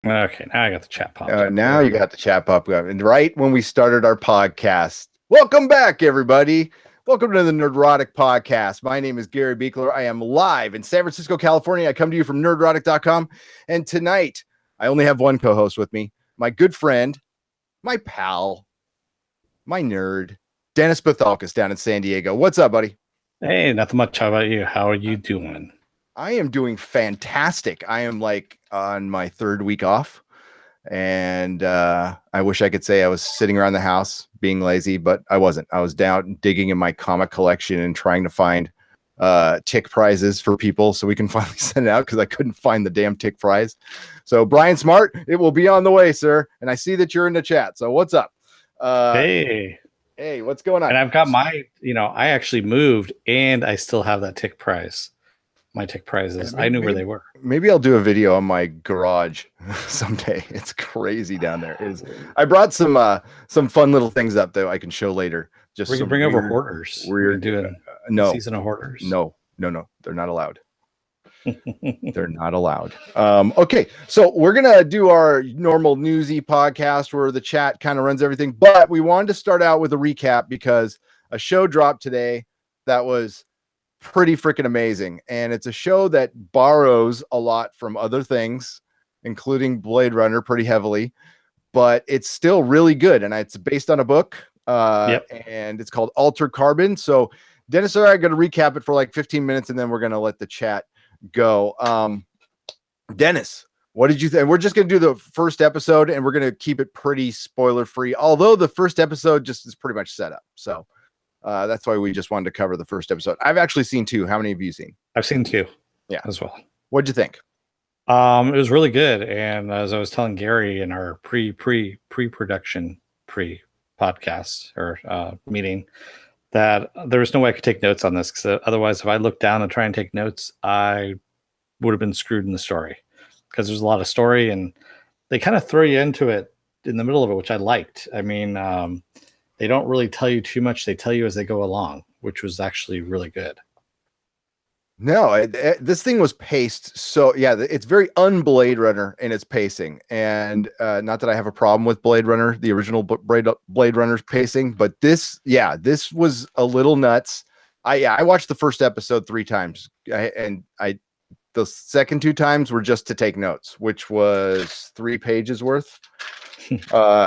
Okay, now I got the chat popped up. Now you got the chat pop up. And right when we started our podcast. Welcome back, everybody. Welcome to the Nerdrotic podcast. My name is Gary Beekler. I am live in San Francisco, California. I come to you from nerdrotic.com. And tonight, I only have one co-host with me, my good friend, my pal, my nerd, Dennis Bethalkis down in San Diego. What's up, buddy? Hey, nothing much. How about you? How are you doing? I am doing fantastic. I am like on my third week off. And I wish I could say I was sitting around the house being lazy, but I wasn't. I was down digging in my comic collection and trying to find tick prizes for people so we can finally send it out because I couldn't find the damn tick prize. So Brian Smart, it will be on the way, sir. And I see that you're in the chat. So what's up? Hey, what's going on? And I've got my, I actually moved and I still have that tick prize. My tick prizes. I knew where they were. Maybe I'll do a video on my garage someday. It's crazy down there. I brought some fun little things up that I can show later. Just we can bring over hoarders. We're doing no season of hoarders. No, they're not allowed. They're not allowed. Okay, so we're gonna do our normal newsy podcast where the chat kind of runs everything, but we wanted to start out with a recap because a show dropped today that was pretty freaking amazing, and it's a show that borrows a lot from other things, including Blade Runner pretty heavily, but it's still really good, and it's based on a book, and it's called Altered Carbon. So Dennis and I are going to recap it for like 15 minutes, and then we're going to let the chat go. Dennis, what did you think? We're just going to do the first episode, and we're going to keep it pretty spoiler free, although the first episode just is pretty much set up. So that's why we just wanted to cover the first episode. I've actually seen 2. How many have you seen? I've seen 2. Yeah, as well. What'd you think? It was really good. And as I was telling Gary in our pre-production podcast or meeting, that there was no way I could take notes on this because otherwise, if I looked down and try and take notes, I would have been screwed in the story because there's a lot of story and they kind of throw you into it in the middle of it, which I liked. I mean, they don't really tell you too much. They tell you as they go along, which was actually really good. No, this thing was paced. So yeah, it's very un-Blade Runner in its pacing. And not that I have a problem with Blade Runner, the original Blade Runner's pacing, but this was a little nuts. I watched the first episode 3 times, and the second 2 times were just to take notes, which was 3 pages worth.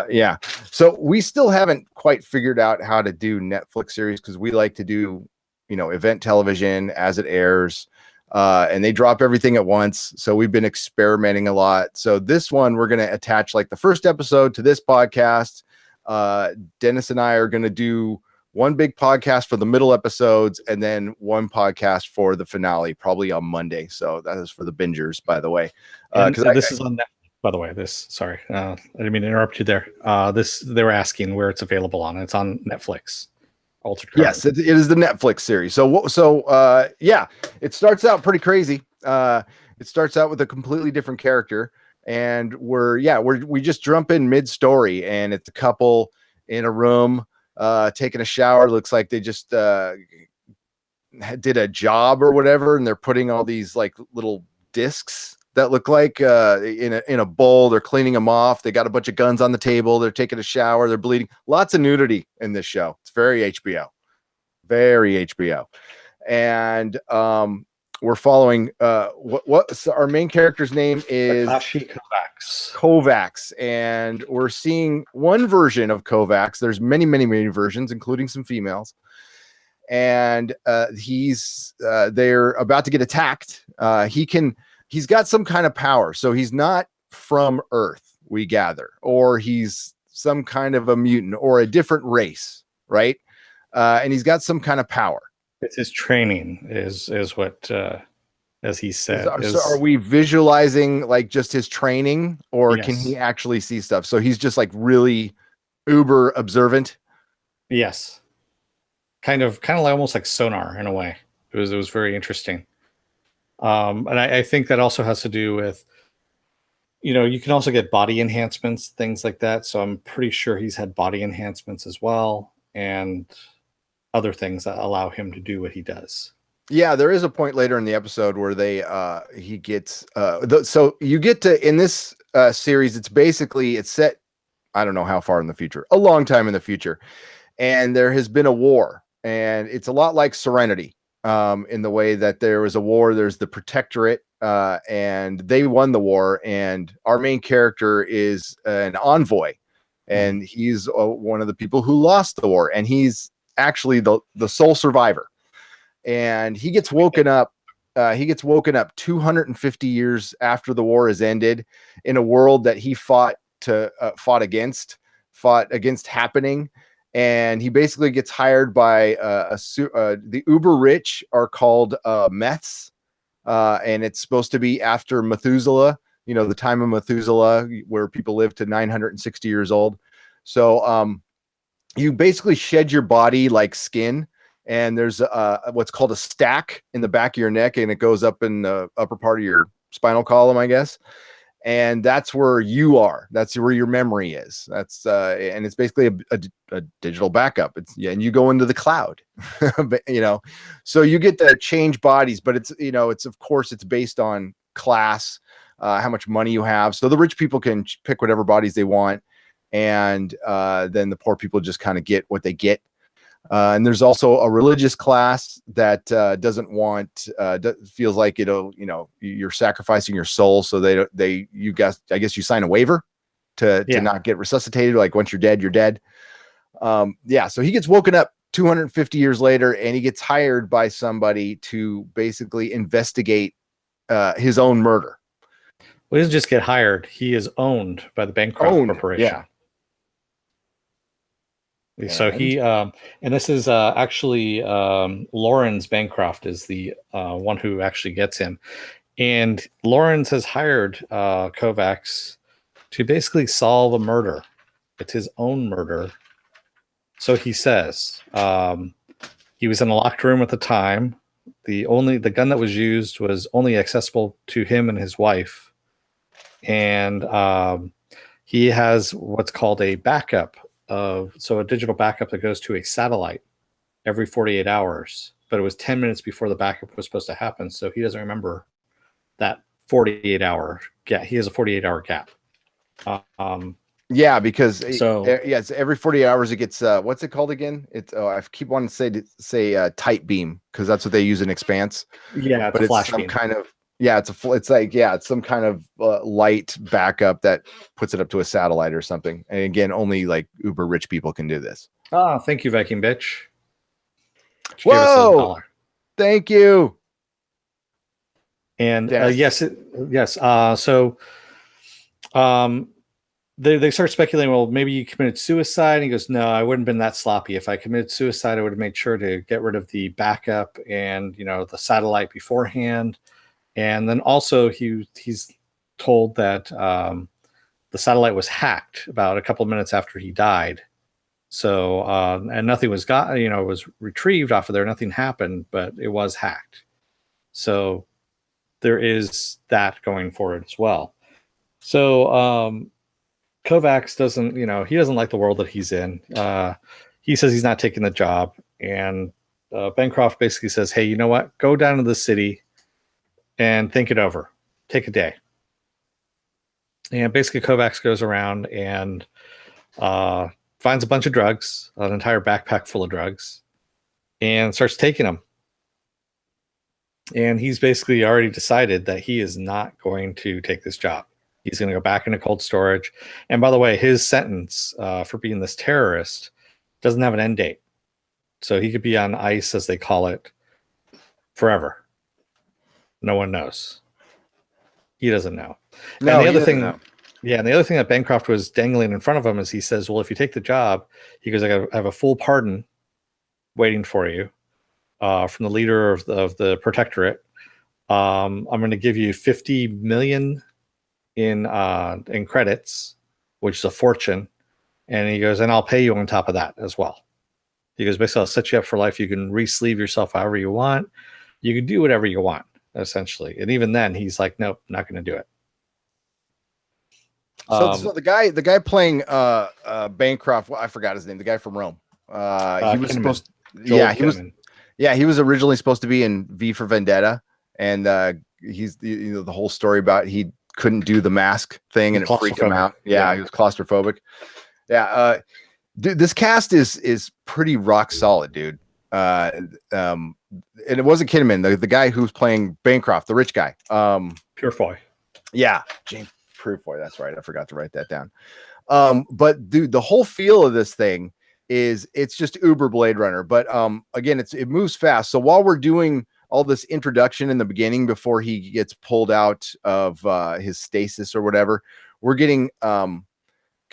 Yeah, so we still haven't quite figured out how to do Netflix series because we like to do event television as it airs, and they drop everything at once, so we've been experimenting a lot. So this one we're going to attach like the first episode to this podcast. Dennis and I are going to do one big podcast for the middle episodes and then one podcast for the finale, probably on Monday. So that is for the bingers, by the way, because this is on Netflix. By the way, sorry, I didn't mean to interrupt you there. They were asking where it's available on. It's on Netflix. Altered Carbon. Yes, it is the Netflix series. So yeah, it starts out pretty crazy. It starts out with a completely different character, and we just jump in mid-story, and it's a couple in a room taking a shower. Looks like they just did a job or whatever, and they're putting all these like little discs that look like in a bowl. They're cleaning them off. They got a bunch of guns on the table. They're taking a shower. They're bleeding. Lots of nudity in this show. It's very HBO. Very HBO. And we're following what our main character's name is Takashi Kovacs. And we're seeing one version of Kovacs. There's many versions, including some females. And they're about to get attacked. He's got some kind of power. So he's not from Earth, we gather, or he's some kind of a mutant or a different race, right? And he's got some kind of power. It's his training is what, as he said. So are we visualizing like just his training, or Yes. can he actually see stuff? So he's just like really uber observant. Yes. Kind of like almost like sonar in a way. It was very interesting. And I think that also has to do with, you can also get body enhancements, things like that. So I'm pretty sure he's had body enhancements as well, and other things that allow him to do what he does. Yeah, there is a point later in the episode where he gets so you get to, in this series. It's set, I don't know how far in the future, a long time in the future, and there has been a war, and it's a lot like Serenity, in the way that there was a war. There's the Protectorate, and they won the war, and our main character is an envoy, and he's one of the people who lost the war, and he's actually the sole survivor, and he gets woken up. He gets woken up 250 years after the war has ended, in a world that he fought against happening. And he basically gets hired by the uber rich are called Meths, and it's supposed to be after Methuselah, the time of Methuselah, where people live to 960 years old. So you basically shed your body like skin, and there's what's called a stack in the back of your neck, and it goes up in the upper part of your spinal column, I guess. And that's where you are. That's where your memory is. That's and it's basically a digital backup. And you go into the cloud, but, so you get to change bodies, but it's of course it's based on class, how much money you have. So the rich people can pick whatever bodies they want, and then the poor people just kind of get what they get. And there's also a religious class that doesn't want, feels like you're sacrificing your soul, so I guess you sign a waiver to not get resuscitated. Like once you're dead, you're dead. So he gets woken up 250 years later, and he gets hired by somebody to basically investigate his own murder. Well, he doesn't just get hired; he is owned by the Bancroft Corporation. Yeah. So he, and this is actually Lawrence Bancroft is the one who actually gets him. And Lawrence has hired Kovacs to basically solve a murder. It's his own murder. So he says he was in a locked room at the time. The gun that was used was only accessible to him and his wife. And he has what's called a backup a digital backup that goes to a satellite every 48 hours, but it was 10 minutes before the backup was supposed to happen. So he doesn't remember that 48 hour gap. He has a 48 hour gap. Because it's every 48 hours it gets what's it called again? It's I keep wanting to say tight beam, because that's what they use in Expanse. Yeah, but it's some kind of it's some kind of light backup that puts it up to a satellite or something. And again, only like uber rich people can do this. Oh, thank you, Viking bitch. Whoa! Thank you. And yes. They start speculating, well, maybe you committed suicide. And he goes, no, I wouldn't have been that sloppy. If I committed suicide, I would have made sure to get rid of the backup and the satellite beforehand. And then also he's told that the satellite was hacked about a couple of minutes after he died. So and nothing was was retrieved off of there. Nothing happened, but it was hacked. So there is that going forward as well. So Kovacs doesn't, he doesn't like the world that he's in. He says he's not taking the job, and Bancroft basically says, hey, you know what? Go down to the city and think it over. Take a day. And basically Kovacs goes around and finds a bunch of drugs, an entire backpack full of drugs, and starts taking them. And he's basically already decided that he is not going to take this job. He's going to go back into cold storage. And by the way, his sentence for being this terrorist doesn't have an end date. So he could be on ice, as they call it, forever. No one knows. He doesn't know. No, and the other thing, and the other thing that Bancroft was dangling in front of him is he says, well, if you take the job, he goes, I have a full pardon waiting for you from the leader of the Protectorate. I'm going to give you 50 million in credits, which is a fortune. And he goes, and I'll pay you on top of that as well. He goes, basically, I'll set you up for life. You can re-sleeve yourself however you want. You can do whatever you want, essentially. And even then, he's like, nope, not going to do it. So the guy playing Bancroft, well, I forgot his name, the guy from Rome. He was supposed he was originally supposed to be in V for Vendetta, and he's the whole story about he'd couldn't do the mask thing and it freaked him out. Yeah, he was claustrophobic. Yeah, dude, this cast is pretty rock solid, dude. And it wasn't Kinnaman, the guy who's playing Bancroft, the rich guy. Purefoy. Yeah, James Purefoy. That's right. I forgot to write that down. But dude, the whole feel of this thing it's just uber Blade Runner. But again, it moves fast. So while we're doing all this introduction in the beginning before he gets pulled out of his stasis or whatever, we're getting kind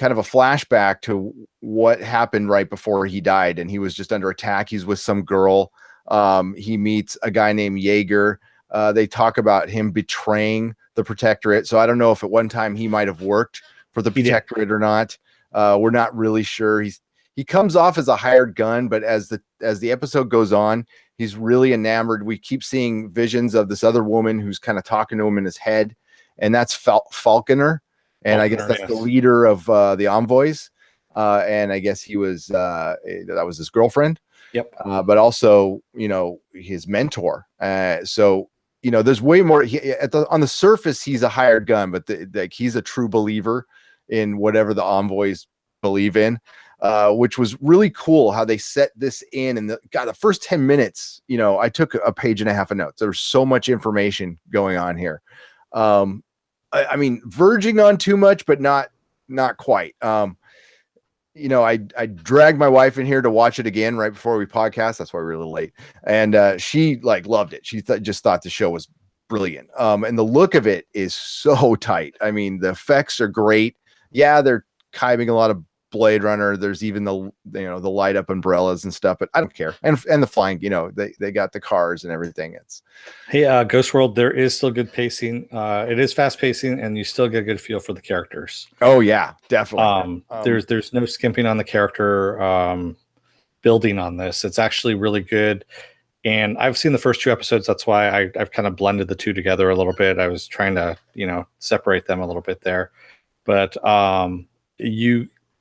of a flashback to what happened right before he died, and he was just under attack. He's with some girl. He meets a guy named Jaeger. They talk about him betraying the Protectorate. So I don't know if at one time he might have worked for the Protectorate or not. We're not really sure. He comes off as a hired gun, but as the episode goes on, he's really enamored. We keep seeing visions of this other woman who's kind of talking to him in his head, and that's Falconer. And I guess that's the leader of the envoys. And I guess he was that was his girlfriend. Yep. But also, his mentor. So, there's way more on the surface. He's a hired gun, but he's a true believer in whatever the envoys believe in, which was really cool how they set this in. And the first 10 minutes, I took a page and a half of notes. There was so much information going on here. I mean, verging on too much, but not quite. I dragged my wife in here to watch it again right before we podcast. That's why we were a little late. And she loved it. She just thought the show was brilliant. And the look of it is so tight. I mean, the effects are great. Yeah, they're chiming a lot of Blade Runner. There's even the light up umbrellas and stuff, but I don't care. And the flying, they got the cars and everything. Ghost World, there is still good pacing. It is fast pacing, and you still get a good feel for the characters. Oh yeah, definitely. There's no skimping on the character building on this. It's actually really good. And I've seen the first 2 episodes. That's why I've kind of blended the 2 together a little bit. I was trying to, separate them a little bit there. But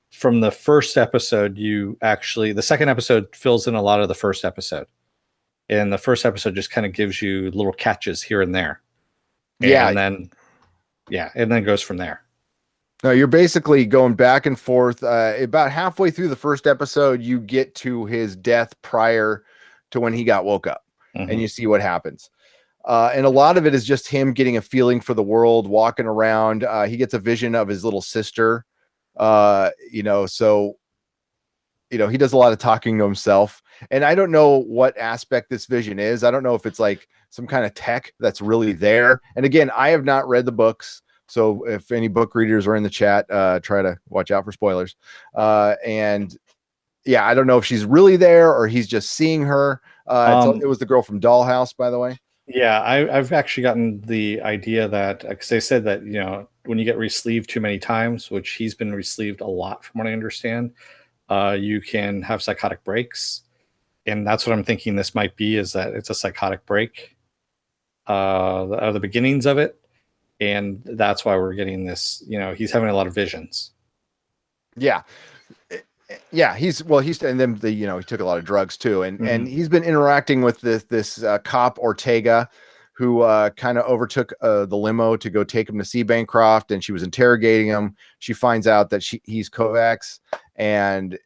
from the first episode, the second episode fills in a lot of the first episode. And the first episode just kind of gives you little catches here and there. And then it goes from there. No, you're basically going back and forth. About halfway through the first episode, you get to his death prior to when he got woke up, and you see what happens. And a lot of it is just him getting a feeling for the world, walking around. He gets a vision of his little sister. He does a lot of talking to himself, and I don't know what aspect this vision is. I don't know if it's like some kind of tech that's really there. And again, I have not read the books. So if any book readers are in the chat, try to watch out for spoilers. And yeah, I don't know if she's really there or he's just seeing her. It was the girl from Dollhouse, by the way. Yeah, I've actually gotten the idea that, because they said that, when you get resleeved too many times, which he's been resleeved a lot from what I understand, you can have psychotic breaks. And that's what I'm thinking this might be, is that it's a psychotic break, the beginnings of it. And that's why we're getting this, he's having a lot of visions. Yeah. Yeah, he took a lot of drugs too. And he's been interacting with this cop Ortega, who kind of overtook the limo to go take him to see Bancroft, and she was interrogating him. She finds out that he's Kovacs, and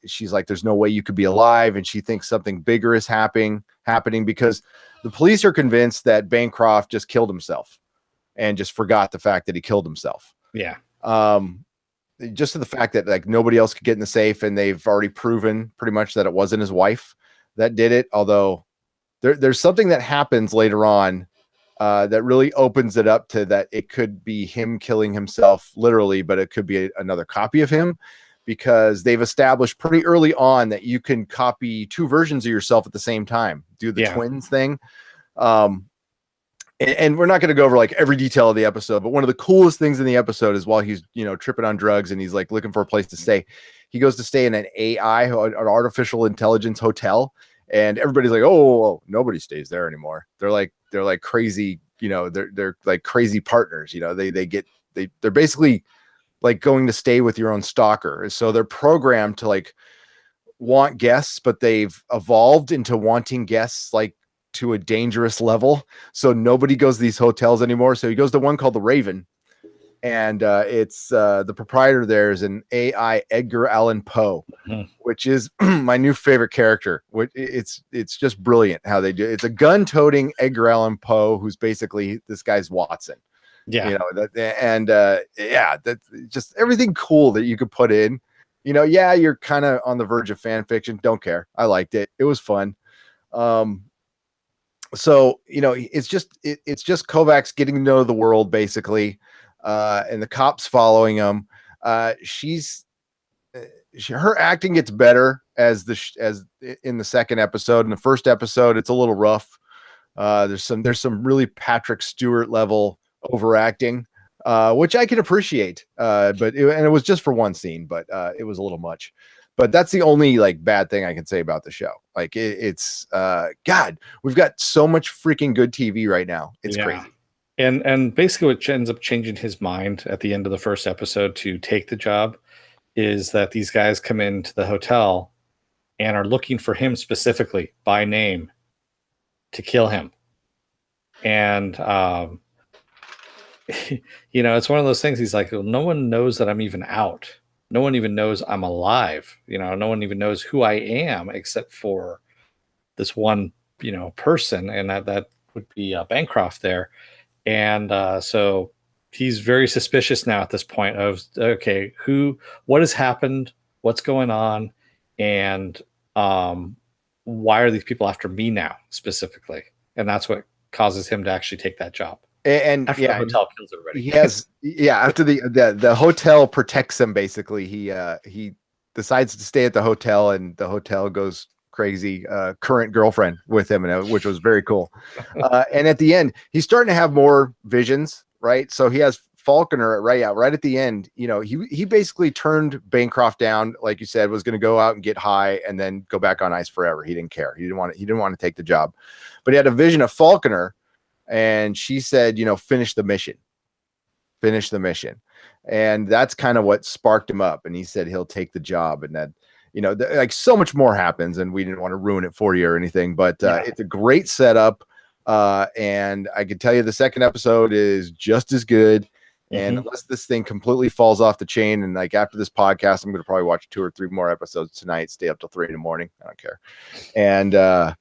she's like, there's no way you could be alive. And she thinks something bigger is happening because the police are convinced that Bancroft just killed himself and just forgot the fact that he killed himself. Yeah. Just to the fact that nobody else could get in the safe, and they've already proven pretty much that it wasn't his wife that did it. Although there's something that happens later on that really opens it up to that it could be him killing himself literally, but it could be another copy of him, because they've established pretty early on that you can copy 2 versions of yourself at the same time, do the twins thing. And we're not going to go over every detail of the episode, but one of the coolest things in the episode is while he's, tripping on drugs and he's looking for a place to stay, he goes to stay in an AI, an artificial intelligence hotel. And everybody's like, oh, nobody stays there anymore. They're like crazy, they're like crazy partners. They're basically like going to stay with your own stalker. So they're programmed to want guests, but they've evolved into wanting guests to a dangerous level. So nobody goes to these hotels anymore. So he goes to one called the Raven, and it's the proprietor there is an AI Edgar Allan Poe, which is my new favorite character. It's just brilliant how they do it. It's a gun-toting Edgar Allan Poe who's basically this guy's Watson. Yeah. That's just everything cool that you could put in. You're kind of on the verge of fan fiction. Don't care. I liked it. It was fun. So it's just Kovacs getting to know the world basically, and the cops following him. Her acting gets better as in the second episode. In the first episode, it's a little rough. There's some really Patrick Stewart level overacting, which I can appreciate. But it was just for one scene, but it was a little much. But that's the only like bad thing I can say about the show. Like it's God, we've got so much freaking good TV right now. It's crazy. And basically what ends up changing his mind at the end of the first episode to take the job is that these guys come into the hotel and are looking for him specifically by name to kill him. And it's one of those things. He's like, well, no one knows that I'm even out. No one even knows I'm alive. No one even knows who I am except for this one, person. And that would be Bancroft there. And so he's very suspicious now at this point of, okay, what has happened? What's going on? And why are these people after me now specifically? And that's what causes him to actually take that job. And after the hotel kills everybody. He has, after the hotel protects him, basically, he decides to stay at the hotel, and the hotel goes crazy. Current girlfriend with him, which was very cool. And at the end, he's starting to have more visions, right? So he has Falconer right at the end. He basically turned Bancroft down, like you said, was going to go out and get high and then go back on ice forever. He didn't care. He didn't want to take the job, but he had a vision of Falconer. And she said, finish the mission. And that's kind of what sparked him up. And he said he'll take the job. And then, like so much more happens, and we didn't want to ruin it for you or anything, but it's a great setup. And I can tell you the second episode is just as good. And unless this thing completely falls off the chain, and like after this podcast, I'm going to probably watch 2 or 3 more episodes tonight, stay up till 3 a.m. I don't care. And,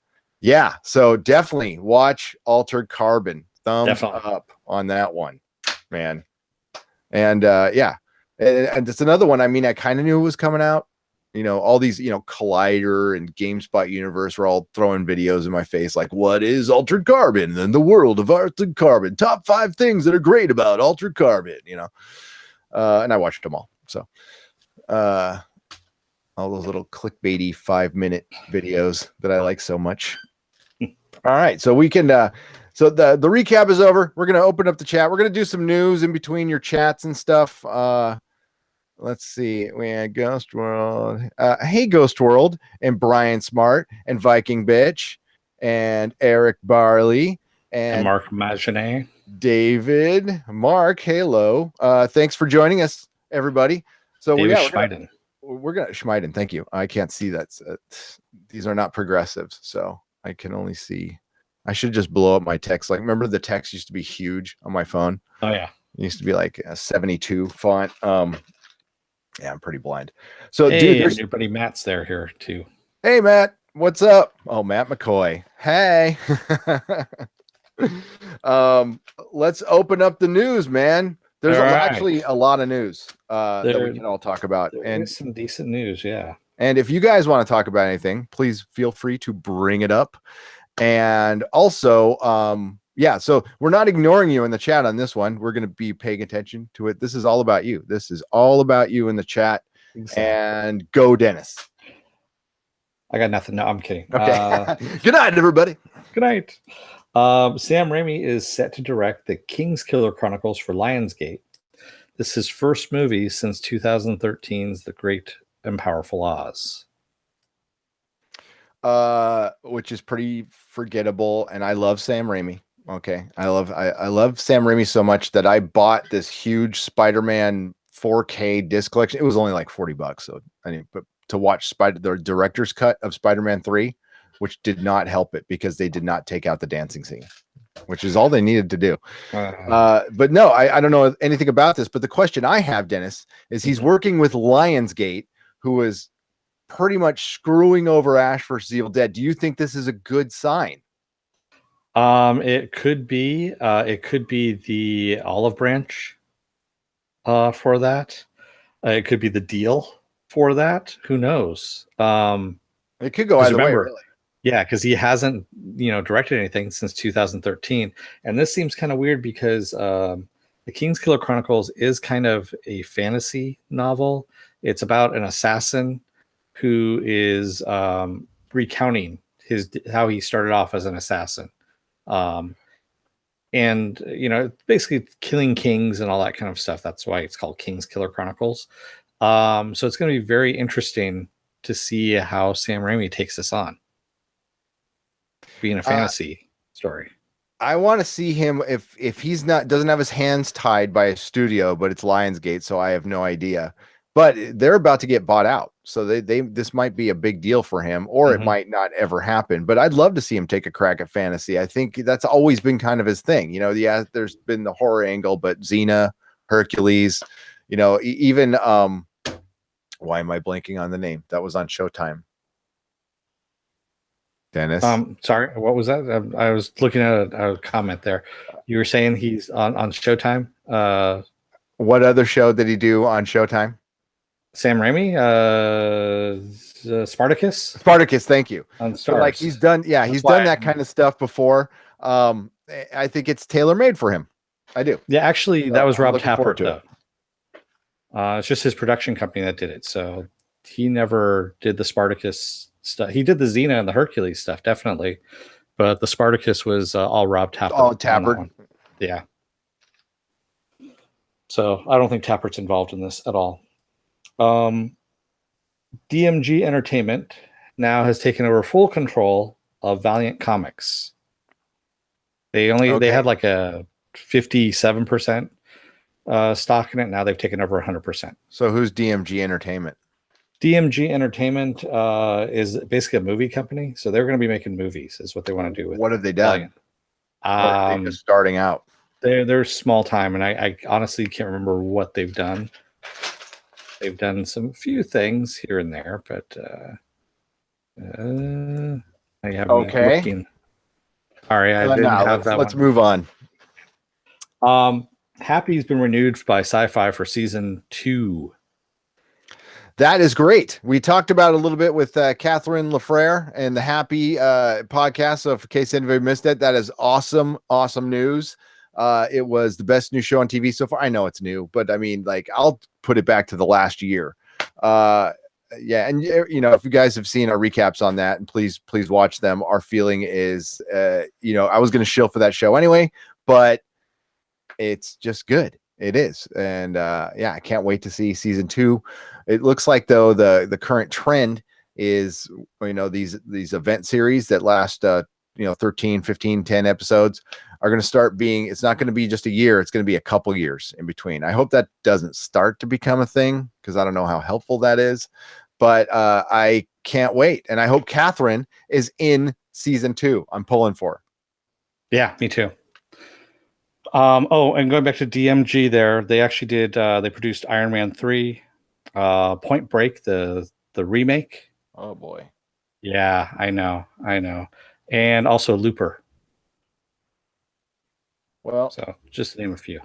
so definitely watch Altered Carbon. Thumbs up on that one, man. And and it's another one. I mean, I kind of knew it was coming out. All these, Collider and GameSpot Universe were all throwing videos in my face like, what is Altered Carbon? And the world of Altered Carbon. Top 5 things that are great about Altered Carbon, and I watched them all. So all those little clickbaity 5-minute videos that I like so much. All right, so we can so the recap is over. We're gonna open up the chat. We're gonna do some news in between your chats and stuff. Let's see. We had Ghost World. Hey Ghost World, and Brian Smart, and Viking Bitch, and Eric Barley, and Mark Magenet. David, Mark, hello. Thanks for joining us, everybody. So David Schmeiden. We're gonna Schmeiden. Thank you. I can't see that. These are not progressives, so I can only see. I should just blow up my text. Like, remember the text used to be huge on my phone? Oh yeah, it used to be like a 72 font. Yeah, I'm pretty blind. So, hey, dude, your buddy Matt's here too. Hey, Matt, what's up? Oh, Matt McCoy. Hey. Let's open up the news, man. There's actually a lot of news that we can all talk about, and some decent news, yeah. And if you guys want to talk about anything, please feel free to bring it up. And also, so we're not ignoring you in the chat on this one. We're going to be paying attention to it. This is all about you. This is all about you in the chat. Exactly. And go, Dennis. I got nothing. No, I'm kidding. Okay. Good night, everybody. Good night. Sam Raimi is set to direct the King's Killer Chronicles for Lionsgate. This is his first movie since 2013's The Great and Powerful Oz. Which is pretty forgettable, and I love Sam Raimi. Okay, I love Sam Raimi so much that I bought this huge Spider-Man 4K disc collection. It was only like $40, so but to watch the director's cut of Spider-Man 3, which did not help it because they did not take out the dancing scene. which is all they needed to do. Uh, But no, I don't know anything about this. But the question I have, Dennis, is he's working with Lionsgate, who is pretty much screwing over Ash vs. Evil Dead. Do you think this is a good sign? it could be. It could be the olive branch for that. It could be the deal for that. Who knows? It could go 'Cause either way, remember, really. yeah, because he hasn't, directed anything since 2013, and this seems kind of weird because the King's Killer Chronicles is kind of a fantasy novel. It's about an assassin who is recounting how he started off as an assassin, um, and basically killing kings and all that kind of stuff. That's why it's called King's Killer Chronicles. So it's going to be very interesting to see how Sam Raimi takes this on, being a fantasy story. I want to see him if he's not doesn't have his hands tied by a studio, but it's Lionsgate, so I have no idea. But they're about to get bought out, so they this might be a big deal for him, or it Mhm. might not ever happen. But I'd love to see him take a crack at fantasy. I think that's always been kind of his thing. Yeah, there's been the horror angle, but Xena, Hercules, even why am I blanking on the name? That was on Showtime. Dennis. Sorry, what was that? I was looking at a comment there. You were saying he's on Showtime. What other show did he do on Showtime? Sam Raimi, Spartacus Spartacus, thank you. on So like Stars. he's done that kind of stuff before. I think it's tailor made for him. I do. Yeah, actually, So that was I'm Rob looking forward Tappert to though. it. It's just his production company that did it. So he never did the Spartacus stuff. He did the Xena and the Hercules stuff, definitely, but the Spartacus was all Rob Tappert All on that Tappert. one. Yeah. So I don't think Tappert's involved in this at all. DMG Entertainment now has taken over full control of Valiant Comics. They had like a 57% stock in it. Now they've taken over 100%. So who's DMG Entertainment? DMG Entertainment is basically a movie company, so they're going to be making movies. Is what they want to do with. What have they done? Valiant. Or are they just starting out? They're small time, and I honestly can't remember what they've done. They've done few things here and there, but I have Okay. looking. Sorry, I didn't have that. Let's move on. Happy's been renewed by Sci-Fi for season 2. That is great. We talked about it a little bit with Catherine Lafrere and the Happy podcast. So, in case anybody missed it, that is awesome, awesome news. It was the best new show on TV so far. I know it's new, but I mean, like, I'll put it back to the last year. Yeah, and if you guys have seen our recaps on that, and please watch them. Our feeling is, I was going to shill for that show anyway, but it's just good. It is, and yeah, I can't wait to see season 2. It looks like though the current trend is these event series that last 13, 15, 10 episodes are going to start being. It's not going to be just a year. It's going to be a couple years in between. I hope that doesn't start to become a thing because I don't know how helpful that is, but I can't wait, and I hope Catherine is in season 2. I'm pulling for her. Yeah, me too. And going back to DMG, they actually did. They produced Iron Man 3, Point Break, the remake. Oh boy. Yeah, I know, and also Looper. Well, so just to name a few.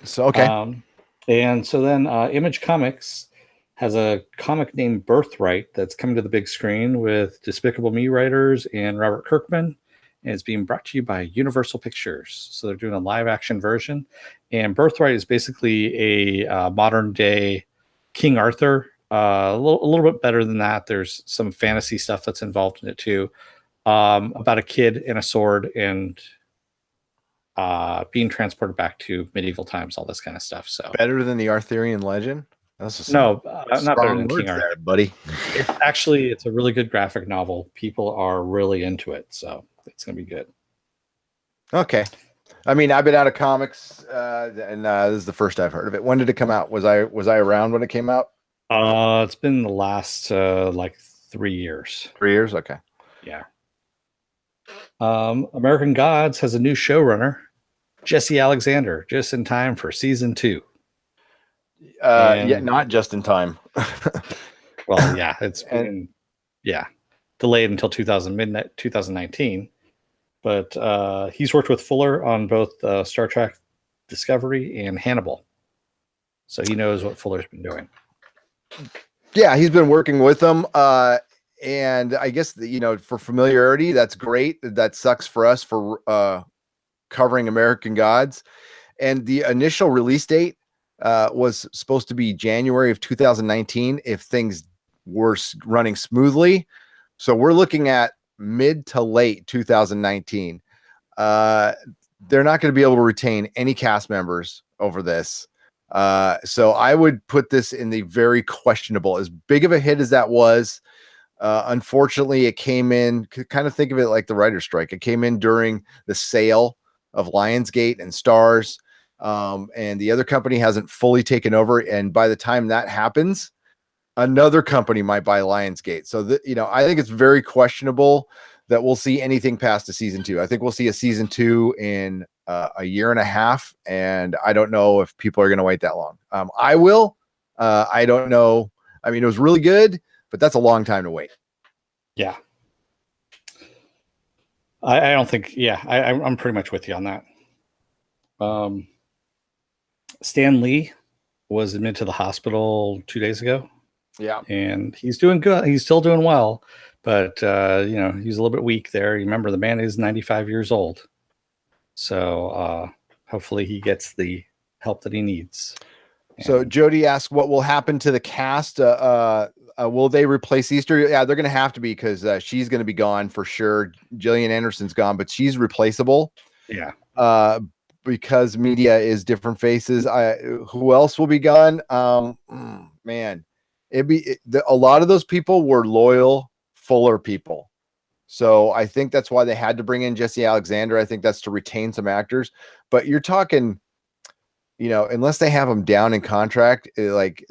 So okay. And so then Image Comics has a comic named Birthright that's coming to the big screen with Despicable Me writers and Robert Kirkman. And it's being brought to you by Universal Pictures. So they're doing a live action version. And Birthright is basically a modern day King Arthur. A little bit better than that. There's some fantasy stuff that's involved in it too. About a kid and a sword and being transported back to medieval times, all this kind of stuff. So better than the Arthurian legend? Not better than King Arthur, buddy. It's a really good graphic novel. People are really into it, so it's gonna be good. Okay. I mean, I've been out of comics, and this is the first I've heard of it. When did it come out? Was I around when it came out? It's been the last like 3 years. 3 years? Okay. Yeah. American Gods has a new showrunner, Jesse Alexander, just in time for season 2. Yeah, not just in time. Well, yeah, it's And been delayed until 2019. But he's worked with Fuller on both Star Trek Discovery and Hannibal, so he knows what Fuller's been doing. yeah, he's been working with them. And I guess for familiarity, that's great. That sucks for us for covering American Gods. And the initial release date was supposed to be January of 2019 if things were running smoothly. So we're looking at mid to late 2019. They're not going to be able to retain any cast members over this. So I would put this in the very questionable. As big of a hit as that was, unfortunately, it came in, kind of think of it like the writer's strike. It came in during the sale of Lionsgate and Stars. And the other company hasn't fully taken over. And by the time that happens, another company might buy Lionsgate. So, I think it's very questionable that we'll see anything past a season 2. I think we'll see a season 2 in a year and a half. And I don't know if people are going to wait that long. I will. I don't know. I mean, it was really good, but that's a long time to wait. Yeah. I don't think, I'm pretty much with you on that. Stan Lee was admitted to the hospital 2 days ago. Yeah. And he's doing good. He's still doing well, but he's a little bit weak there. Remember, the man is 95 years old. So hopefully he gets the help that he needs. So Jody asked, what will happen to the cast? Will they replace Easter? Yeah, they're going to have to be, because she's going to be gone for sure. Gillian Anderson's gone, but she's replaceable. Yeah. Because media is different faces. Who else will be gone? Man, a lot of those people were loyal Fuller people. So I think that's why they had to bring in Jesse Alexander. I think that's to retain some actors, but you're talking, unless they have them down in contract, like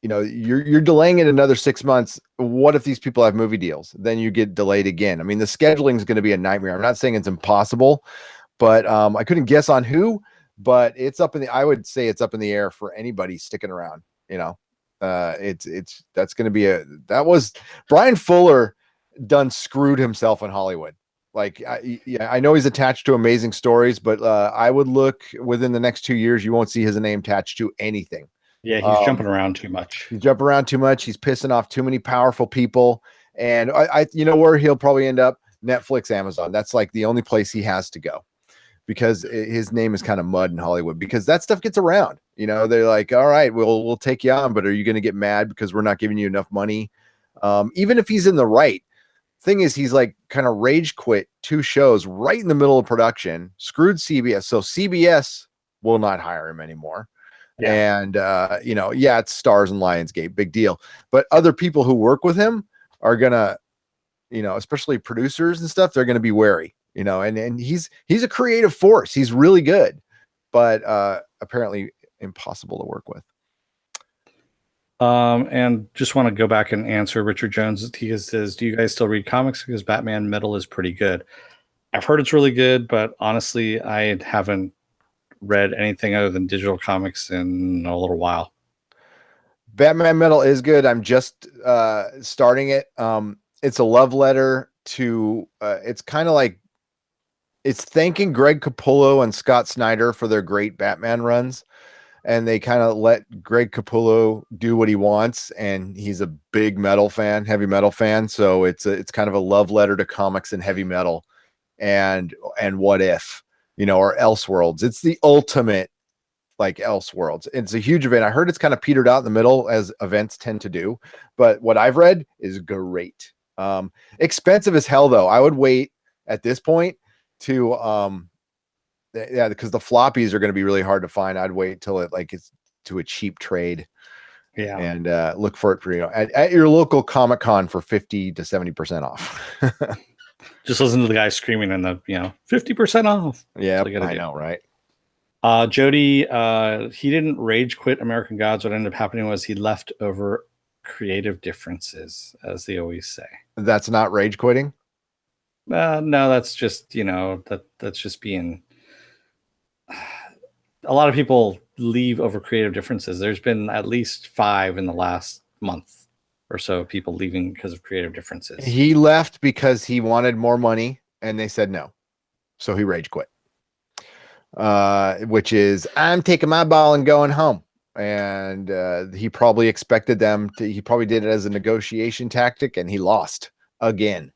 you're delaying it another 6 months. What if these people have movie deals? Then you get delayed again. I mean, the scheduling is going to be a nightmare. I'm not saying it's impossible, but I couldn't guess on who, but I would say it's up in the air for anybody sticking around. That's going to be that was Brian Fuller done screwed himself in Hollywood. Like, I know he's attached to amazing stories, but I would look within the next 2 years, you won't see his name attached to anything. Yeah, he's jumping around too much. He's jumping around too much. He's pissing off too many powerful people. And where he'll probably end up? Netflix, Amazon. That's like the only place he has to go, because his name is kind of mud in Hollywood, because that stuff gets around. They're like, all right, we'll take you on, but are you going to get mad because we're not giving you enough money? Even if he's in the right. Thing is, he's like kind of rage quit 2 shows right in the middle of production, screwed CBS. So CBS will not hire him anymore. Yeah. And, it's Stars and Lionsgate, big deal. But other people who work with him are going to, especially producers and stuff, they're going to be wary, and he's a creative force. He's really good, but apparently impossible to work with. And just want to go back and answer Richard Jones. He says, do you guys still read comics? Because Batman Metal is pretty good. I've heard it's really good, but honestly, I haven't read anything other than digital comics in a little while. Batman Metal is good. I'm just starting it. It's a love letter to it's kind of like, it's thanking Greg Capullo and Scott Snyder for their great Batman runs. And they kind of let Greg Capullo do what he wants. And he's a big metal fan, heavy metal fan. So it's kind of a love letter to comics and heavy metal and What If, or Elseworlds. It's the ultimate, like, Elseworlds. It's a huge event. I heard it's kind of petered out in the middle, as events tend to do, but what I've read is great. Expensive as hell though. I would wait at this point to, because the floppies are going to be really hard to find. I'd wait till it's to a cheap trade. Yeah. And look for it at your local Comic-Con for 50 to 70% off. Just listen to the guy screaming in the 50% off. Yeah, I know, right? Jody, he didn't rage quit American Gods. What ended up happening was he left over creative differences, as they always say. That's not rage quitting? No, that's just that's just being. A lot of people leave over creative differences. There's been at least 5 in the last month or so people leaving because of creative differences. He left because he wanted more money, and they said no, so he rage quit. Which is, I'm taking my ball and going home. And he probably expected them to. He probably did it as a negotiation tactic, and he lost again.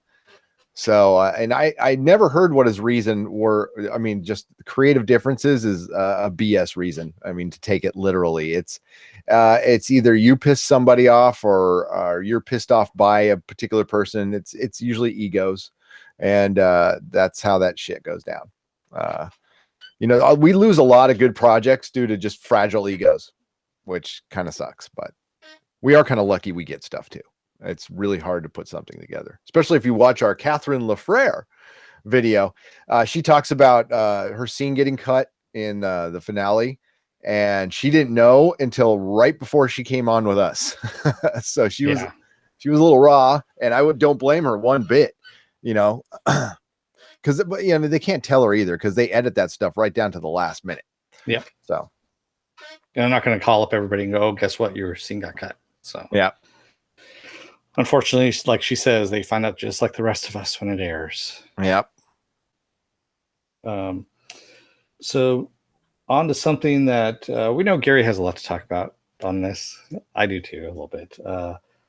So, and I never heard what his reason were. I mean, just creative differences is a BS reason. I mean, to take it literally, it's either you piss somebody off or you're pissed off by a particular person. It's usually egos, and that's how that shit goes down. We lose a lot of good projects due to just fragile egos, which kind of sucks, but we are kind of lucky we get stuff too. It's really hard to put something together, especially if you watch our Catherine Lafrere video. She talks about her scene getting cut in the finale, and she didn't know until right before she came on with us. So she was a little raw, and don't blame her one bit, because they can't tell her either because they edit that stuff right down to the last minute. Yeah. So and I'm not going to call up everybody and go, oh, guess what? Your scene got cut. So yeah. Unfortunately, like she says, they find out just like the rest of us when it airs. Yep. So on to something that we know Gary has a lot to talk about on this. I do too, a little bit.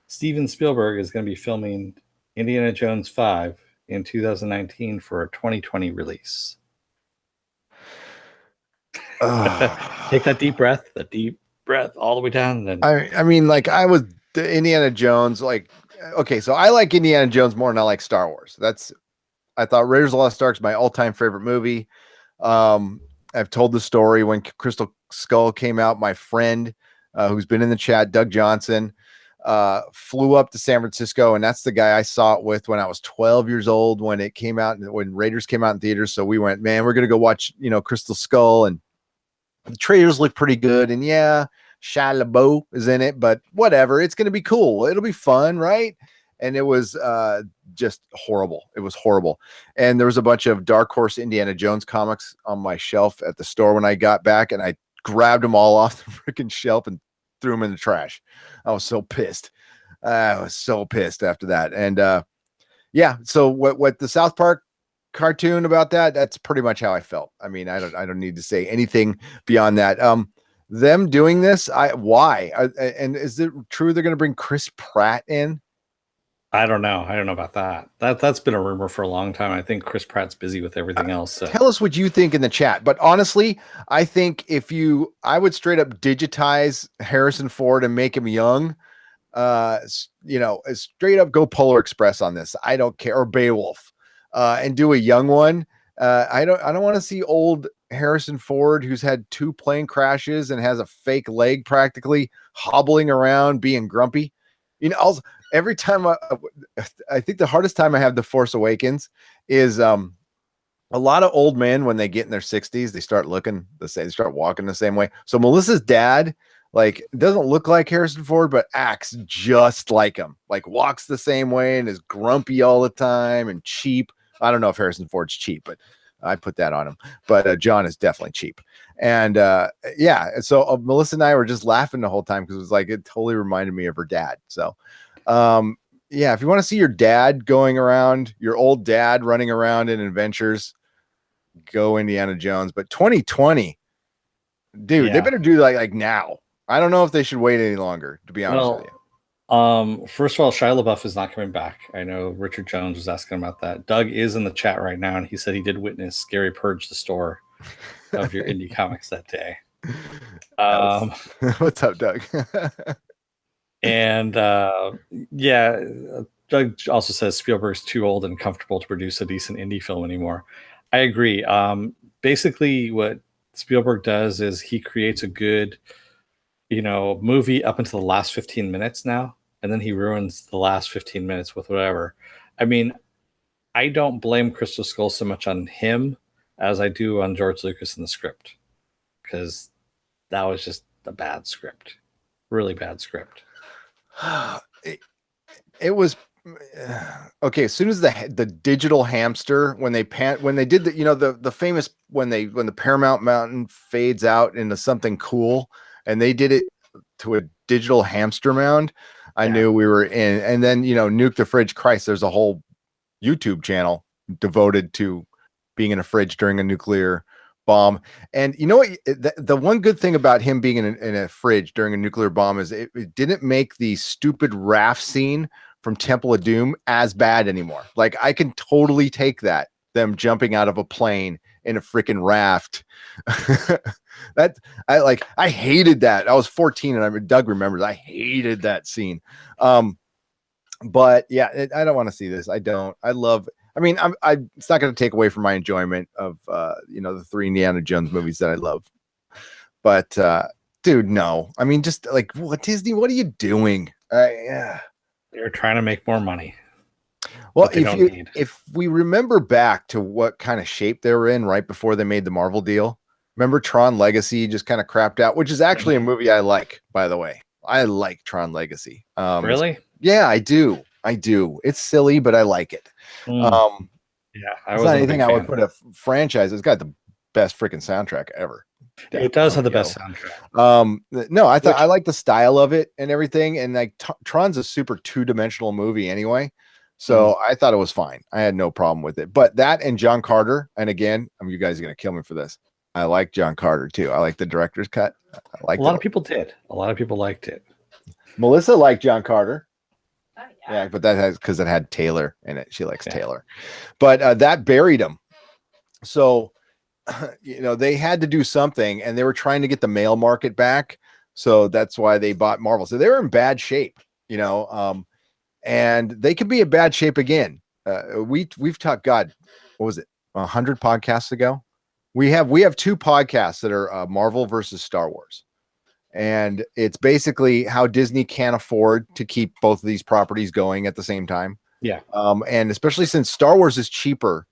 Steven Spielberg is going to be filming Indiana Jones 5 in 2019 for a 2020 release. Take that deep breath all the way down. And then I mean, like I was the Indiana Jones, like, okay, so I like Indiana Jones more than I like Star Wars. I thought Raiders of the Lost Ark is my all-time favorite movie. I've told the story when Crystal Skull came out. My friend, who's been in the chat, Doug Johnson, flew up to San Francisco, and that's the guy I saw it with when I was 12 years old when it came out, when Raiders came out in theaters. So we went, man, we're gonna go watch, Crystal Skull, and the trailers look pretty good, and yeah, Shia LaBeouf is in it, but whatever, it's gonna be cool. It'll be fun, right? And it was just horrible. It was horrible. And there was a bunch of Dark Horse Indiana Jones comics on my shelf at the store when I got back, and I grabbed them all off the freaking shelf and threw them in the trash. I was so pissed. I was so pissed after that. And yeah, so what the South Park cartoon about that's pretty much how I felt. I mean, I don't need to say anything beyond that. Them doing this, why? And is it true they're going to bring Chris Pratt in? I don't know. I don't know about that. That's been a rumor for a long time. I think Chris Pratt's busy with everything else. So. Tell us what you think in the chat. But honestly, I think I would straight up digitize Harrison Ford and make him young. Straight up go Polar Express on this. I don't care. Or Beowulf, and do a young one. I don't want to see old Harrison Ford, who's had 2 plane crashes and has a fake leg practically, hobbling around being grumpy. Every time I think the hardest time I have The Force Awakens is a lot of old men, when they get in their 60s, they start looking the same, they start walking the same way. So Melissa's dad, like, doesn't look like Harrison Ford, but acts just like him, like walks the same way and is grumpy all the time and cheap. I don't know if Harrison Ford's cheap, but I put that on him. But John is definitely cheap. And yeah, so Melissa and I were just laughing the whole time because it was like, it totally reminded me of her dad. So yeah, if you want to see your dad going around, your old dad running around in adventures, go Indiana Jones. But 2020, dude, they better do like now. I don't know if they should wait any longer, to be honest with you. First of all, Shia LaBeouf is not coming back. I know Richard Jones was asking about that. Doug is in the chat right now, and he said he did witness Gary purge the store of your indie comics that day. What's up, Doug? And yeah, Doug also says Spielberg's too old and comfortable to produce a decent indie film anymore. I agree. Basically, what Spielberg does is he creates a good, movie up until the last 15 minutes now, and then he ruins the last 15 minutes with whatever. I mean, I don't blame Crystal Skull so much on him as I do on George Lucas and the script, because that was just a bad script, really bad script. It was okay, as soon as the digital hamster, when they did the, the famous, when the Paramount Mountain fades out into something cool, and they did it to a digital hamster mound, I knew we were in. And then, Nuke the Fridge. Christ, there's a whole YouTube channel devoted to being in a fridge during a nuclear bomb. And you know what? The one good thing about him being in a fridge during a nuclear bomb is it didn't make the stupid raft scene from Temple of Doom as bad anymore. Like, I can totally take that, them jumping out of a plane in a freaking raft. I hated that. I was 14, and Doug remembers I hated that scene. But yeah, I don't want to see this. I don't. I mean, it's not going to take away from my enjoyment of the 3 Indiana Jones movies that I love. But dude, no. I mean, just like, what, Disney? What are you doing? Yeah. They're trying to make more money. Well, if we remember back to what kind of shape they were in right before they made the Marvel deal, remember Tron Legacy just kind of crapped out, which is actually a movie I like, by the way. I like Tron Legacy. Really? Yeah, I do. It's silly, but I like it. Yeah, it's not anything I would put a franchise. It's got the best freaking soundtrack ever. It does have the best soundtrack. No, I like the style of it and everything. And like Tron's a super 2-dimensional movie anyway. So I thought it was fine. I had no problem with it. But that and John Carter, and again, you guys are going to kill me for this. I like John Carter too. I like the director's cut. A lot of people did. A lot of people liked it. Melissa liked John Carter. Yeah, but that has, because it had Taylor in it. She likes Taylor. But that buried him. So, they had to do something, and they were trying to get the male market back. So that's why they bought Marvel. So they were in bad shape, and they could be in bad shape again. We've talked, God, what was it, 100 podcasts ago? We have 2 podcasts that are Marvel versus Star Wars. And it's basically how Disney can't afford to keep both of these properties going at the same time. Yeah. And especially since Star Wars is cheaper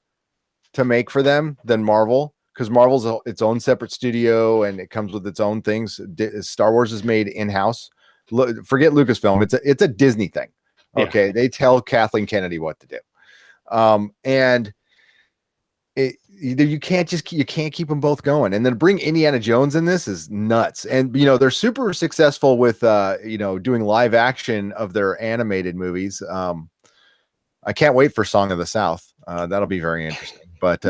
to make for them than Marvel, because Marvel's its own separate studio and it comes with its own things. Star Wars is made in-house. Forget Lucasfilm. It's a Disney thing. Okay. Yeah. They tell Kathleen Kennedy what to do. And you can't keep them both going. And then bring Indiana Jones in this is nuts. And they're super successful with doing live action of their animated movies. I can't wait for Song of the South. That'll be very interesting. But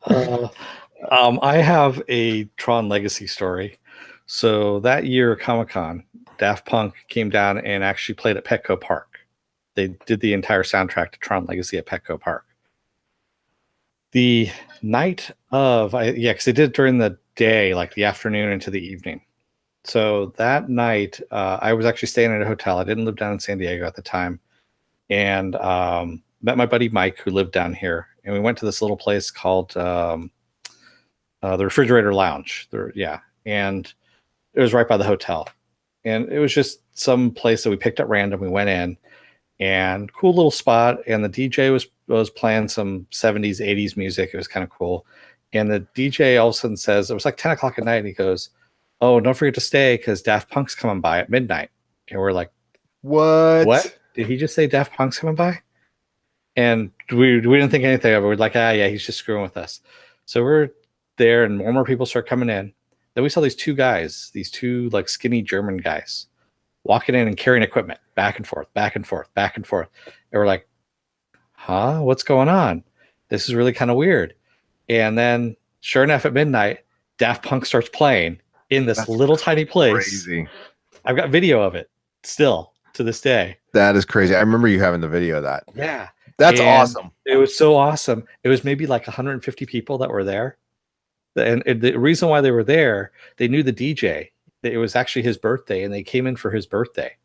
I have a Tron Legacy story. So that year Comic-Con, Daft Punk came down and actually played at Petco Park. They did the entire soundtrack to Tron Legacy at Petco Park. The night of, because they did it during the day, like the afternoon into the evening. So that night, I was actually staying at a hotel. I didn't live down in San Diego at the time. And met my buddy Mike, who lived down here. And we went to this little place called the Refrigerator Lounge. And it was right by the hotel. And it was just some place that we picked at random. We went in. And cool little spot, and the DJ was playing some 70s, 80s music. It was kind of cool. And the DJ all of a sudden says, it was like 10 o'clock at night, and he goes, "Oh, don't forget to stay because Daft Punk's coming by at midnight." And we're like, What? Did he just say Daft Punk's coming by? And we didn't think anything of it. We're like, yeah, he's just screwing with us. So we're there, and more people start coming in. Then we saw these 2 guys, these 2 like skinny German guys, walking in and carrying equipment back and forth, back and forth, back and forth. And we're like, huh? What's going on? This is really kind of weird. And then sure enough, at midnight, Daft Punk starts playing in this little tiny place. Crazy. I've got video of it still to this day. That is crazy. I remember you having the video of that. Yeah. That's awesome. It was so awesome. It was maybe like 150 people that were there. And the reason why they were there, they knew the DJ. It was actually his birthday, and they came in for his birthday.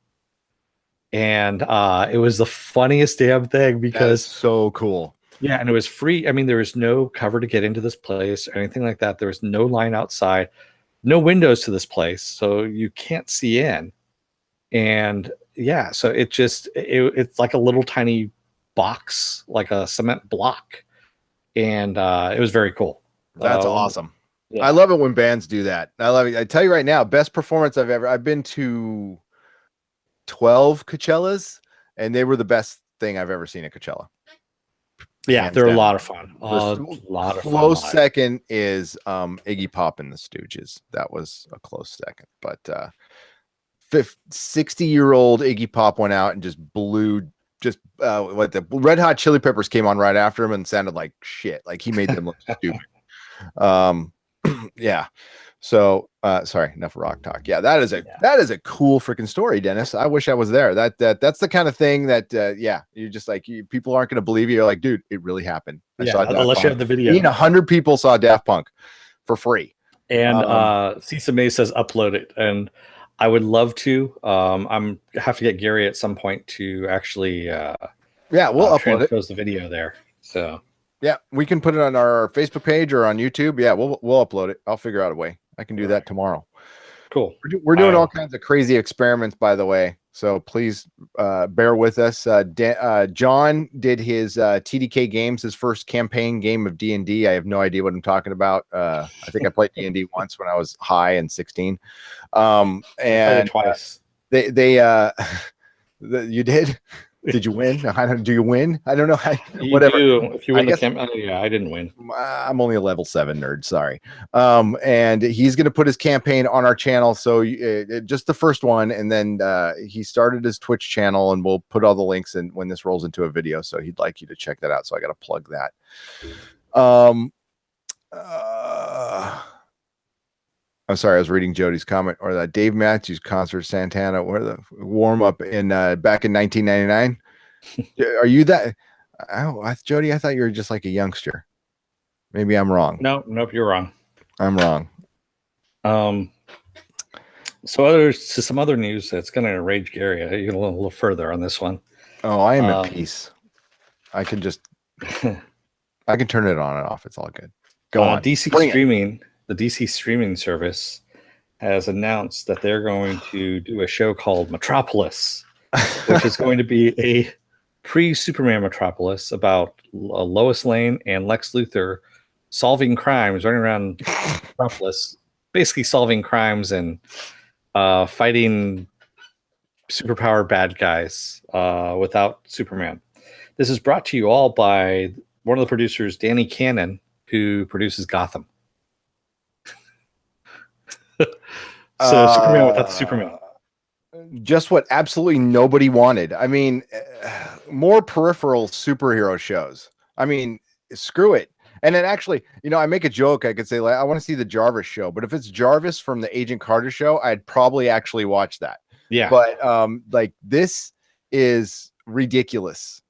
And it was the funniest damn thing because so cool. Yeah, and it was free. I mean, there was no cover to get into this place or anything like that. There was no line outside, no windows to this place, so you can't see in. And yeah, so it's like a little tiny box, like a cement block, and it was very cool. That's awesome. Yeah. I love it when bands do that. I love it. I tell you right now, best performance I've been to 12 Coachellas, and they were the best thing I've ever seen at Coachella. Yeah, Hands they're a down. lot of fun. A lot of fun. Close live. second is Iggy Pop and the Stooges. That was a close second. But 60-year-old Iggy Pop went out and just blew what the Red Hot Chili Peppers came on right after him and sounded like shit. Like he made them look stupid. Yeah. So sorry, enough rock talk. Yeah, that is a cool freaking story, Dennis. I wish I was there. That's the kind of thing that you're just like people aren't going to believe you. You're like, dude, it really happened. Unless you have the video. 100 people saw Daft Punk for free. And Cisa May says upload it, and I would love to. I'm have to get Gary at some point to actually we'll upload it. The video there. So yeah, we can put it on our Facebook page or on YouTube. Yeah, we'll upload it. I'll figure out a way. I can do that tomorrow. Cool. We're doing all kinds of crazy experiments, by the way. So please bear with us. John did his TDK games, his first campaign game of D&D. I have no idea what I'm talking about. I think I played D&D once when I was high and 16. And twice. You did? Did you win? Do you win? I don't know. Whatever. If you win the campaign, I didn't win. I'm only a level 7 nerd. Sorry. And he's going to put his campaign on our channel. So just the first one. And then he started his Twitch channel, and we'll put all the links in when this rolls into a video. So he'd like you to check that out. So I got to plug that. I'm sorry, I was reading Jody's comment, or that Dave Matthews concert, Santana, where the warm up in back in 1999. Are you that? Jody, I thought you were just like a youngster. Maybe I'm wrong. Nope, you're wrong. I'm wrong. So some other news that's going to rage Gary. I get a little further on this one. Oh, I am at peace. I can just, I can turn it on and off. It's all good. Go on. DC Streaming. The DC streaming service has announced that they're going to do a show called Metropolis, which is going to be a pre-Superman Metropolis about Lois Lane and Lex Luthor solving crimes, running around Metropolis, basically solving crimes and fighting superpowered bad guys without Superman. This is brought to you all by one of the producers, Danny Cannon, who produces Gotham. So Superman without the Superman. Just what absolutely nobody wanted. I mean, more peripheral superhero shows. I mean, screw it. And then actually, I make a joke. I could say, like, I want to see the Jarvis show, but if it's Jarvis from the Agent Carter show, I'd probably actually watch that. Yeah. But like, this is ridiculous.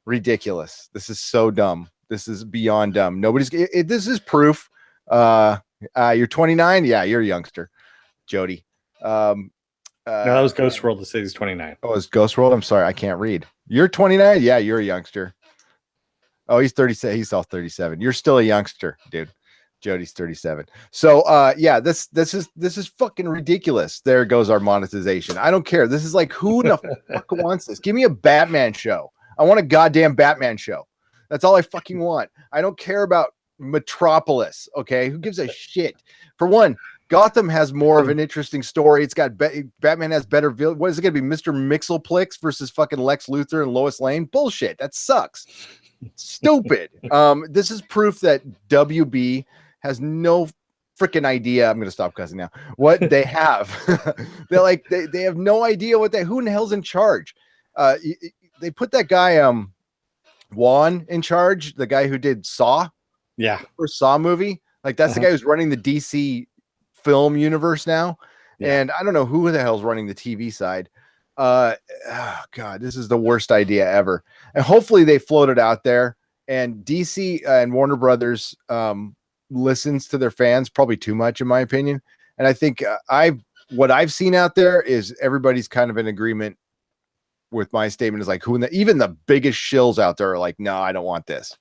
Ridiculous. This is so dumb. This is beyond dumb. This is proof. You're 29. Yeah, you're a youngster, Jody. No, that was Ghost World that says he's 29. Oh, it's Ghost World. I'm sorry, I can't read. You're 29. Yeah, you're a youngster. Oh, he's 37. He's all 37. You're still a youngster, dude. Jody's 37. So, yeah, this is fucking ridiculous. There goes our monetization. I don't care. This is like, who in the fuck wants this? Give me a Batman show. I want a goddamn Batman show. That's all I fucking want. I don't care about Metropolis. Okay, who gives a shit? For one, Gotham has more of an interesting story. It's got Batman has better. What is it going to be, Mr. Mixelplix versus fucking Lex Luthor and Lois Lane? Bullshit. That sucks. Stupid. This is proof that WB has no freaking idea. I'm going to stop cussing now. What they have. They have no idea who in the hell's in charge. They put that guy Juan in charge, the guy who did Saw. Yeah. The first Saw movie. Like, that's the guy who's running the DC film universe now. Yeah. And I don't know who the hell's running the TV side. Oh God, this is the worst idea ever. And hopefully they float it out there, and DC and Warner Brothers listens to their fans, probably too much in my opinion. And I think what I've seen out there is everybody's kind of in agreement with my statement, is like, even the biggest shills out there are like, no, I don't want this.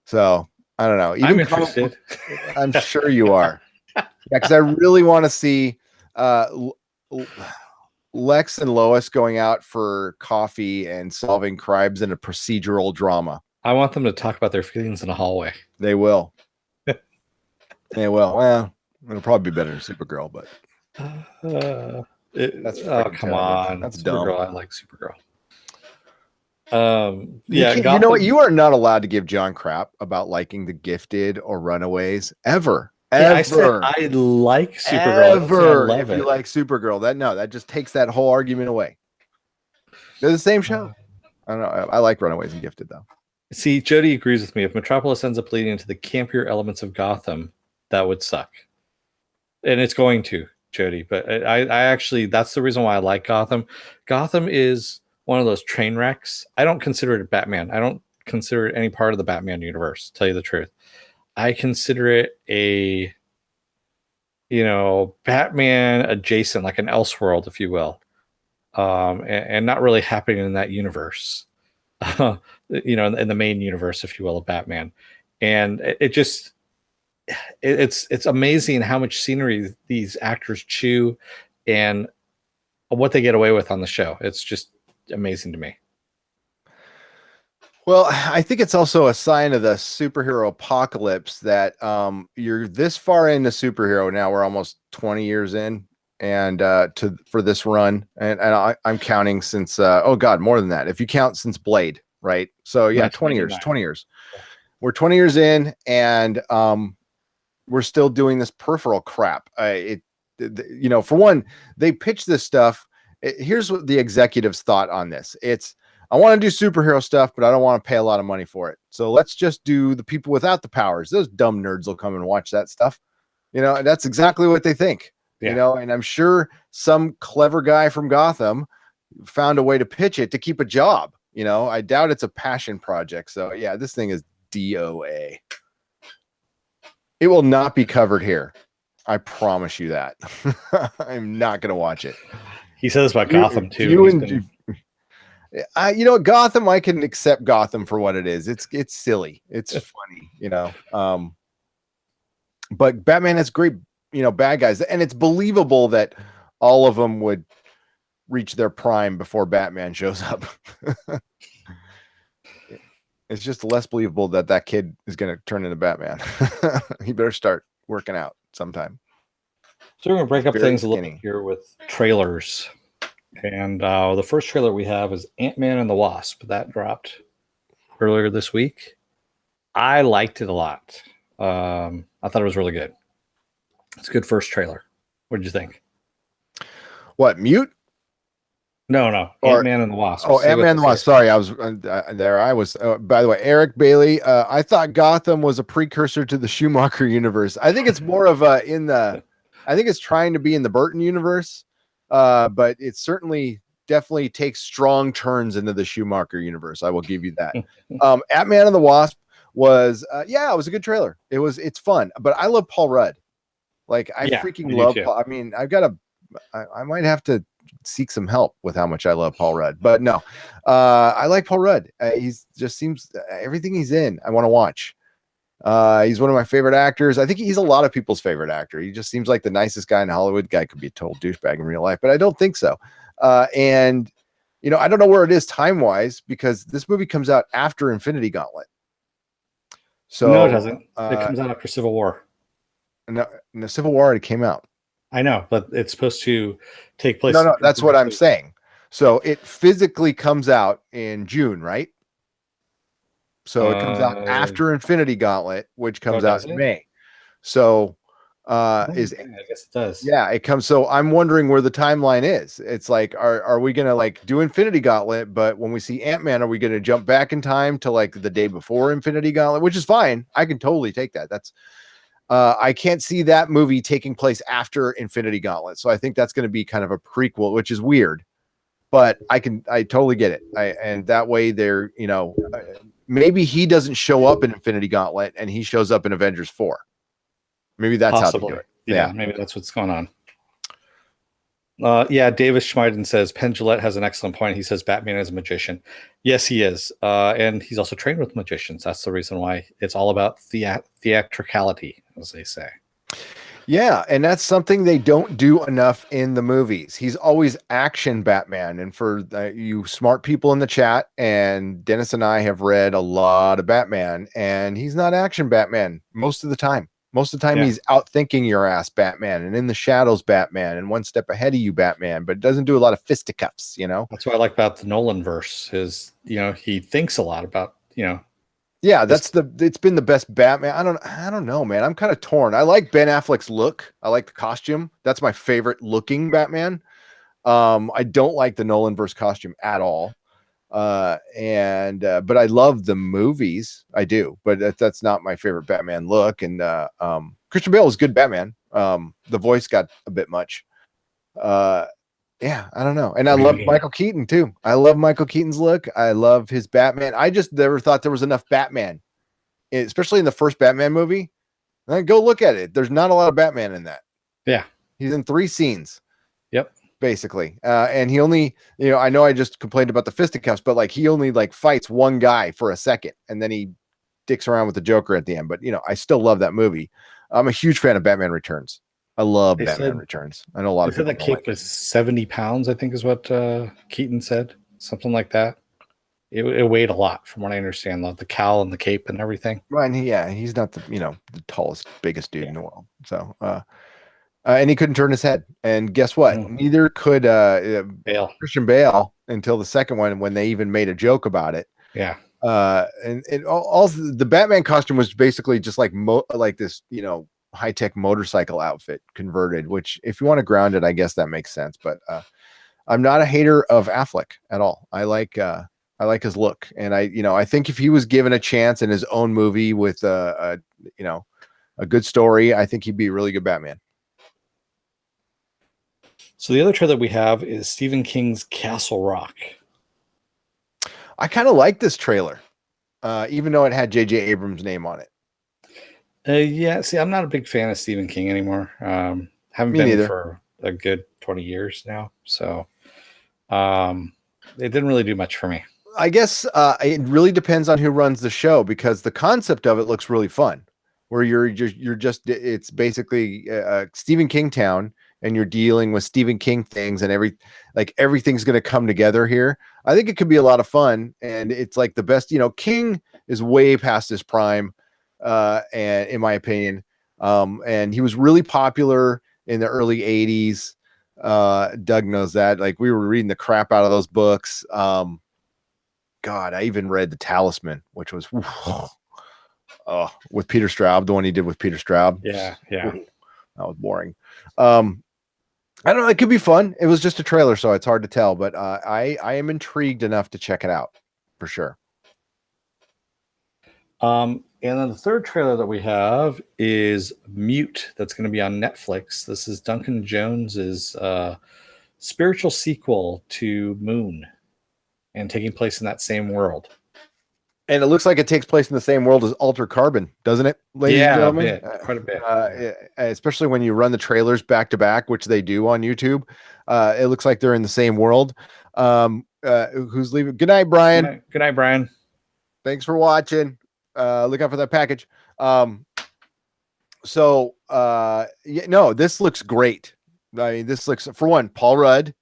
So I don't know. I'm interested. I'm sure you are. Yeah, because I really want to see Lex and Lois going out for coffee and solving crimes in a procedural drama. I want them to talk about their feelings in a hallway. They will. They will. Well, it'll probably be better than Supergirl, but That's Oh, freaking come terrible. on. That's Supergirl. dumb. I like Supergirl. You Yeah, can't, you know what? Gotham. You are not allowed to give John crap about liking The Gifted or Runaways ever. Hey, I said Ever. I like Supergirl. I didn't say I Ever. love If you it. like Supergirl, that just takes that whole argument away. They're the same show. I don't know. I like Runaways and Gifted though. See, Jody agrees with me. If Metropolis ends up leading into the campier elements of Gotham, that would suck. And it's going to, Jody. But I actually, that's the reason why I like Gotham. Gotham is one of those train wrecks. I don't consider it Batman. I don't consider it any part of the Batman universe, to tell you the truth. I consider it a, Batman adjacent, like an Elseworld, if you will, and not really happening in that universe. In the main universe, if you will, of Batman. And it's amazing how much scenery these actors chew and what they get away with on the show. It's just amazing to me. Well, I think it's also a sign of the superhero apocalypse that you're this far into superhero now. We're almost 20 years in, and for this run, and I'm counting since oh god, more than that. If you count since Blade, right? So yeah, 20 years. 20 years. We're 20 years in, and we're still doing this peripheral crap. For one, they pitch this stuff. Here's what the executives thought on this. I want to do superhero stuff, but I don't want to pay a lot of money for it. So let's just do the people without the powers. Those dumb nerds will come and watch that stuff. And that's exactly what they think. Yeah. And I'm sure some clever guy from Gotham found a way to pitch it to keep a job. I doubt it's a passion project. So yeah, this thing is DOA. It will not be covered here. I promise you that. I'm not going to watch it. He says about Gotham too. Gotham, I can accept Gotham for what it is. It's silly. It's funny, but Batman has great, bad guys. And it's believable that all of them would reach their prime before Batman shows up. It's just less believable that kid is going to turn into Batman. He better start working out sometime. So we're going to break up things a little bit here with trailers. And the first trailer we have is Ant-Man and the Wasp. That dropped earlier this week. I liked it a lot. I thought it was really good. It's a good first trailer. What did you think? What, Mute? No. Ant-Man and the Wasp. Oh, Ant-Man and the Wasp. Sorry, I was there. I was, by the way, Eric Bailey. I thought Gotham was a precursor to the Schumacher universe. I think it's more of I think it's trying to be in the Burton universe. But it definitely takes strong turns into the Schumacher universe. I will give you that. Ant-Man and the Wasp was, it was a good trailer. It's fun, but I love Paul Rudd. Like I freaking love Paul. I mean, I might have to seek some help with how much I love Paul Rudd, but no, I like Paul Rudd. He's just seems everything he's in, I want to watch. He's one of my favorite actors. I think he's a lot of people's favorite actor. He just seems like the nicest guy in Hollywood. Guy could be a total douchebag in real life, but I don't think so. And I don't know where it is time-wise because this movie comes out after Infinity Gauntlet. So no, it doesn't. It comes out after Civil War. No, Civil War already came out. I know, but it's supposed to take place. No, that's what I'm saying. So it physically comes out in June, right? So it comes out after Infinity Gauntlet, which comes out in May. So I guess it does. Yeah, it comes. So I'm wondering where the timeline is. It's like, are we gonna like do Infinity Gauntlet, but when we see Ant-Man, are we gonna jump back in time to like the day before Infinity Gauntlet? Which is fine. I can totally take that. That's I can't see that movie taking place after Infinity Gauntlet. So I think that's gonna be kind of a prequel, which is weird. But I totally get it. And that way they're, maybe he doesn't show up in Infinity Gauntlet and he shows up in Avengers 4. Maybe that's how they do it. Yeah, maybe that's what's going on. Davis Schmeiden says Penn Jillette has an excellent point. He says Batman is a magician. Yes, he is. And he's also trained with magicians. That's the reason why it's all about theatricality, as they say. Yeah, and that's something they don't do enough in the movies. He's always action Batman. And for you smart people in the chat, and Dennis and I have read a lot of Batman, and he's not action Batman most of the time. Most of the time, Yeah. he's outthinking your ass, Batman, and in the shadows, Batman, and one step ahead of you, Batman. But it doesn't do a lot of fisticuffs, you know. That's what I like about the Nolan verse is, he thinks a lot about, Yeah, this. it's been the best Batman. I don't know, man. I'm kind of torn. I like Ben Affleck's look. I like the costume. That's my favorite looking Batman. I don't like the Nolan verse costume at all. But I love the movies. I do, but that's not my favorite Batman look. And Christian Bale is good Batman. The voice got a bit much. Yeah, I don't know. And I What do you love mean? Michael Keaton too. I love Michael Keaton's look. I love his Batman. I just never thought there was enough Batman, especially in the first Batman movie. Go look at it. There's not a lot of Batman in that. Yeah. He's in 3 scenes. Yep. Basically. And he only, I know I just complained about the fisticuffs, but like he only like fights one guy for a second and then he dicks around with the Joker at the end. But I still love that movie. I'm a huge fan of Batman Returns. I love Batman Returns. I know a lot They of said people that don't cape like was 70 pounds, I think is what Keaton said. Something like that. It weighed a lot from what I understand, the cowl and the cape and everything. Well, and he's not the tallest, biggest dude in the world. So and he couldn't turn his head. And guess what? Mhm. Neither could Bale. Christian Bale until the second one when they even made a joke about it. Yeah. And all the Batman costume was basically just like like this, high-tech motorcycle outfit converted, which if you want to ground it, I guess that makes sense. But I'm not a hater of Affleck at all. I like his look. And I think if he was given a chance in his own movie with a good story, I think he'd be a really good Batman. So the other trailer we have is Stephen King's Castle Rock. I kind of like this trailer, even though it had J.J. Abrams' name on it. Yeah, see, I'm not a big fan of Stephen King anymore. Haven't Me been neither. for a good 20 years now. So it didn't really do much for me. I guess it really depends on who runs the show because the concept of it looks really fun. Where it's basically Stephen King town, and you're dealing with Stephen King things, and everything's going to come together here. I think it could be a lot of fun, and it's like the best. King is way past his prime, and in my opinion, and he was really popular in the early '80s. Doug knows that. Like we were reading the crap out of those books. God, I even read The Talisman, which was with Peter Straub, the one he did with Peter Straub. Yeah. That was boring. I don't know. It could be fun. It was just a trailer, so it's hard to tell. But I am intrigued enough to check it out for sure. And then the third trailer that we have is Mute. That's going to be on Netflix. This is Duncan Jones's spiritual sequel to Moon, and taking place in that same world. And it looks like it takes place in the same world as Alter Carbon, doesn't it, ladies and gentlemen? Quite a bit. Especially when you run the trailers back to back, which they do on YouTube. It looks like they're in the same world. Who's leaving? Good night, Brian. Good night, Brian. Thanks for watching. Look out for that package. This looks great. I mean, this looks, for one, Paul Rudd,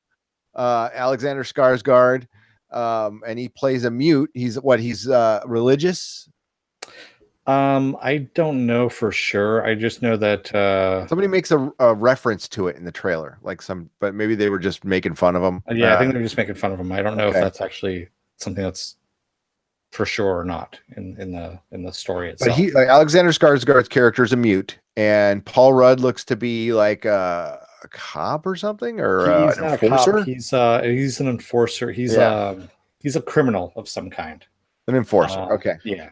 Alexander Skarsgård, and he plays a mute. He's religious. I don't know for sure. I just know that somebody makes a reference to it in the trailer, but maybe they were just making fun of him. Yeah, I think they're just making fun of him. I don't know if that's actually something that's for sure or not in the story itself. But Alexander Skarsgård's character is a mute, and Paul Rudd looks to be like a cop or something, or he's an not enforcer. A cop. He's an enforcer. He's a criminal of some kind. An enforcer. Okay. Yeah.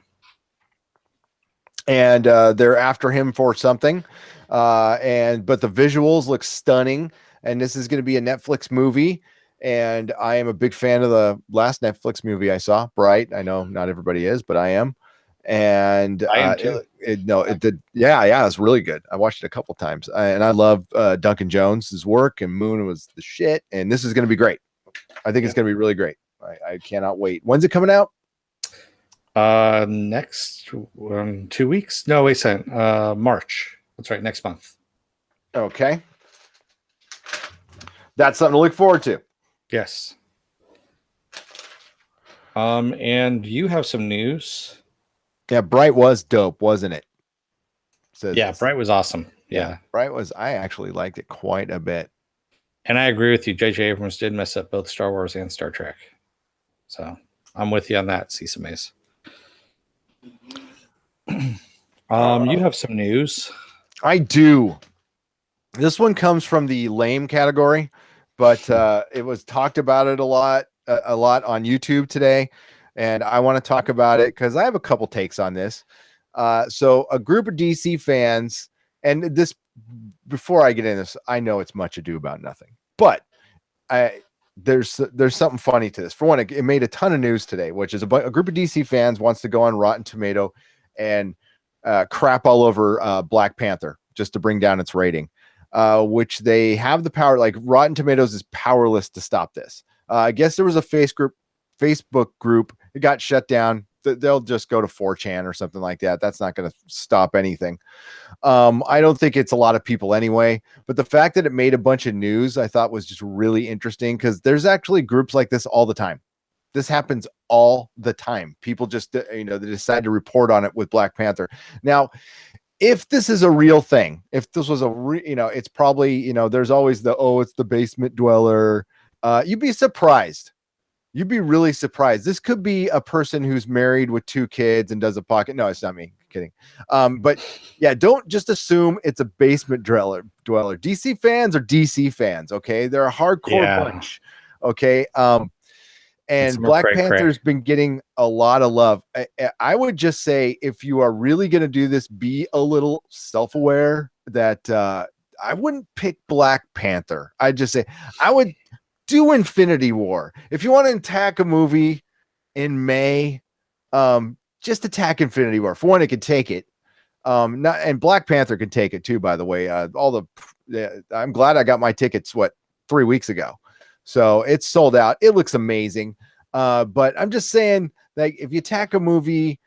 And they're after him for something, but the visuals look stunning, and this is going to be a Netflix movie. And I am a big fan of the last Netflix movie I saw, Bright. I know not everybody is, but I am. And I am too. it did. Yeah, it's really good. I watched it a couple times, and I love Duncan Jones's work. And Moon was the shit, and this is going to be great. I think it's going to be really great. I cannot wait. When's it coming out? Next 2 weeks. No, wait a second. March. That's right. Next month. Okay. That's something to look forward to. Yes. And you have some news. Yeah, Bright was dope, wasn't it? says Yeah, this. Bright was awesome. Yeah. Bright was. I actually liked it quite a bit. And I agree with you. J.J. Abrams did mess up both Star Wars and Star Trek. So I'm with you on that, Cecil Mays. You have some news. I do. This one comes from the lame category, but it was talked about it a lot on YouTube today, and I want to talk about it because I have a couple takes on this. So a group of DC fans, and this, before I get into this, I know it's much ado about nothing, but there's something funny to this. For one, it made a ton of news today, which is a group of DC fans wants to go on Rotten Tomato and crap all over Black Panther just to bring down its rating, which they have the power. Like Rotten Tomatoes is powerless to stop this. I guess there was a Facebook group. It got shut down. They'll just go to 4chan or something like that. That's not going to stop anything. I don't think it's a lot of people anyway, but the fact that it made a bunch of news, I thought was just really interesting because there's actually groups like this all the time. This happens all the time. People just, they decide to report on it with Black Panther. Now, if this is a real thing, if this was it's probably, there's always it's the basement dweller. You'd be surprised. You'd be really surprised. This could be a person who's married with 2 kids and does a pocket. No, it's not me. Kidding. But yeah, don't just assume it's a basement dweller. DC fans are DC fans. Okay. They're a hardcore bunch. Okay. And Black Panther's been getting a lot of love. I would just say, if you are really going to do this, be a little self-aware that I wouldn't pick Black Panther. I'd just say I would do Infinity War. If you want to attack a movie in May, just attack Infinity War. For one, it could take it. And Black Panther can take it too, by the way. I'm glad I got my tickets 3 weeks ago. So it's sold out. It looks amazing. But I'm just saying, like, if you attack a movie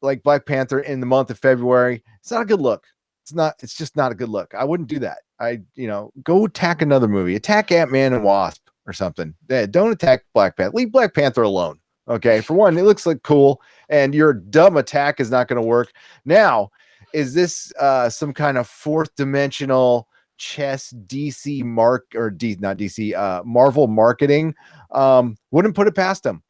like Black Panther in the month of February, it's not a good look. It's just not a good look. I wouldn't do that. Go attack another movie. Attack Ant-Man and Wasp or something. Don't attack Black Panther. Leave Black Panther alone. Okay. For one, it looks like cool, and your dumb attack is not going to work. Now, is this some kind of fourth dimensional chess DC Marvel marketing? Wouldn't put it past them.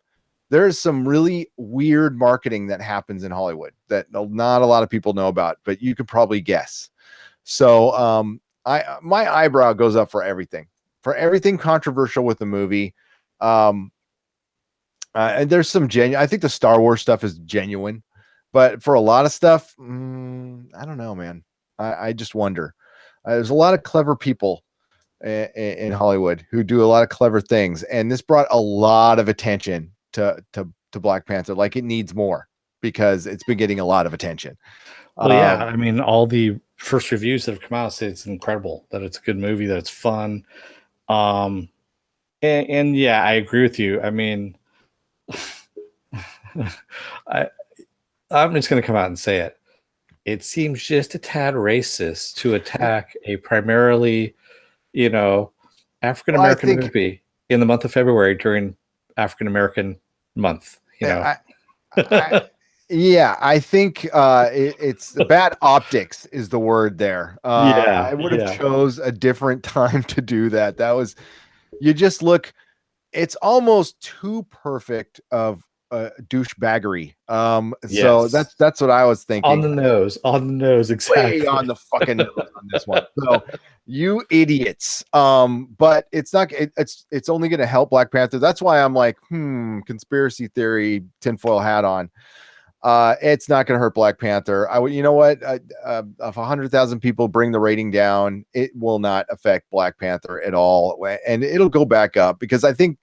There's some really weird marketing that happens in Hollywood that not a lot of people know about, but you could probably guess. So my eyebrow goes up for everything controversial with the movie. And there's some genuine. I think the Star Wars stuff is genuine, but for a lot of stuff, I don't know, man. I just wonder. There's a lot of clever people in Hollywood who do a lot of clever things, and this brought a lot of attention to Black Panther. Like, it needs more because it's been getting a lot of attention. Well, yeah, I mean, all the first reviews that have come out say it's incredible, that it's a good movie, that it's fun. And yeah, I agree with you. I mean, I'm just going to come out and say it. It seems just a tad racist to attack a primarily, African American movie in the month of February during African American month. I think it's bad optics is the word there. I would have chose a different time to do that. You just look, it's almost too perfect of douchebaggery. So that's what I was thinking. On the nose, exactly. Way on the fucking nose on this one. So you idiots. But it's not. It's only going to help Black Panther. That's why I'm like, conspiracy theory, tinfoil hat on. It's not going to hurt Black Panther. You know what? If 100,000 people bring the rating down, it will not affect Black Panther at all, and it'll go back up because I think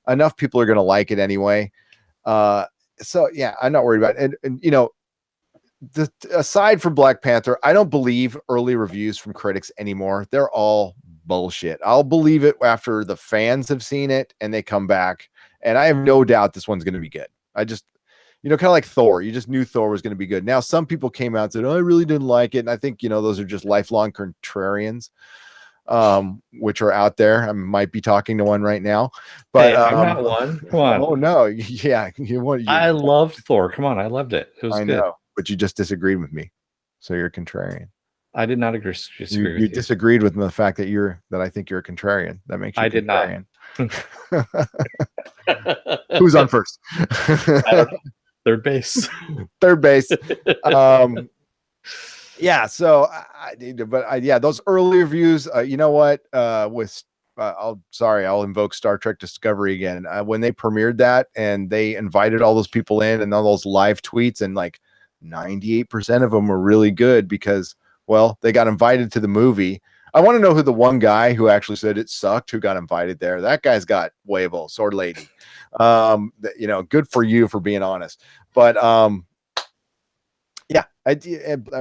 enough people are going to like it anyway. So yeah, I'm not worried about it. And aside from Black Panther, I don't believe early reviews from critics anymore. They're all bullshit. I'll believe it after the fans have seen it and they come back. And I have no doubt this one's going to be good. I just, kind of like Thor. You just knew Thor was going to be good. Now, some people came out and said, "Oh, I really didn't like it." And I think, those are just lifelong contrarians, which are out there. I might be talking to one right now, but I'm not one. Come on. Oh no. Yeah. I loved Thor. Come on. I loved it. It was good. Know, but you just disagreed with me. so you're a contrarian. I did not disagree with You you. disagreed with the fact that I think you're a contrarian. That makes you I a did not. contrarian. Who's on first? I don't know. Third base. Third base. Yeah. So yeah, those early reviews. You know what? I'll invoke Star Trek Discovery again. When they premiered that and they invited all those people in and all those live tweets, and like 98% of them were really good because, well, they got invited to the movie. I want to know who the one guy who actually said it sucked, who got invited there. That guy's got huevo, sword lady. Good for you for being honest. But yeah, I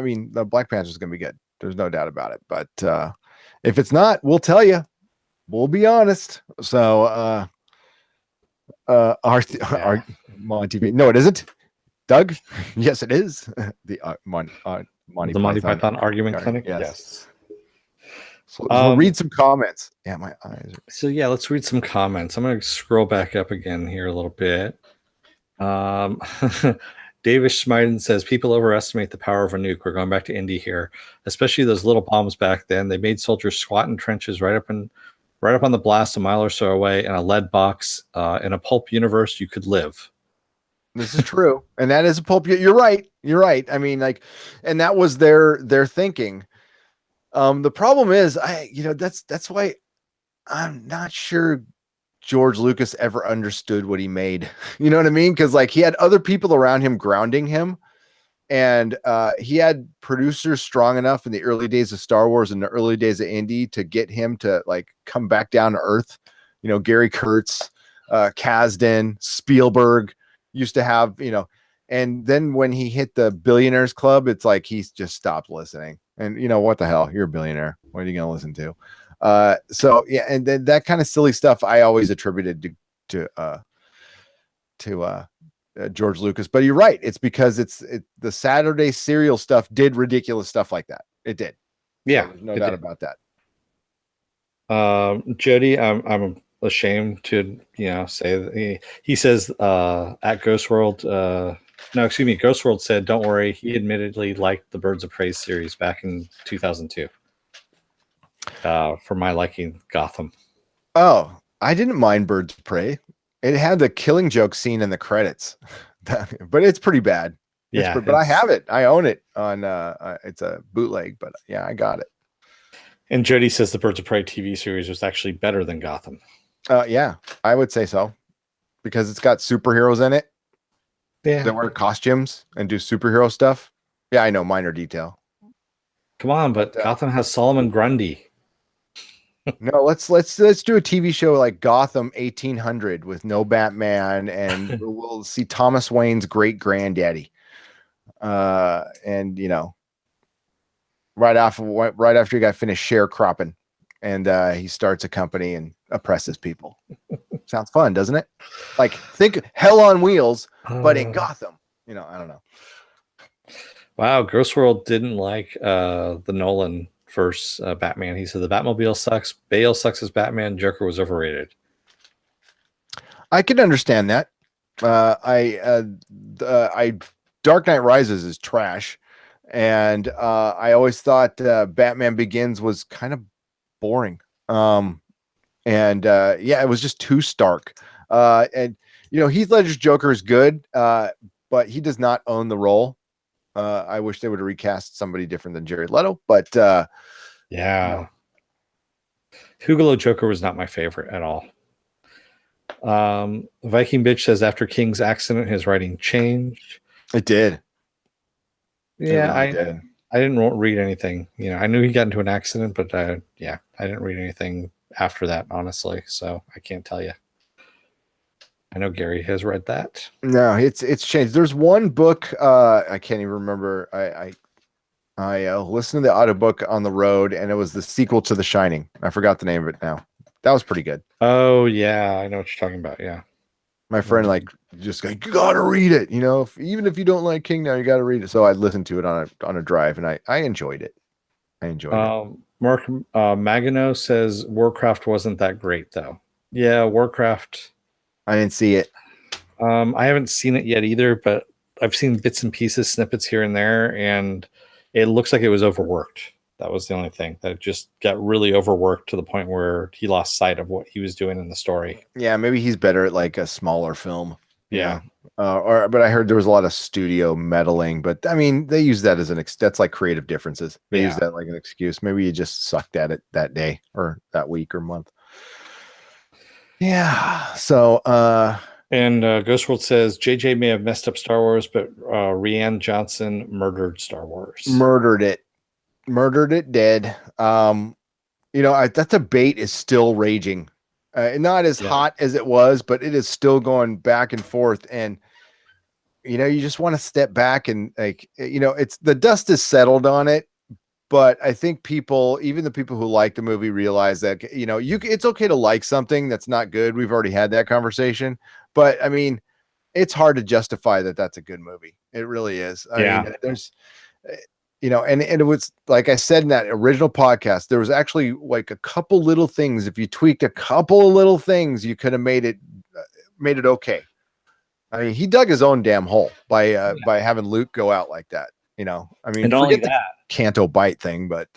mean, the Black Panther is going to be good. There's no doubt about it. But if it's not, we'll tell you. We'll be honest. So, our Monty, no, it isn't. Doug, yes, it is. The Monty Python Argument Clinic. Yes. So we'll read some comments. Yeah, my eyes. So yeah, let's read some comments. I'm going to scroll back up again here a little bit. Davis Schmeiden says people overestimate the power of a nuke. We're going back to Indy here, especially those little bombs back then. They made soldiers squat in trenches right up on the blast a mile or so away in a lead box. In a pulp universe, you could live. This is true, and that is a pulp. You're right. You're right. I mean, like, and that was their thinking. The problem is, that's why I'm not sure George Lucas ever understood what he made. You know what I mean? Because like he had other people around him grounding him, and he had producers strong enough in the early days of Star Wars and the early days of Indy to get him to like come back down to earth. You know, Gary Kurtz, Kasdan, Spielberg used to have, and then when he hit the Billionaires Club, it's like he's just stopped listening. And what the hell? You're a billionaire. What are you going to listen to? So yeah, and then that kind of silly stuff I always attributed to George Lucas. But you're right. It's because the Saturday serial stuff did ridiculous stuff like that. It did. Yeah, so there's no doubt about that. Jody, I'm ashamed to say that he says at Ghost World. Ghost World said, "Don't worry." He admittedly liked the Birds of Prey series back in 2002. For my liking, Gotham. Oh, I didn't mind Birds of Prey. It had the Killing Joke scene in the credits, but it's pretty bad. But I have it. I own it on. It's a bootleg, but yeah, I got it. And Jody says the Birds of Prey TV series was actually better than Gotham. Yeah, I would say so, because it's got superheroes in it. Yeah, that wear costumes and do superhero stuff. Yeah, I know, minor detail. Come on, but Gotham has Solomon Grundy. No, let's do a TV show like Gotham 1800 with no Batman, and we'll see Thomas Wayne's great granddaddy. And right after he got finished sharecropping, and he starts a company and oppresses people. Sounds fun, doesn't it? Like, think Hell on Wheels, but in Gotham. I don't know. Wow, Ghost World didn't like the Nolan first Batman. He said the Batmobile sucks. Bale sucks as Batman. Joker was overrated. I can understand that. Dark Knight Rises is trash, and I always thought Batman Begins was kind of boring. It was just too stark. Heath Ledger's Joker is good, but he does not own the role. I wish they would have recast somebody different than Jared Leto, but yeah, Hugalo Joker was not my favorite at all. Viking Bitch says after King's accident, his writing changed. It did. Yeah, I didn't read anything. I knew he got into an accident, but I didn't read anything after that, honestly. So I can't tell you. I know Gary has read that. No, it's changed. There's one book I can't even remember. I listened to the audiobook on the road, and it was the sequel to The Shining. I forgot the name of it now. That was pretty good. Oh yeah, I know what you're talking about. Yeah, my friend just like, you gotta read it. Even if you don't like King now, you gotta read it. So I listened to it on a drive, and I enjoyed it. it. Mark Magano says Warcraft wasn't that great though. Yeah, Warcraft. I didn't see it. I haven't seen it yet either, but I've seen bits and pieces, snippets here and there, and It looks like it was overworked. That was the only thing, that it just got really overworked to the point where he lost sight of what he was doing in the story. Yeah, maybe he's better at like a smaller film. Yeah. But I heard there was a lot of studio meddling, but I mean, they use that as that's like creative differences. They use that like an excuse. Maybe you just sucked at it that day or that week or month. Yeah. So, and Ghostworld says JJ may have messed up Star Wars, but Rian Johnson murdered Star Wars. Murdered it dead. That debate is still raging. Not as hot as it was, but it is still going back and forth. And you just want to step back and it's the dust is settled on it. But I think even the people who like the movie realize that, it's okay to like something that's not good. We've already had that conversation, but I mean, it's hard to justify that that's a good movie. It really is. I mean, there's, and it was, like I said in that original podcast, there was actually like a couple little things. If you tweaked a couple of little things, you could have made it okay. I mean, he dug his own damn hole by having Luke go out like that. I mean, and not only that, Canto bite thing, but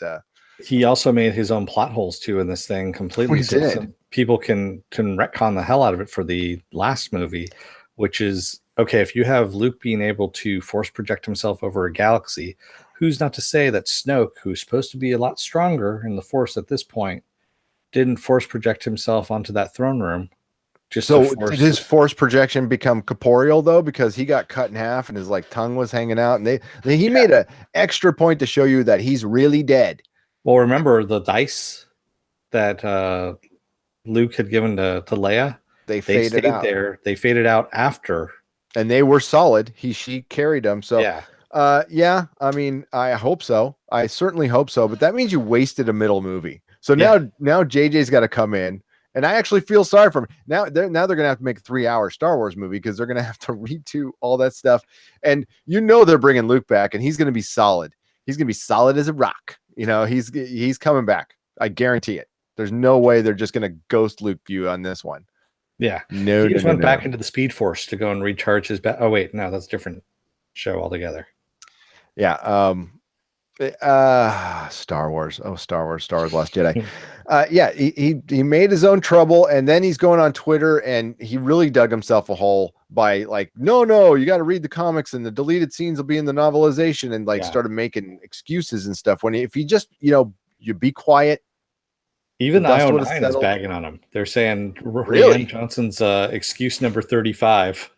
he also made his own plot holes too in this thing completely. So people can retcon the hell out of it for the last movie, which is okay. If you have Luke being able to force project himself over a galaxy, who's not to say that Snoke, who's supposed to be a lot stronger in the Force at this point, didn't force project himself onto that throne room? So did his force projection become corporeal though, because he got cut in half and his like tongue was hanging out, and he made an extra point to show you that he's really dead. Well, remember the dice that Luke had given to Leia? They stayed out there. They faded out after, and they were solid. She carried them. So yeah. I mean, I hope so. I certainly hope so. But that means you wasted a middle movie. So now JJ's got to come in. And I actually feel sorry for him. Now they're going to have to make a 3-hour Star Wars movie because they're going to have to redo all that stuff. And they're bringing Luke back, and he's going to be solid. He's going to be solid as a rock. He's coming back. I guarantee it. There's no way they're just going to ghost Luke you on this one. Yeah. He just went back into the Speed Force to go and recharge his Oh wait, no, that's a different show altogether. Yeah. Star Wars. Star Wars Last Jedi. He made his own trouble, and then he's going on Twitter and he really dug himself a hole by like, no, you got to read the comics and the deleted scenes will be in the novelization, and started making excuses and stuff. When if he just, you be quiet. Even IO9 is bagging on him. They're saying Rian Johnson's excuse number 35.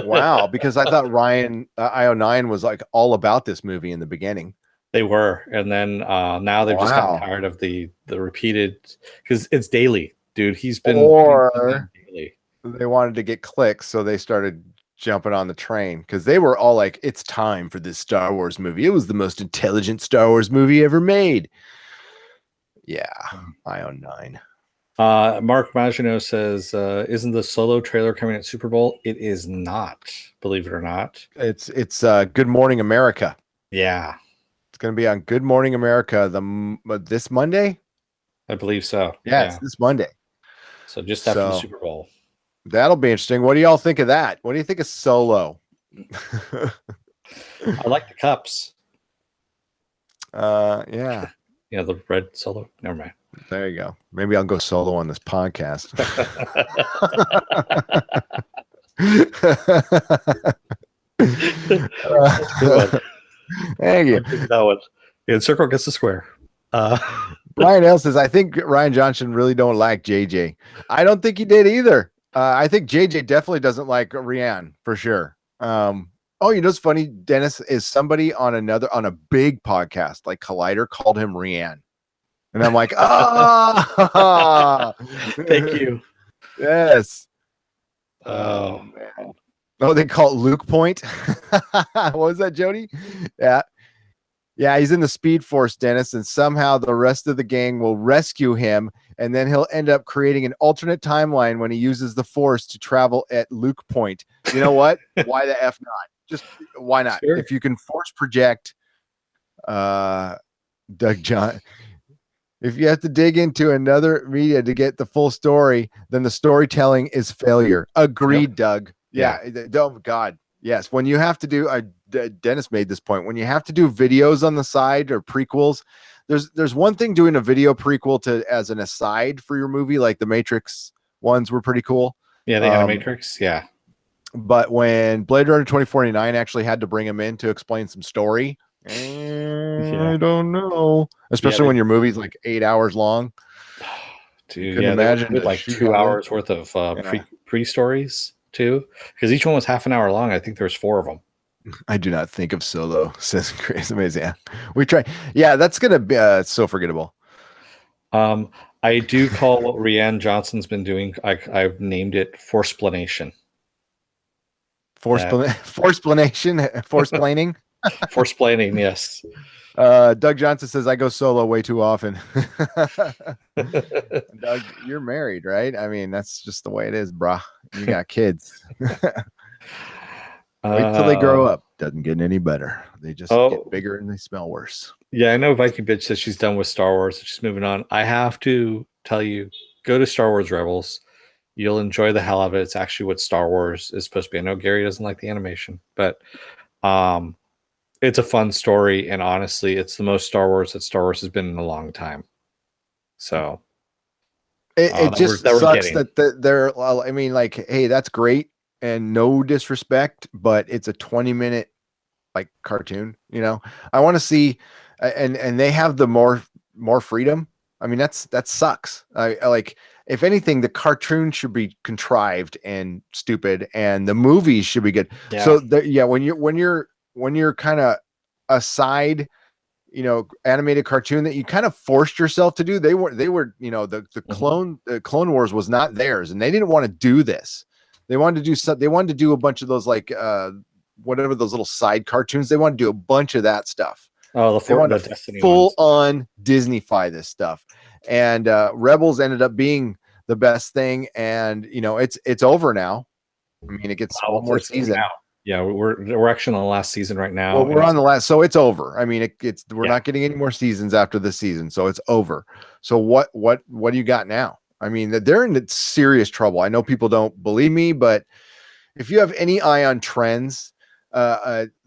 Wow, because I thought IO9 was like all about this movie in the beginning. They were, and then now they've just gotten tired of the repeated, because it's daily, dude. He's been daily. They wanted to get clicks, so they started jumping on the train because they were all like, "It's time for this Star Wars movie. It was the most intelligent Star Wars movie ever made." Yeah, IO9. Mark Maginot says, "Isn't the Solo trailer coming at Super Bowl?" It is not, believe it or not. It's Good Morning America. Yeah. It's going to be on Good Morning America this Monday. I believe so. Yeah, it's this Monday. So just after the Super Bowl. That'll be interesting. What do y'all think of that? What do you think of Solo? I like the cups. Yeah. Yeah, the red Solo. Never mind. There you go. Maybe I'll go solo on this podcast. Thank you. That one. Yeah, circle gets the square. Ryan L says, I think Rian Johnson really don't like JJ. I don't think he did either. I think JJ definitely doesn't like Rian for sure. What's funny, Dennis, is somebody on a big podcast like Collider called him Rian. And I'm like, thank you. Yes. Oh man. Oh, they call it Luke Point. What was that, Jody? Yeah. Yeah, he's in the Speed Force, Dennis, and somehow the rest of the gang will rescue him, and then he'll end up creating an alternate timeline when he uses the Force to travel at Luke Point. You know what? Why the F not? Just why not? Sure. If you can Force project Doug John. If you have to dig into another media to get the full story, then the storytelling is failure. Agreed, yep. Doug. Yeah. Oh, God. Yes. When you have to do Dennis made this point. When you have to do videos on the side or prequels, there's one thing doing a video prequel to as an aside for your movie, like the Matrix ones were pretty cool. Yeah, the Animatrix. Yeah. But when Blade Runner 2049 actually had to bring him in to explain some story, I don't know. Especially when your movie's like 8 hours long. Dude, couldn't imagine they like 2 hours worth of pre stories too, because each one was half an hour long. I think there's 4 of them. I do not think of Solo. Says Chris. Amazing. Yeah, we try. Yeah, that's gonna be so forgettable. I do call what Rianne Johnson's been doing. I've named it Forceplanation. Forceplanation. Forceplaning. Forceplaning. Yes. Doug Johnson says I go solo way too often. Doug, you're married, right? I mean, that's just the way it is, brah. You got kids. Wait till they grow up. Doesn't get any better. They just get bigger and they smell worse. Yeah, I know Viking Bitch says she's done with Star Wars. She's moving on. I have to tell you, go to Star Wars Rebels. You'll enjoy the hell out of it. It's actually what Star Wars is supposed to be. I know Gary doesn't like the animation, but it's a fun story. And honestly, it's the most Star Wars that Star Wars has been in a long time. So it just sucks that they're, I mean, like, hey, that's great. And no disrespect, but it's a 20-minute like cartoon, you know. I want to see and they have the more freedom. I mean, that sucks. I like, if anything, the cartoon should be contrived and stupid and the movies should be good. Yeah. So when you're kind of a side, you know, animated cartoon that you kind of forced yourself to do, they were, you know, the Clone Wars was not theirs and they didn't want to do this. They wanted to do a bunch of those, like whatever those little side cartoons. They wanted to do a bunch of that stuff. Oh, the Destiny full on Disney-fy this stuff. And Rebels ended up being the best thing. And you know, it's over now. I mean, it gets one more season. Yeah, we're actually on the last season right now. Well, we're on the last, so it's over. I mean, we're not getting any more seasons after this season, so it's over. So what do you got now? I mean, they're in serious trouble. I know people don't believe me, but if you have any eye on trends,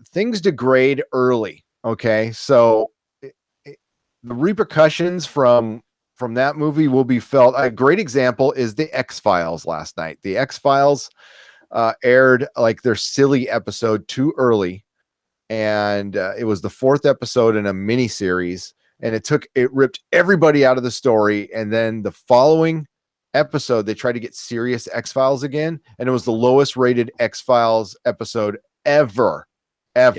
things degrade early. Okay, so the repercussions from that movie will be felt. A great example is the X-Files last night. The X-Files aired like their silly episode too early, and it was the 4th episode in a mini series. And it ripped everybody out of the story. And then the following episode, they tried to get serious X-Files again. And it was the lowest rated X-Files episode ever. Yeah.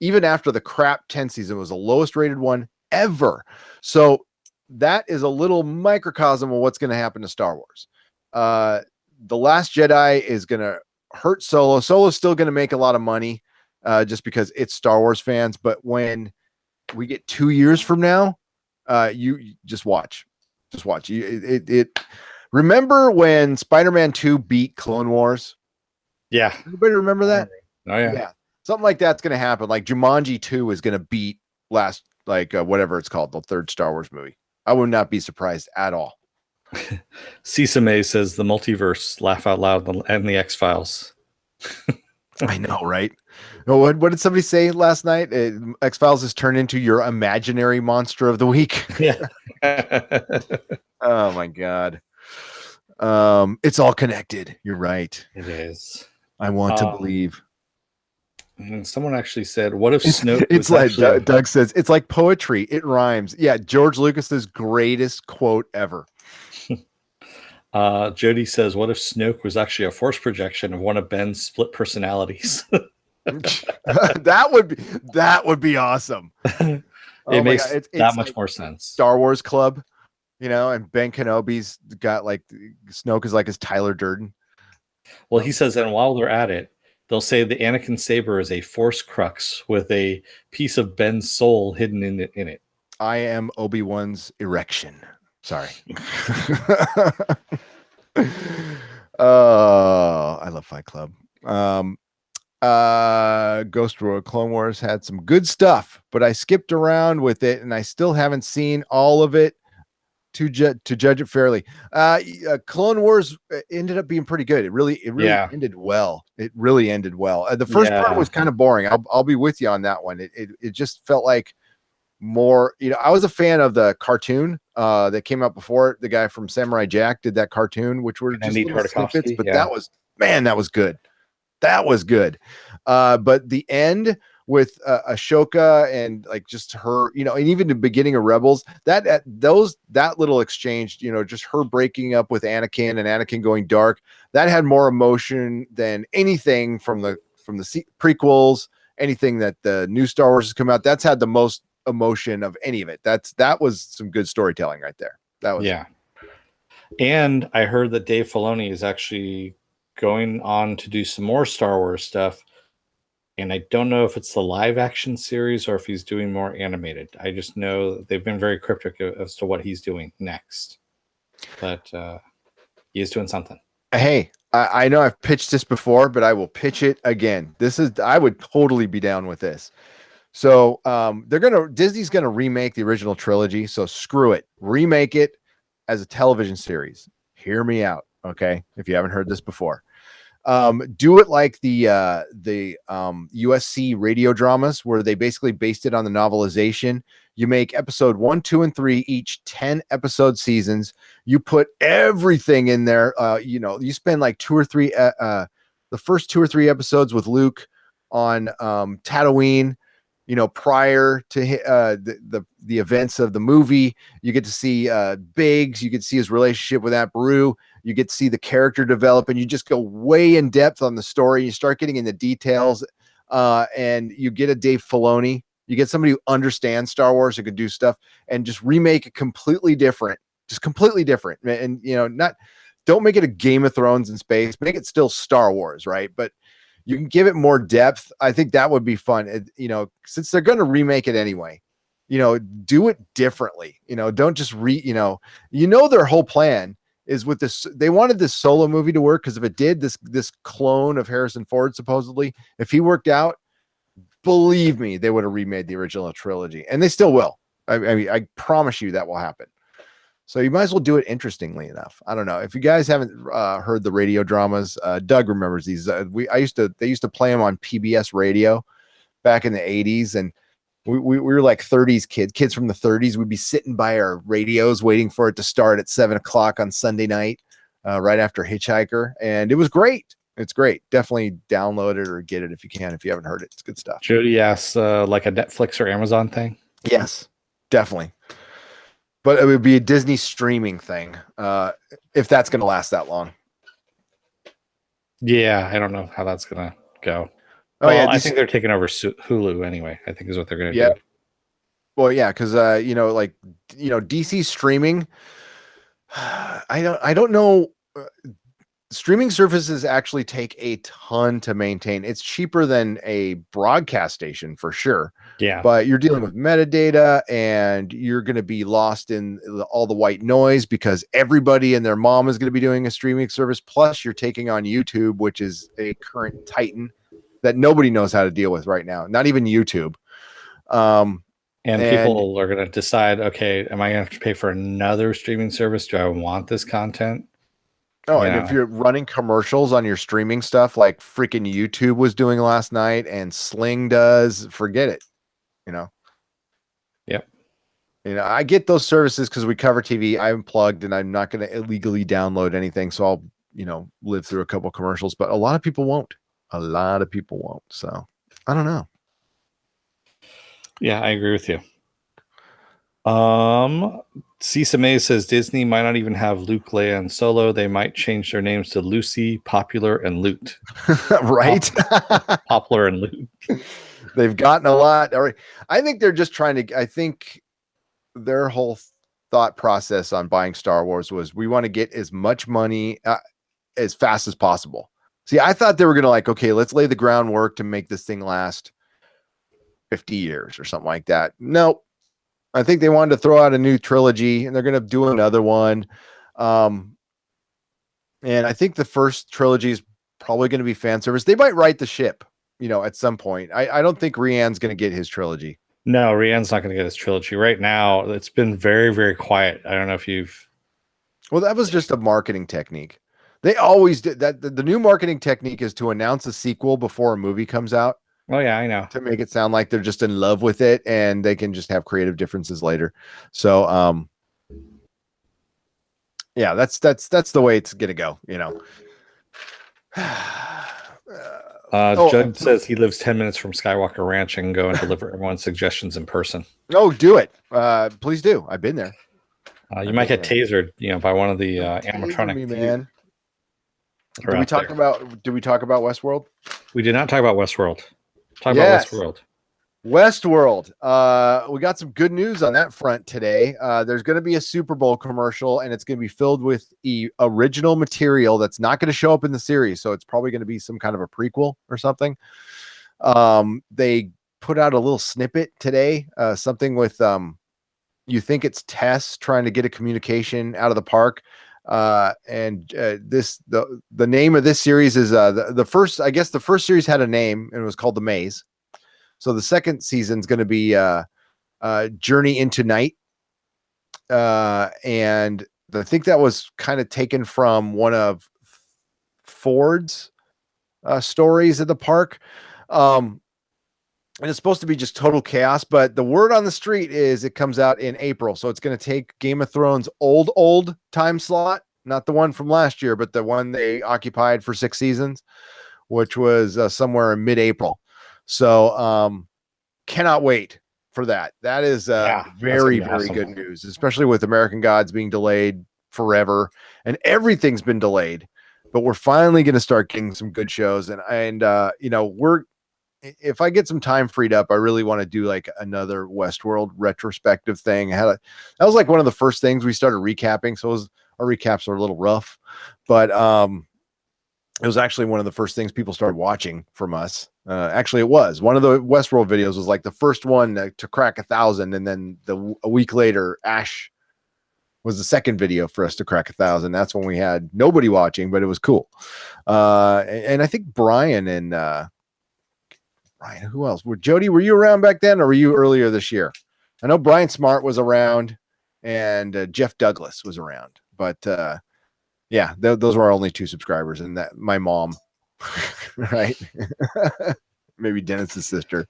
Even after the crap 10 season, it was the lowest rated one ever. So that is a little microcosm of what's going to happen to Star Wars. The Last Jedi is going to hurt Solo. Solo's still going to make a lot of money just because it's Star Wars fans. But when we get 2 years from now, you just watch. Remember when Spider-Man 2 beat Clone Wars? Yeah. Everybody remember that? Oh yeah. Yeah. Something like that's going to happen. Like Jumanji 2 is going to beat whatever it's called, the 3rd Star Wars movie. I would not be surprised at all. Cisa May says the multiverse, laugh out loud, and the X-Files. I know, right? No, what did somebody say last night? X-Files has turned into your imaginary monster of the week. Yeah. Oh my God. It's all connected. You're right. It is. I want to believe. And someone actually said, what if Snoke it's like Doug says, it's like poetry. It rhymes. Yeah. George Lucas's greatest quote ever. Jody says, what if Snoke was actually a force projection of one of Ben's split personalities? that would be awesome. It makes that much more sense. Star Wars Club, you know, and Ben Kenobi's got like Snoke is like his Tyler Durden. Well, he says, and while they're at it, they'll say the Anakin saber is a force crux with a piece of Ben's soul hidden in it. I am Obi-Wan's erection. Sorry. I love Fight Club. Ghost World Clone Wars had some good stuff, but I skipped around with it and I still haven't seen all of it. to judge it fairly. Clone Wars ended up being pretty good. It really Yeah. ended well. It really ended well. The first part was kind of boring. I'll be with you on that one. It just felt like more, I was a fan of the cartoon that came out before it. The guy from Samurai Jack did that cartoon, which were just Andy little snippets, Tartakovsky, but yeah. that was good. That was good. But the end with Ashoka and like just her, and even the beginning of Rebels, that little exchange, just her breaking up with Anakin and Anakin going dark, that had more emotion than anything from the prequels, anything that the new Star Wars has come out. That's had the most emotion of any of it. That was some good storytelling right there. That was, yeah. And I heard that Dave Filoni is actually going on to do some more Star Wars stuff. And I don't know if it's the live action series or if he's doing more animated. I just know they've been very cryptic as to what he's doing next. But he is doing something. Hey, I know I've pitched this before, but I will pitch it again. I would totally be down with this. So Disney's gonna remake the original trilogy. So screw it. Remake it as a television series. Hear me out. Okay. If you haven't heard this before. Do it like the USC radio dramas where they basically based it on the novelization. You make episode 1, 2, and 3 each 10 episode seasons. You put everything in there. You spend like the first 2 or 3 episodes with Luke on Tatooine, prior to the events of the movie. You get to see Biggs. You get to see his relationship with Aunt Beru. You get to see the character develop, and you just go way in depth on the story. You start getting into details, and you get a Dave Filoni. You get somebody who understands Star Wars, who could do stuff, and just remake it completely different. And don't make it a Game of Thrones in space. Make it still Star Wars, right? But you can give it more depth. I think that would be fun. Since they're going to remake it anyway, do it differently. Don't just their whole plan is with this. They wanted this solo movie to work because if it did, this clone of Harrison Ford, supposedly, if he worked out, believe me, they would have remade the original trilogy, and they still will. I mean, I promise you that will happen. So you might as well do it interestingly enough. I don't know if you guys haven't heard the radio dramas. Doug remembers these. They used to play them on PBS radio back in the 80s, and we were like 30s kids from the 30s. We'd be sitting by our radios waiting for it to start at 7:00 on Sunday night, right after Hitchhiker, and it was great. It's great. Definitely download it or get it if you can. If you haven't heard it, it's good stuff. Jody asks, like a Netflix or Amazon thing? Yes, definitely. But it would be a Disney streaming thing, if that's going to last that long. Yeah, I don't know how that's going to go. Oh, well, I think they're taking over Hulu anyway. I think is what they're going to do. Well, yeah, because DC streaming. I don't know. Streaming services actually take a ton to maintain. It's cheaper than a broadcast station for sure. Yeah. But you're dealing with metadata, and you're going to be lost in all the white noise because everybody and their mom is going to be doing a streaming service. Plus, you're taking on YouTube, which is a current titan that nobody knows how to deal with right now. Not even YouTube. And people are going to decide, okay, am I going to have to pay for another streaming service? Do I want this content? Oh, and if you're running commercials on your streaming stuff like freaking YouTube was doing last night and Sling does, forget it. Yep. I get those services because we cover TV. I'm plugged and I'm not going to illegally download anything. So I'll, live through a couple commercials, but a lot of people won't. So I don't know. Yeah, I agree with you. Cisa May says Disney might not even have Luke, Leia, and Solo. They might change their names to Lucy, Popular, and Loot. Right? Poplar and Loot. They've gotten a lot. I think they're just trying to. I think their whole thought process on buying Star Wars was we want to get as much money as fast as possible. See, I thought they were going to okay, let's lay the groundwork to make this thing last 50 years or something like that. Nope. I think they wanted to throw out a new trilogy, and they're going to do another one. And I think the first trilogy is probably going to be fan service. They might right the ship, at some point. I don't think Rian's going to get his trilogy. No, Rian's not going to get his trilogy right now. It's been very, very quiet. I don't know if you've. Well, that was just a marketing technique. They always did that. The new marketing technique is to announce a sequel before a movie comes out Oh yeah, I know. to make it sound like they're just in love with it and they can just have creative differences later. So, yeah, that's the way it's gonna go, you know. Judd says he lives 10 minutes from Skywalker Ranch and can go and deliver everyone's suggestions in person. Oh, do it. Please do. I've been there. You might get tasered, by one of the animatronic. Me, man. Did we talk about Westworld? We did not talk about Westworld. Talk Yes. about Westworld. Westworld. We got some good news on that front today. There's going to be a Super Bowl commercial, and it's going to be filled with original material that's not going to show up in the series. So it's probably going to be some kind of a prequel or something. They put out a little snippet today, something with you think it's Tess trying to get a communication out of the park. And the name of this series is the first. I guess the first series had a name and it was called The Maze. So the second season is going to be Journey into Night. And I think that was kind of taken from one of Ford's stories at the park. And it's supposed to be just total chaos, but the word on the street is it comes out in April. So it's going to take Game of Thrones old time slot, not the one from last year, but the one they occupied for 6 seasons, which was somewhere in mid-April. So cannot wait for that. That is very good news, especially with American Gods being delayed forever and everything's been delayed, but we're finally going to start getting some good shows. And if I get some time freed up, I really want to do like another Westworld retrospective thing. That was like one of the first things we started recapping. So our recaps are a little rough, but it was actually one of the first things people started watching from us. Actually, it was one of the Westworld videos was like the first one to crack 1,000. And then a week later, Ash was the second video for us to crack 1,000. That's when we had nobody watching, but it was cool. And I think Brian and Brian, who else? Jody, were you around back then or were you earlier this year? I know Brian Smart was around and Jeff Douglas was around, but yeah, those were our only 2 subscribers, and that my mom, right? Maybe Dennis's sister.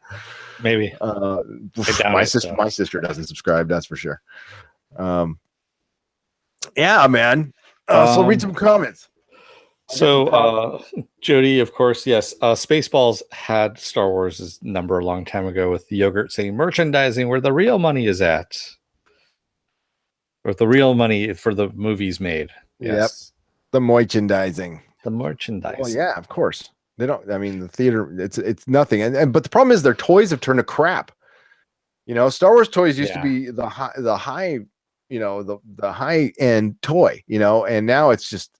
Maybe. My sister doesn't subscribe, that's for sure. Yeah, man. So read some comments. So Jody, of course, yes. Spaceballs had Star Wars' number a long time ago with the yogurt saying merchandising where the real money is at. Or the real money for the movies made. Yes. Yep. The merchandising. Well, yeah, of course. They don't. I mean, the theater. It's nothing. But the problem is their toys have turned to crap. Star Wars toys used to be the high, the high end toy. And now it's just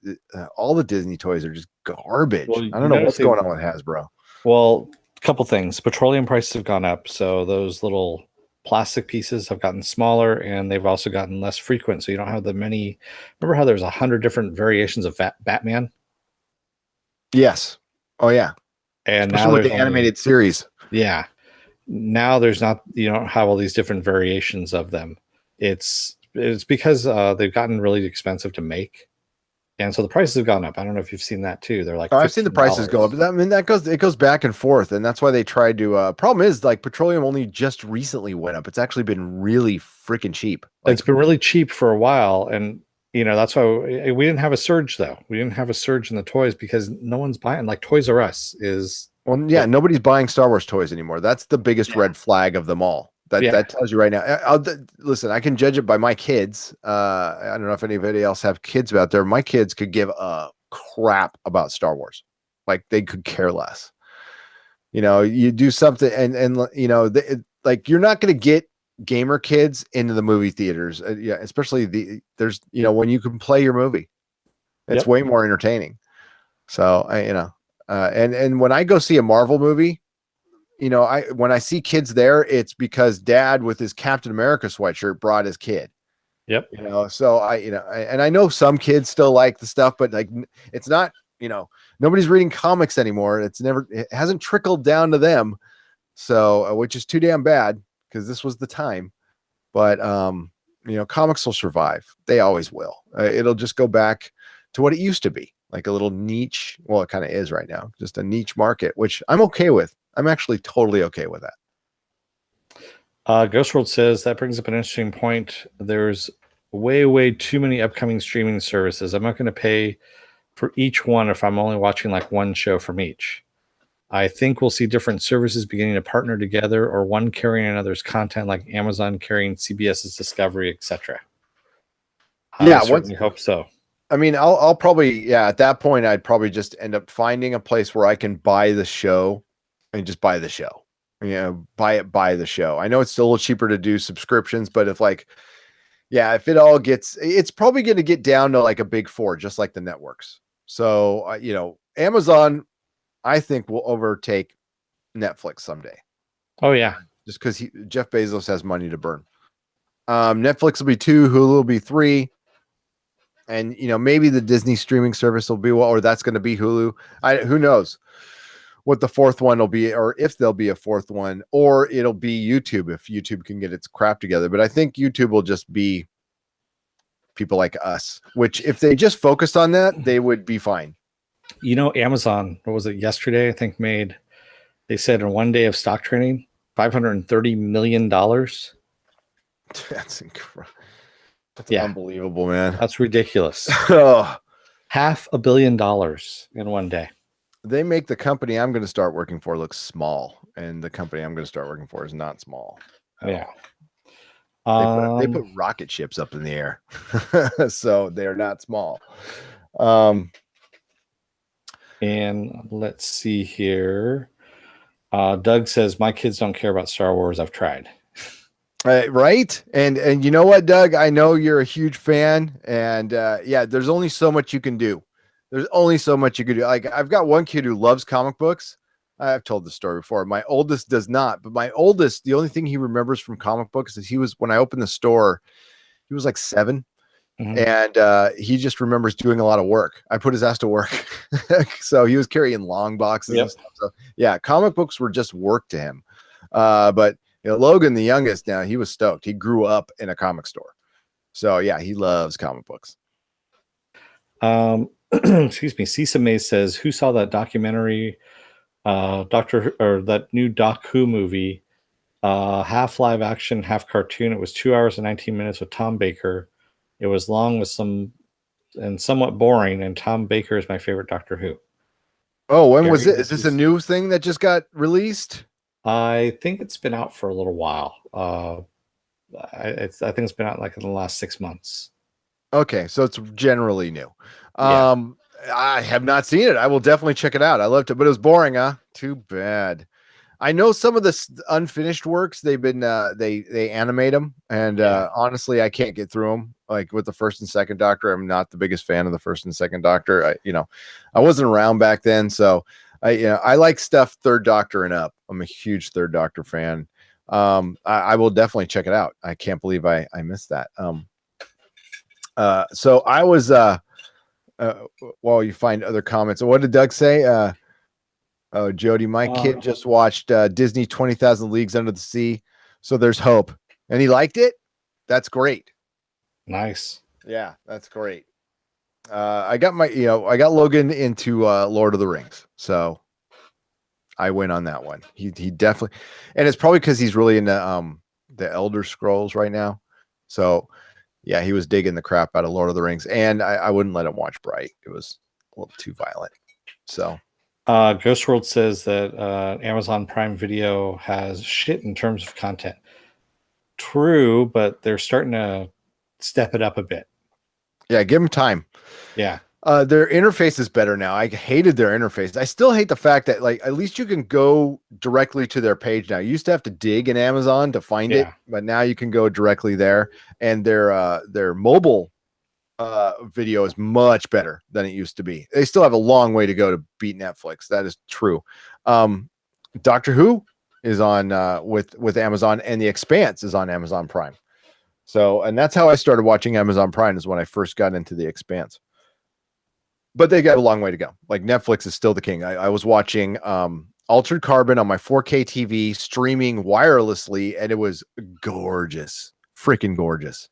all the Disney toys are just garbage. Well, I don't know what's going on with Hasbro. Well, a couple things. Petroleum prices have gone up, so those little plastic pieces have gotten smaller, and they've also gotten less frequent. So you don't have the many. Remember how there's 100 different variations of Batman? Yes. Oh yeah. And especially now with the animated series. Yeah. Now there's not. You don't have all these different variations of them. It's because they've gotten really expensive to make. And so the prices have gone up. I don't know if you've seen that too. They're like, I've seen the prices go up. I mean, it goes back and forth, and that's why they tried to. Problem is, like, petroleum only just recently went up. It's actually been really freaking cheap. It's been really cheap for a while, and that's why we didn't have a surge though. We didn't have a surge in the toys because no one's buying. Like Toys R Us is. Well, yeah, nobody's buying Star Wars toys anymore. That's the biggest red flag of them all. That tells you right now. Listen, I can judge it by my kids. I don't know if anybody else have kids out there. My kids could give a crap about Star Wars. Like they could care less. You do something and like you're not going to get gamer kids into the movie theaters. Yeah, especially there's when you can play your movie. It's way more entertaining. So and when I go see a Marvel movie, when I see kids there, it's because dad with his Captain America sweatshirt brought his kid. Yep. So and I know some kids still like the stuff, but like, it's not, nobody's reading comics anymore. It hasn't trickled down to them. So, which is too damn bad because this was the time. But comics will survive. They always will. It'll just go back to what it used to be, like a little niche. Well, it kind of is right now, just a niche market, which I'm okay with. I'm actually totally okay with that. Ghost World says that brings up an interesting point. There's way too many upcoming streaming services. I'm not going to pay for each one if I'm only watching like one show from each. I think we'll see different services beginning to partner together, or one carrying another's content, like Amazon carrying CBS's Discovery, etc. Yeah, I certainly hope so. I mean, I'll probably, at that point, I'd probably just end up finding a place where I can buy the show and just buy the show. Buy the show. I know it's still a little cheaper to do subscriptions, but if if it all gets, it's probably going to get down to like a big four, just like the networks. So, Amazon, I think, will overtake Netflix someday. Oh yeah. Just because Jeff Bezos has money to burn. Netflix will be 2, Hulu will be 3. And maybe the Disney streaming service will be or that's going to be Hulu. Who knows what the fourth one will be, or if there'll be a fourth one, or it'll be YouTube if YouTube can get its crap together. But I think YouTube will just be people like us, which if they just focused on that, they would be fine. Amazon, what was it yesterday? I think they said in one day of stock trading, $530 million. That's incredible. That's unbelievable, man. That's ridiculous. $500 million in one day. They make the company I'm going to start working for look small, and the company I'm going to start working for is not small. Yeah. They put rocket ships up in the air, so they're not small. And let's see here. Doug says, my kids don't care about Star Wars. I've tried. Right. And you know what, Doug, I know you're a huge fan, and there's only so much you can do. There's only so much you can do. Like, I've got one kid who loves comic books. I've told the story before. My oldest does not, but my oldest, the only thing he remembers from comic books is when I opened the store, he was like 7. Mm-hmm. And he just remembers doing a lot of work. I put his ass to work. So he was carrying long boxes and stuff. So yeah, comic books were just work to him. But Logan, the youngest, now, he was stoked. He grew up in a comic store. So yeah, he loves comic books. Excuse me. Cisa May says, who saw that documentary, that new Doc Who movie, half live action, half cartoon? It was 2 hours and 19 minutes with Tom Baker. It was long and somewhat boring, and Tom Baker is my favorite Doctor Who. Oh, when was it? Is this a new thing that just got released? I think it's been out for a little while. I think it's been out like in the last 6 months. Okay, so it's generally new. I have not seen it. I will definitely check it out. I loved it, but it was boring, huh? Too bad. I know some of the unfinished works. They've been they animate them, and honestly, I can't get through them. Like with the first and second Doctor, I'm not the biggest fan of the first and second Doctor. I wasn't around back then, so I like stuff third Doctor and up. I'm a huge third Doctor fan. I will definitely check it out. I can't believe I missed that. So I was while you find other comments. What did Doug say? Oh, Jody, my kid just watched Disney 20,000 Leagues Under the Sea, so there's hope. And he liked it? That's great. Nice. Yeah, that's great. I got Logan into Lord of the Rings, so I went on that one. He definitely, and it's probably because he's really into the Elder Scrolls right now. So yeah, he was digging the crap out of Lord of the Rings, and I wouldn't let him watch Bright. It was a little too violent. So Ghost World says that Amazon Prime Video has shit in terms of content. True, but they're starting to step it up a bit. Yeah, give them time. Yeah. Their interface is better now. I hated their interface. I still hate the fact that at least you can go directly to their page now. You used to have to dig in Amazon to find it, but now you can go directly there. And their mobile video is much better than it used to be. They still have a long way to go to beat Netflix. That is true. Doctor Who is on with Amazon, and The Expanse is on Amazon Prime. So, and that's how I started watching Amazon Prime, is when I first got into The Expanse. But they got a long way to go. Like, Netflix is still the king. I was watching Altered Carbon on my 4K TV, streaming wirelessly, and it was gorgeous, freaking gorgeous.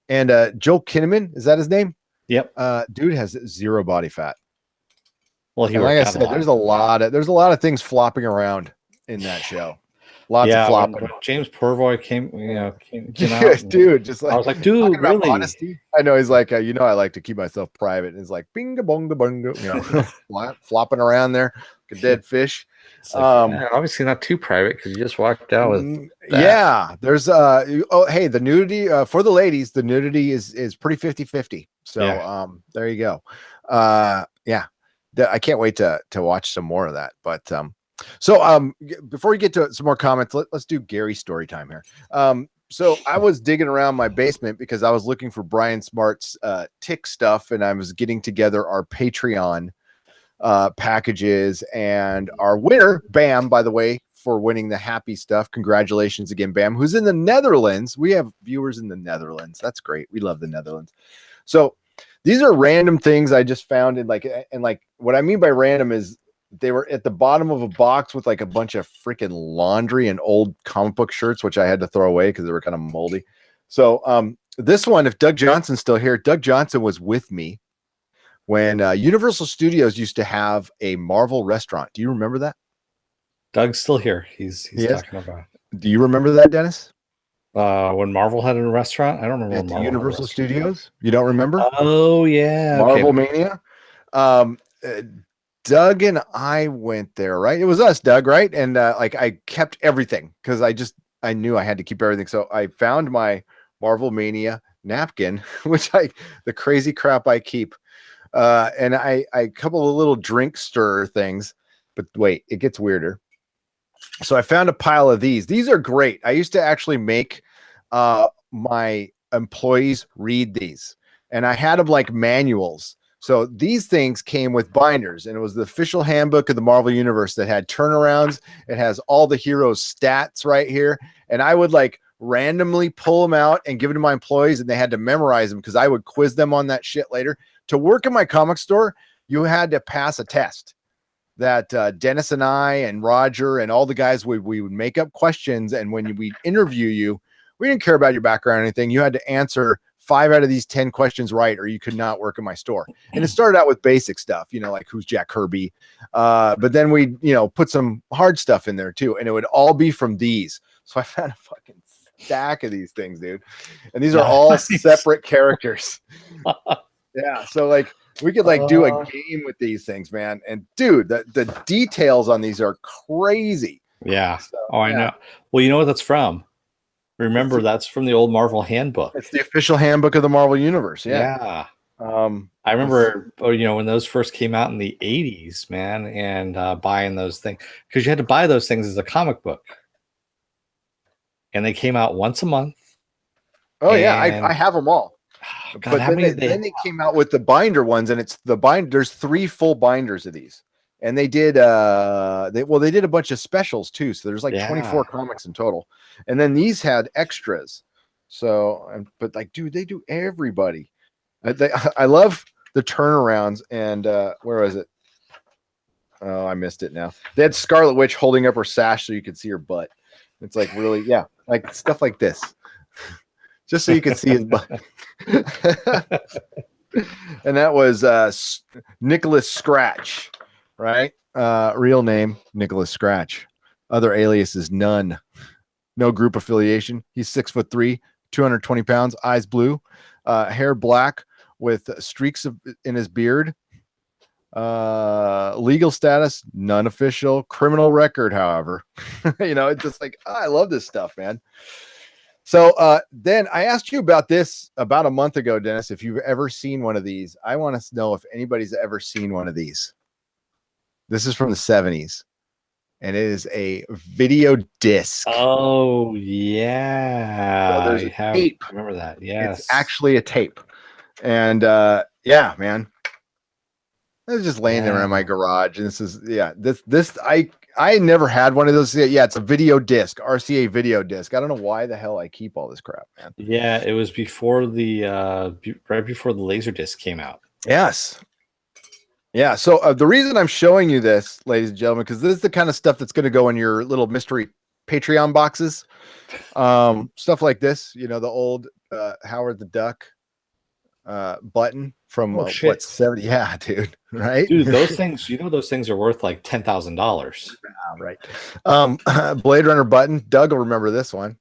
And Joel Kinnaman, is that his name? Yep. Dude has zero body fat. Well, he And like worked I out said, a lot. there's a lot of things flopping around in that show. Lots of Yeah, flopping. when James Purvoy came out, Dude, just I like was like, talking dude, about really? honesty. I know he's like, I like to keep myself private. And he's like, binga bonga bonga, flopping around there like a dead fish. It's like, yeah, obviously not too private because you just walked out with that. Yeah, there's hey, the nudity for the ladies, the nudity is pretty 50-50. So Yeah. there you go. Yeah. I can't wait to watch some more of that. But before we get to some more comments, let's do Gary's story time here. So I was digging around my basement because I was looking for Brian Smart's tick stuff, and I was getting together our Patreon packages, and our winner, Bam, by the way, for winning the happy stuff. Congratulations again, Bam, who's in the Netherlands. We have viewers in the Netherlands. That's great. We love the Netherlands. So these are random things I just found in like what I mean by random is they were at the bottom of a box with like a bunch of freaking laundry and old comic book shirts, which I had to throw away because they were kind of moldy. So this one, if Doug Johnson's still here, Doug Johnson was with me when Universal Studios used to have a Marvel restaurant. Do you remember that? Doug's still here. He's talking about. Do you remember that, Dennis? When Marvel had a restaurant, I don't remember At the Universal Studios. You don't remember? Oh yeah, Marvel Mania. Doug and I went there, right? It was us, Doug, right? And like I kept everything because I knew I had to keep everything. So I found my Marvel Mania napkin, which the crazy crap I keep. And I a couple of little drink stir things, but wait, it gets weirder. So I found a pile of these. These are great. I used to actually make my employees read these, and I had them like manuals. So these things came with binders, and it was the official handbook of the Marvel Universe that had turnarounds. It has all the heroes' stats right here, and I would like randomly pull them out and give it to my employees, and they had to memorize them because I would quiz them on that shit later. To work in my comic store, you had to pass a test that Dennis and I and Roger and all the guys we would make up questions, and when we interview you, we didn't care about your background or anything. You had to answer 5 out of these 10 questions right, or you could not work in my store. And it started out with basic stuff, like who's Jack Kirby, but then we put some hard stuff in there too, and it would all be from these. So I found a fucking stack of these things, dude, and these are all separate characters. Yeah, so like we could like do a game with these things, man. And dude, the details on these are crazy. Yeah. So, I know. Well, you know what that's from? Remember, that's from the old Marvel handbook. It's the official handbook of the Marvel Universe. Yeah. I remember, when those first came out in the 80s, man, and buying those things because you had to buy those things as a comic book, and they came out once a month. Oh yeah, I have them all. God, but then they came out with the binder ones, and it's the binder. There's 3 full binders of these, and they did they did a bunch of specials too. So there's like 24 comics in total, and then these had extras. So, but like, dude, they do everybody. I love the turnarounds, and where was it? Oh, I missed it now. They had Scarlet Witch holding up her sash so you could see her butt. It's like really, like stuff like this. Just so you could see his butt. And that was Nicholas Scratch, right? Real name, Nicholas Scratch. Other alias is none. No group affiliation. He's 6'3", 220 pounds, eyes blue, hair black with streaks in his beard. Legal status, none official. Criminal record, however. It's just like, I love this stuff, man. So then I asked you about this about a month ago, Dennis, if you've ever seen one of these. I want to know if anybody's ever seen one of these. This is from the 70s, and it is a video disc. Oh, yeah. So there's a tape. I remember that. Yes. It's actually a tape. And yeah, man. I was just laying there in my garage, and this is this I never had one of those. Yeah, it's a video disc, RCA video disc. I don't know why the hell I keep all this crap, man. Yeah, it was before right before the Laserdisc came out. Yes. Yeah. So the reason I'm showing you this, ladies and gentlemen, because this is the kind of stuff that's going to go in your little mystery Patreon boxes. Stuff like this, the old Howard the Duck button from Oh what, shit, 70? Yeah, dude. Right. dude, those things. Those things are worth like $10,000. Right. Blade Runner button. Doug will remember this one.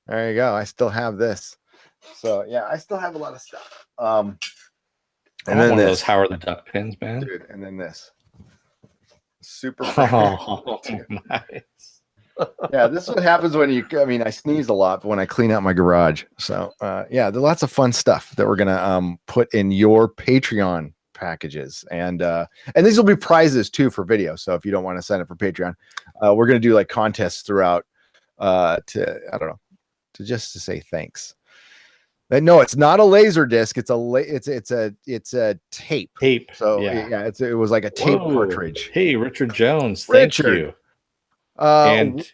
There you go. I still have this. So yeah, I still have a lot of stuff. I And want then one of those this, Howard the Duck pins, man. dude. And then this. Super. Oh, nice. Yeah, this is what happens when I sneeze a lot when I clean out my garage. So yeah, there's lots of fun stuff that we're gonna put in your Patreon packages. And these will be prizes too for video. So if you don't want to sign up for Patreon, we're gonna do like contests throughout to I don't know, to say thanks. No, it's not a laser disc. It's a tape. Tape. So Yeah. it was like a tape Whoa. cartridge. Hey, Richard Jones. Richard. Thank you. And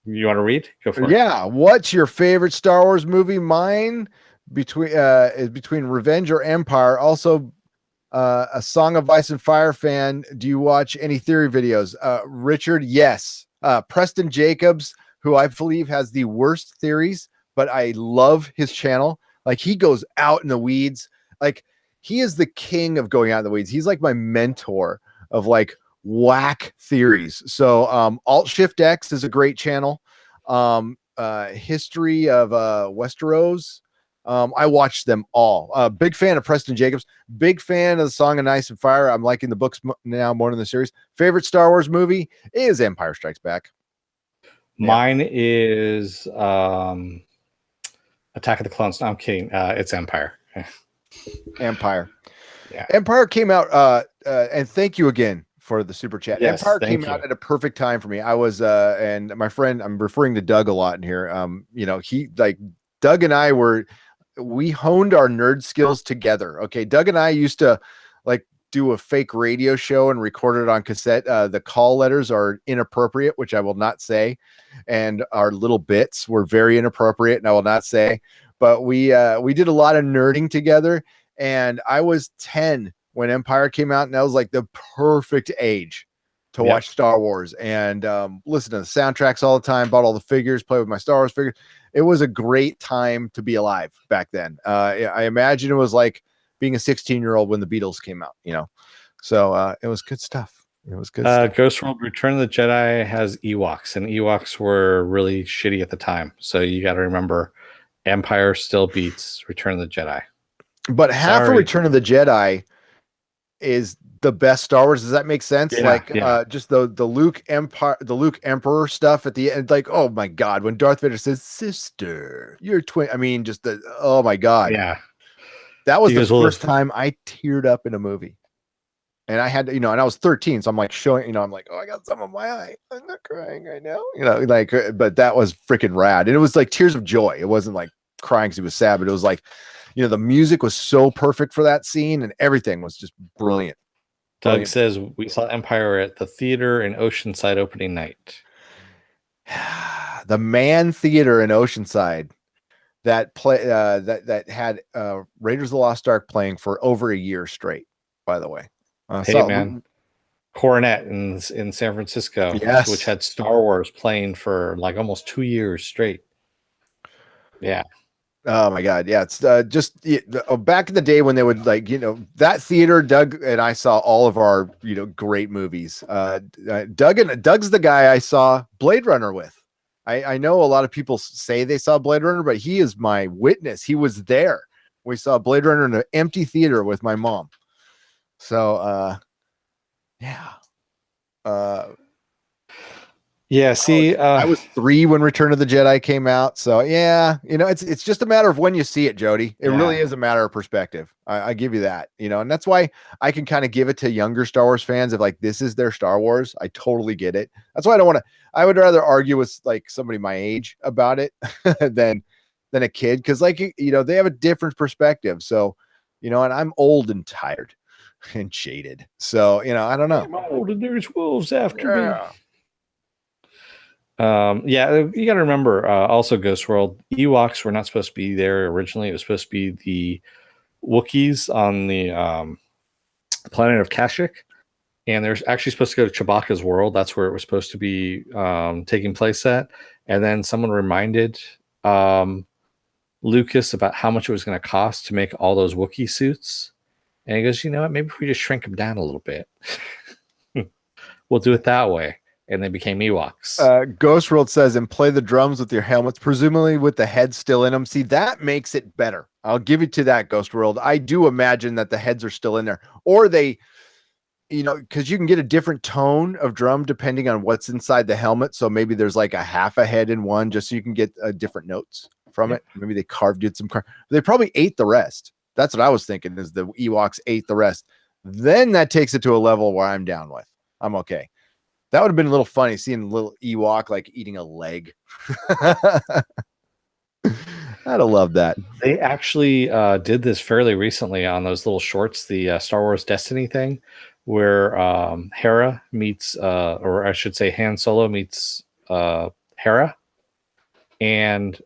you want to read? Go for it. Yeah. What's your favorite Star Wars movie? Mine is between Revenge or Empire. Also, a Song of Ice and Fire fan. Do you watch any theory videos? Richard, yes. Preston Jacobs, who I believe has the worst theories, but I love his channel. Like he goes out in the weeds. Like he is the king of going out in the weeds. He's like my mentor of like whack theories. So Alt Shift X is a great channel. History of Westeros. I watched them all. Big fan of Preston Jacobs. Big fan of the Song of Ice and Fire. I'm liking the books now more than the series. Favorite Star Wars movie is Empire Strikes Back. Mine is Attack of the Clones. No, I'm kidding. It's Empire. Empire. Yeah. Empire came out. And thank you again for the super chat. Yes, Empire came out at a perfect time for me. I was and my friend, I'm referring to Doug a lot in here. He like Doug and we honed our nerd skills together. Okay. Doug and I used to like do a fake radio show and record it on cassette. The call letters are inappropriate, which I will not say. And our little bits were very inappropriate, and I will not say, but we did a lot of nerding together. And I was 10 when Empire came out, and that was like the perfect age to watch Star Wars and listen to the soundtracks all the time, bought all the figures, play with my Star Wars figures. It was a great time to be alive back then. I imagine it was like being a 16-year-old when the Beatles came out, so it was good stuff. It was good stuff. Ghost World Return of the Jedi has Ewoks, and Ewoks were really shitty at the time. So you got to remember, Empire still beats Return of the Jedi. But half of Return of the Jedi is the best Star Wars. Does that make sense? Just the Luke Emperor stuff at the end, like, oh my God, when Darth Vader says, "Sister, you're twin." I mean, oh my God. Yeah. That was the first time I teared up in a movie. And I had to, and I was 13. So I'm like showing, I'm like, oh, I got some in my eye. I'm not crying right now. But that was freaking rad. And it was like tears of joy. It wasn't like crying because he was sad, but it was like, the music was so perfect for that scene and everything was just brilliant. Doug says we saw Empire at the theater in Oceanside opening night. The Man Theater in Oceanside that had Raiders of the Lost Ark playing for over a year straight, by the way. Man, Coronet in San Francisco, which had Star Wars playing for like almost 2 years straight. Yeah. Oh my God. Yeah. It's just back in the day when they would that theater, Doug and I saw all of our, great movies. Doug's the guy I saw Blade Runner with. I know a lot of people say they saw Blade Runner, but he is my witness. He was there. We saw Blade Runner in an empty theater with my mom. So, yeah. See, I was 3 when Return of the Jedi came out. So yeah, it's just a matter of when you see it, Jody. It really is a matter of perspective. I give you that, and that's why I can kind of give it to younger Star Wars fans of like, this is their Star Wars. I totally get it. That's why I would rather argue with like somebody my age about it than a kid. Cause like, they have a different perspective. So, and I'm old and tired and jaded. So, I don't know. I'm old and there's wolves after me. You got to remember also Ghost World, Ewoks were not supposed to be there originally. It was supposed to be the Wookiees on the planet of Kashyyyk, and they're actually supposed to go to Chewbacca's world. That's where it was supposed to be taking place at. And then someone reminded Lucas about how much it was going to cost to make all those Wookiee suits. And he goes, you know what? Maybe if we just shrink them down a little bit, we'll do it that way. And they became Ewoks. Ghost World says, and play the drums with your helmets, presumably with the head still in them. See, that makes it better. I'll give you to that, Ghost World. I do imagine that the heads are still in there, or they, you know, because you can get a different tone of drum depending on what's inside the helmet. So maybe there's like a half a head in one, just so you can get different notes from it. Maybe they did some. They probably ate the rest. That's what I was thinking. Is the Ewoks ate the rest? Then that takes it to a level where I'm down with. I'm okay. That would have been a little funny seeing a little Ewok like eating a leg. I'd have loved that. They actually did this fairly recently on those little shorts, the Star Wars Destiny thing, where Hera meets, or I should say Han Solo meets Hera. And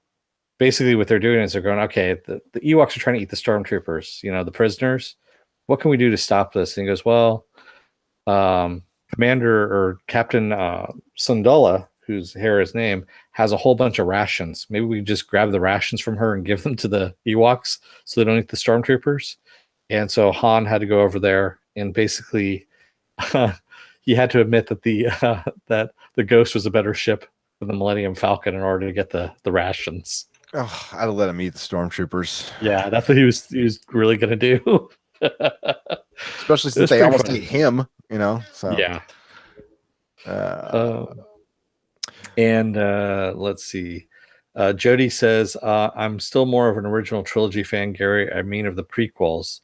basically what they're doing is they're going, okay, the Ewoks are trying to eat the stormtroopers, you know, the prisoners. What can we do to stop this? And he goes, well, Commander or Captain Syndulla, who's Hera's name, has a whole bunch of rations. Maybe we just grab the rations from her and give them to the Ewoks so they don't eat the stormtroopers. And so Han had to go over there and basically he had to admit that the Ghost was a better ship than the Millennium Falcon in order to get the rations. Oh, I'd have let him eat the stormtroopers. Yeah, that's what he was really gonna do. Especially since they almost ate him, you know. So yeah. And let's see. Jody says, I'm still more of an original trilogy fan, Gary. I mean, of the prequels.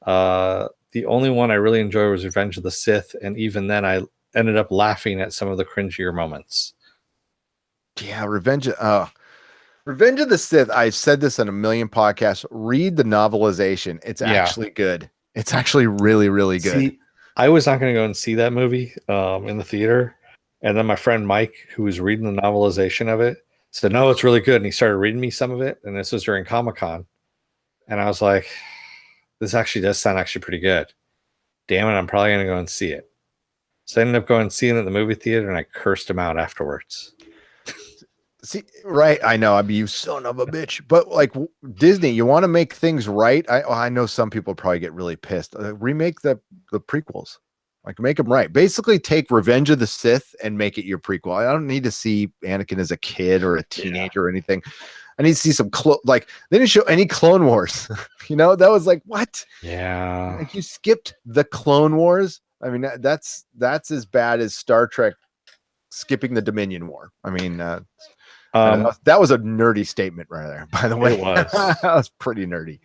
The only one I really enjoyed was Revenge of the Sith, and even then I ended up laughing at some of the cringier moments. Yeah, Revenge of the Sith. I've said this in a million podcasts. Read the novelization. It's actually good. It's actually really, really good. See, I was not going to go and see that movie in the theater. And then my friend Mike, who was reading the novelization of it, said, no, it's really good. And he started reading me some of it. And this was during Comic-Con. And I was like, this actually does sound actually pretty good. Damn it, I'm probably going to go and see it. So I ended up going and seeing it in the movie theater, and I cursed him out afterwards. See, right? I know. I'd be, you son of a bitch. But like Disney, you want to make things right. I know some people probably get really pissed. Remake the prequels. Like, make them right. Basically, take Revenge of the Sith and make it your prequel. I don't need to see Anakin as a kid or a teenager or anything. I need to see some like they didn't show any Clone Wars. You know, that was like, what? Yeah. Like, you skipped the Clone Wars. I mean, that's as bad as Star Trek skipping the Dominion War. I mean, that was a nerdy statement right there, by the way. It was. That was pretty nerdy.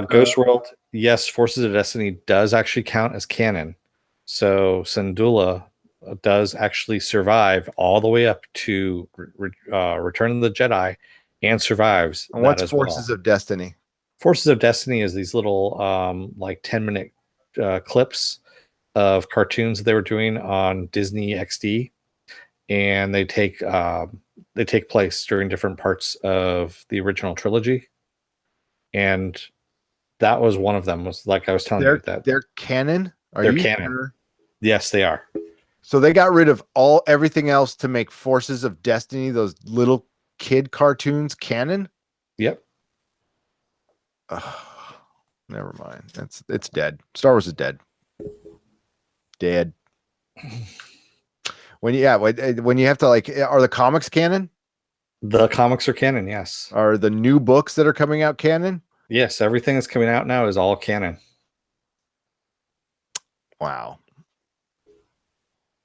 Ghost World, yes, Forces of Destiny does actually count as canon. So Syndulla does actually survive all the way up to Return of the Jedi and survives. And what's Forces of Destiny? Forces of Destiny is these little like 10-minute clips of cartoons that they were doing on Disney XD. And they take place during different parts of the original trilogy. And that was one of them, was like I was telling you that. They're canon? They're canon. Sure? Yes, they are. So they got rid of everything else to make Forces of Destiny, those little kid cartoons, canon? Yep. Never mind. It's dead. Star Wars is dead. Dead. When you have to, like, are the comics canon? The comics are canon, yes. Are the new books that are coming out canon? Yes, everything that's coming out now is all canon. Wow.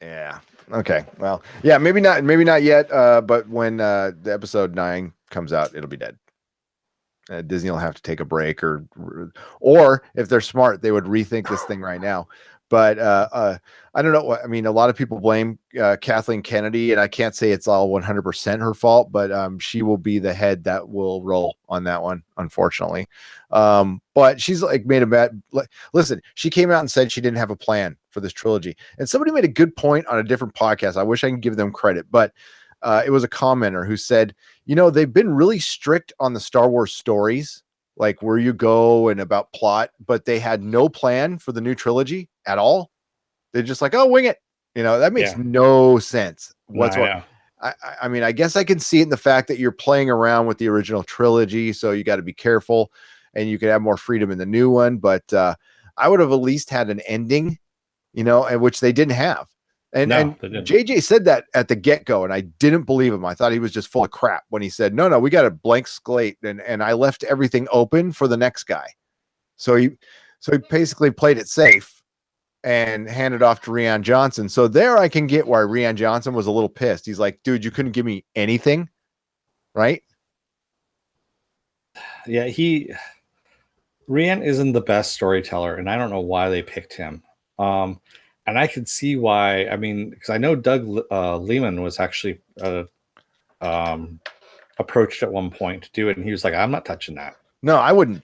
Yeah. Okay. Well, yeah, maybe not yet. But when the episode 9 comes out, it'll be dead. Disney will have to take a break, or if they're smart, they would rethink this thing right now. But I don't know. I mean, a lot of people blame Kathleen Kennedy, and I can't say it's all 100% her fault, but she will be the head that will roll on that one, unfortunately. But she's like made a bad. Listen, she came out and said she didn't have a plan for this trilogy, and somebody made a good point on a different podcast. I wish I could give them credit, but it was a commenter who said, you know, they've been really strict on the Star Wars stories like where you go and about plot, but they had no plan for the new trilogy at all. They're just like, oh, wing it. That makes no sense whatsoever. No, I mean, I guess I can see it in the fact that you're playing around with the original trilogy, so you got to be careful, and you could have more freedom in the new one. But I would have at least had an ending, and which they didn't have. And JJ said that at the get-go, and I didn't believe him. I thought he was just full of crap when he said, no, we got a blank slate, and I left everything open for the next guy. So he basically played it safe and handed off to Rian Johnson. So there I can get why Rian Johnson was a little pissed. He's like, dude, you couldn't give me anything, right? Yeah, Rian isn't the best storyteller, and I don't know why they picked him. And I could see why. I mean, because I know Doug Liman was actually approached at one point to do it, and he was like, I'm not touching that. No, I wouldn't.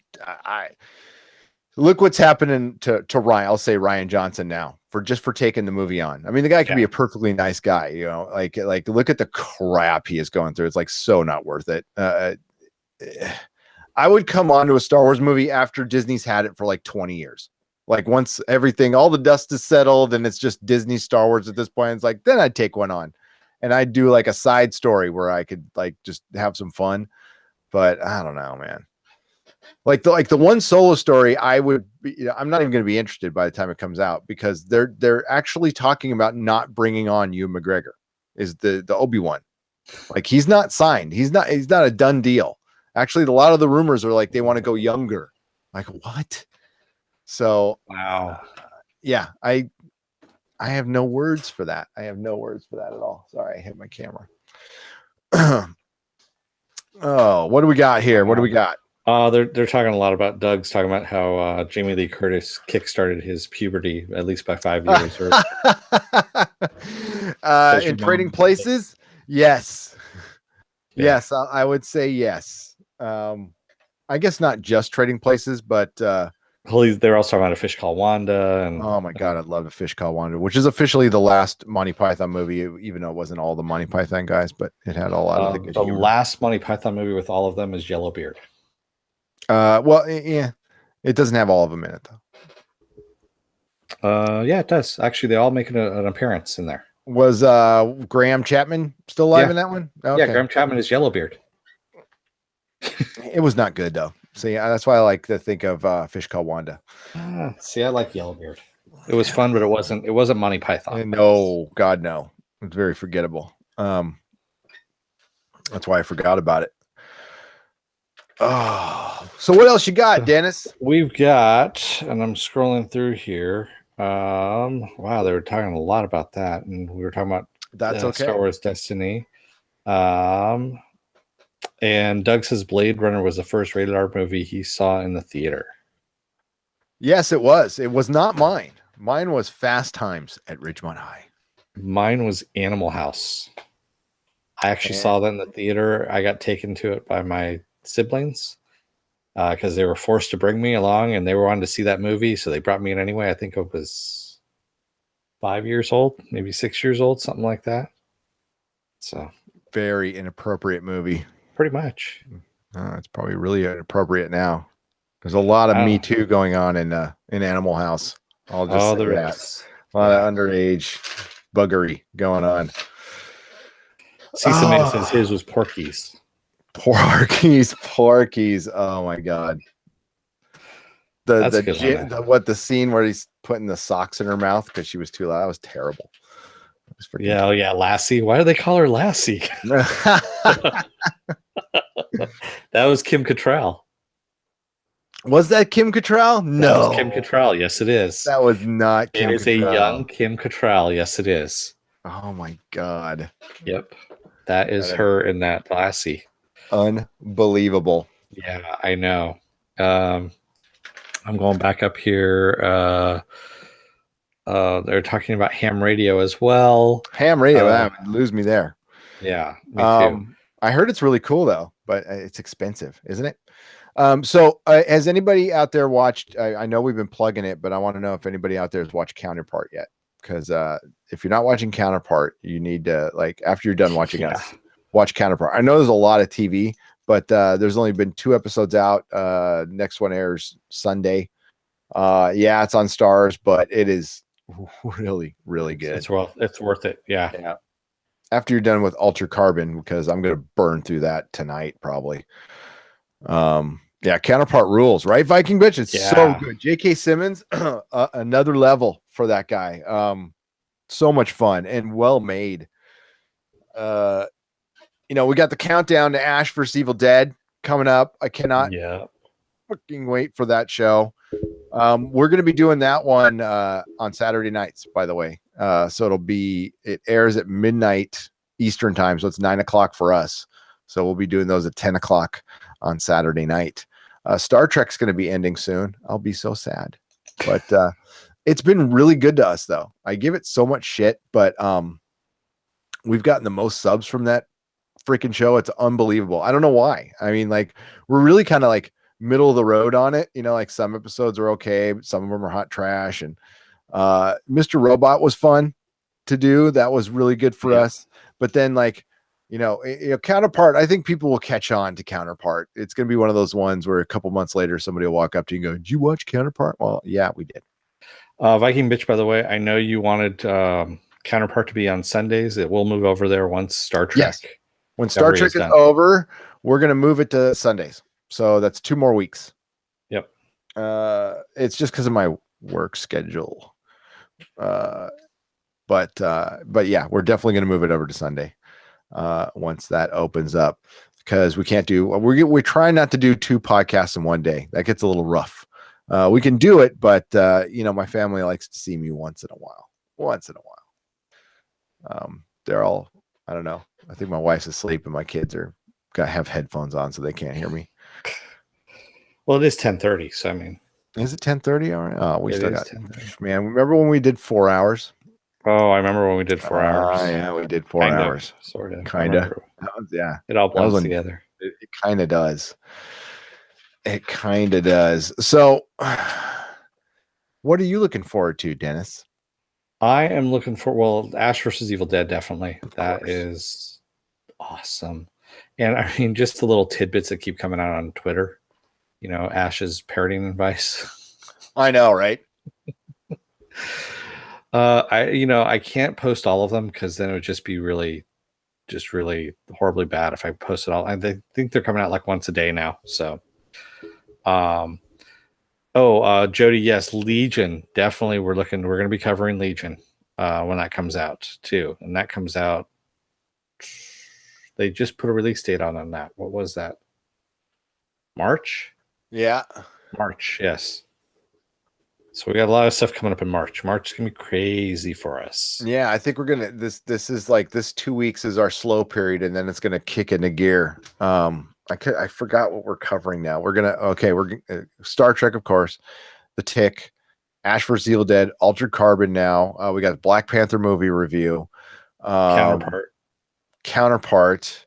Look what's happening to Ryan. I'll say Rian Johnson now for taking the movie on. I mean, the guy can be a perfectly nice guy, like look at the crap he is going through. It's like so not worth it. I would come on to a Star Wars movie after Disney's had it for like 20 years. Like once all the dust is settled and it's just Disney Star Wars at this point, it's like, then I'd take one on and I'd do like a side story where I could like just have some fun. But I don't know, man. Like the one solo story, I'm not even going to be interested by the time it comes out, because they're actually talking about not bringing on Ewan McGregor is the Obi-Wan. Like he's not signed. He's not a done deal. Actually, a lot of the rumors are like they want to go younger. Like what? So wow. Yeah, I have no words for that. I have no words for that at all. Sorry, I hit my camera. Oh, what do we got here? What do we got? They're talking a lot about Doug's talking about how Jamie Lee Curtis kickstarted his puberty at least by 5 years. In Trading Places, yes, yes, I would say yes. I guess not just Trading Places, but they're also talking about A Fish Called Wanda. And oh my god, I'd love A Fish Called Wanda, which is officially the last Monty Python movie, even though it wasn't all the Monty Python guys, but it had a lot of the good humor. Last Monty Python movie with all of them is Yellowbeard. Well, yeah, it doesn't have all of them in it though. Yeah, it does. Actually, they all make an appearance in there. Was Graham Chapman still alive in that one? Okay. Yeah, Graham Chapman is Yellowbeard. It was not good though. See, that's why I like to think of Fish Called Wanda. See, I like Yellowbeard. It was fun, but it wasn't Monty Python. No, God, no. It's very forgettable. That's why I forgot about it. Oh, so what else you got, Dennis? We've got, and I'm scrolling through here. Wow, they were talking a lot about that, and we were talking about Star Wars Destiny. And Doug says Blade Runner was the first rated R movie he saw in the theater. Yes, it was. It was not mine. Mine was Fast Times at Ridgemont High. Mine was Animal House. I actually saw that in the theater. I got taken to it by my siblings because they were forced to bring me along, and they were wanting to see that movie, so they brought me in anyway. I think I was 5 years old, maybe 6 years old, something like that. So very inappropriate movie. Pretty much. It's probably really inappropriate now. There's a lot of Me Too going on in Animal House. I'll just say that. A lot of underage buggery going on. Cecil says his was Porky's. Porky's. Oh my god. The scene where he's putting the socks in her mouth because she was too loud. That was terrible. Yeah, Lassie. Why do they call her Lassie? That was Kim Cattrall. Was that Kim Cattrall? No. That was Kim Cattrall. Yes, it is. That was not Kim Cattrall. It is a young Kim Cattrall. Yes, it is. Oh my god. Yep. That is her in that Lassie. Unbelievable. Yeah, I know. I'm going back up here. They're talking about ham radio as well. Ham radio, lose me there. Yeah, me too. I heard it's really cool though, but it's expensive, isn't it? So has anybody out there watched? I know we've been plugging it, but I want to know if anybody out there has watched Counterpart yet. Because if you're not watching Counterpart, you need to after you're done watching us, watch Counterpart. I know there's a lot of TV, but there's only been 2 episodes out. Next one airs Sunday. Yeah, it's on Stars, but it is really, really good. It's worth it. Yeah. Yeah. After you're done with Altered Carbon, because I'm gonna burn through that tonight, probably. Yeah, Counterpart rules, right? Viking bitch, it's so good. J.K. Simmons, another level for that guy. So much fun and well made. We got the countdown to Ash vs. Evil Dead coming up. I cannot fucking wait for that show. We're going to be doing that one on Saturday nights, by the way. So it airs at midnight Eastern time. So it's 9:00 for us. So we'll be doing those at 10:00 on Saturday night. Star Trek's going to be ending soon. I'll be so sad, but it's been really good to us though. I give it so much shit, but we've gotten the most subs from that freaking show. It's unbelievable. I don't know why. I mean, like, we're really kind of like middle of the road on it. Like some episodes are okay, but some of them are hot trash. And Mr. Robot was fun to do. That was really good for us. But then Counterpart, I think people will catch on to Counterpart. It's going to be one of those ones where a couple months later, somebody will walk up to you and go, "Did you watch Counterpart?" Well, yeah, we did. Viking bitch, by the way, I know you wanted Counterpart to be on Sundays. It will move over there once Star Trek. Yes. When Star Trek is over, we're going to move it to Sundays. So that's 2 more weeks. Yep. It's just because of my work schedule. But yeah, we're definitely going to move it over to Sunday once that opens up, because we're trying not to do 2 podcasts in one day. That gets a little rough. We can do it, but my family likes to see me once in a while. They're all, I don't know. I think my wife's asleep and my kids have headphones on so they can't hear me. Well, it is 10:30, so I mean, is it 10:30? All right. Oh, we still got 10:30. Man, remember when we did 4 hours? Oh, I remember when we did 4 hours. Yeah, we did 4 hours. Sort of. Kind of. Yeah. It all blends together. It kind of does. It kind of does. So, what are you looking forward to, Dennis? I am looking for, Ash vs. Evil Dead, definitely. That is awesome. And I mean, just the little tidbits that keep coming out on Twitter. Ash's parenting advice. I know, right? I can't post all of them because then it would just be really horribly bad if I posted all. I think they're coming out like once a day now. So, Jody, yes, Legion, definitely. We're going to be covering Legion when that comes out too, and that comes out. They just put a release date on that. What was that? March? Yeah. March, yes. So we got a lot of stuff coming up in March. March is gonna be crazy for us. Yeah, I think we're gonna this is like this 2 weeks is our slow period, and then it's gonna kick into gear. I forgot what we're covering now. We're Star Trek, of course, The Tick, Ash vs. Evil Dead, Altered Carbon now. We got Black Panther movie review. Counterpart,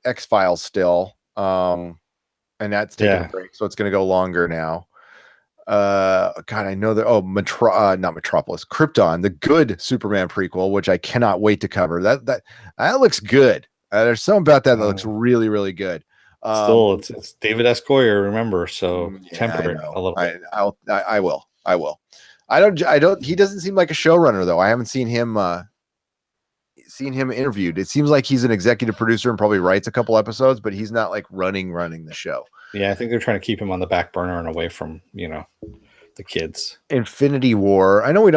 X-Files still. And that's taking a break, so it's going to go longer now. God, I know that. Not Metropolis, Krypton, the good Superman prequel, which I cannot wait to cover. That looks good. There's something about that looks really, really good. Still, it's David S. Goyer, remember? So temper it a little. I will. I don't. He doesn't seem like a showrunner though. I haven't seen him interviewed. It seems like he's an executive producer and probably writes a couple episodes, but he's not like running the show. Yeah, I think they're trying to keep him on the back burner and away from the kids. Infinity War. I know we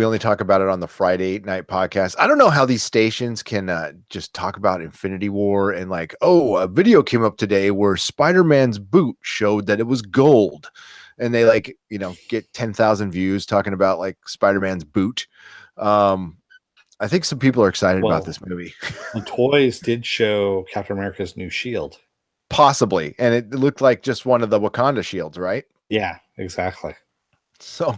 only talk about it on the Friday night podcast. I don't know how these stations can just talk about Infinity War and a video came up today where Spider-Man's boot showed that it was gold, and they get 10,000 views talking about Spider-Man's boot. I think some people are excited about this movie. The toys did show Captain America's new shield. Possibly. And it looked like just one of the Wakanda shields, right? Yeah, exactly. So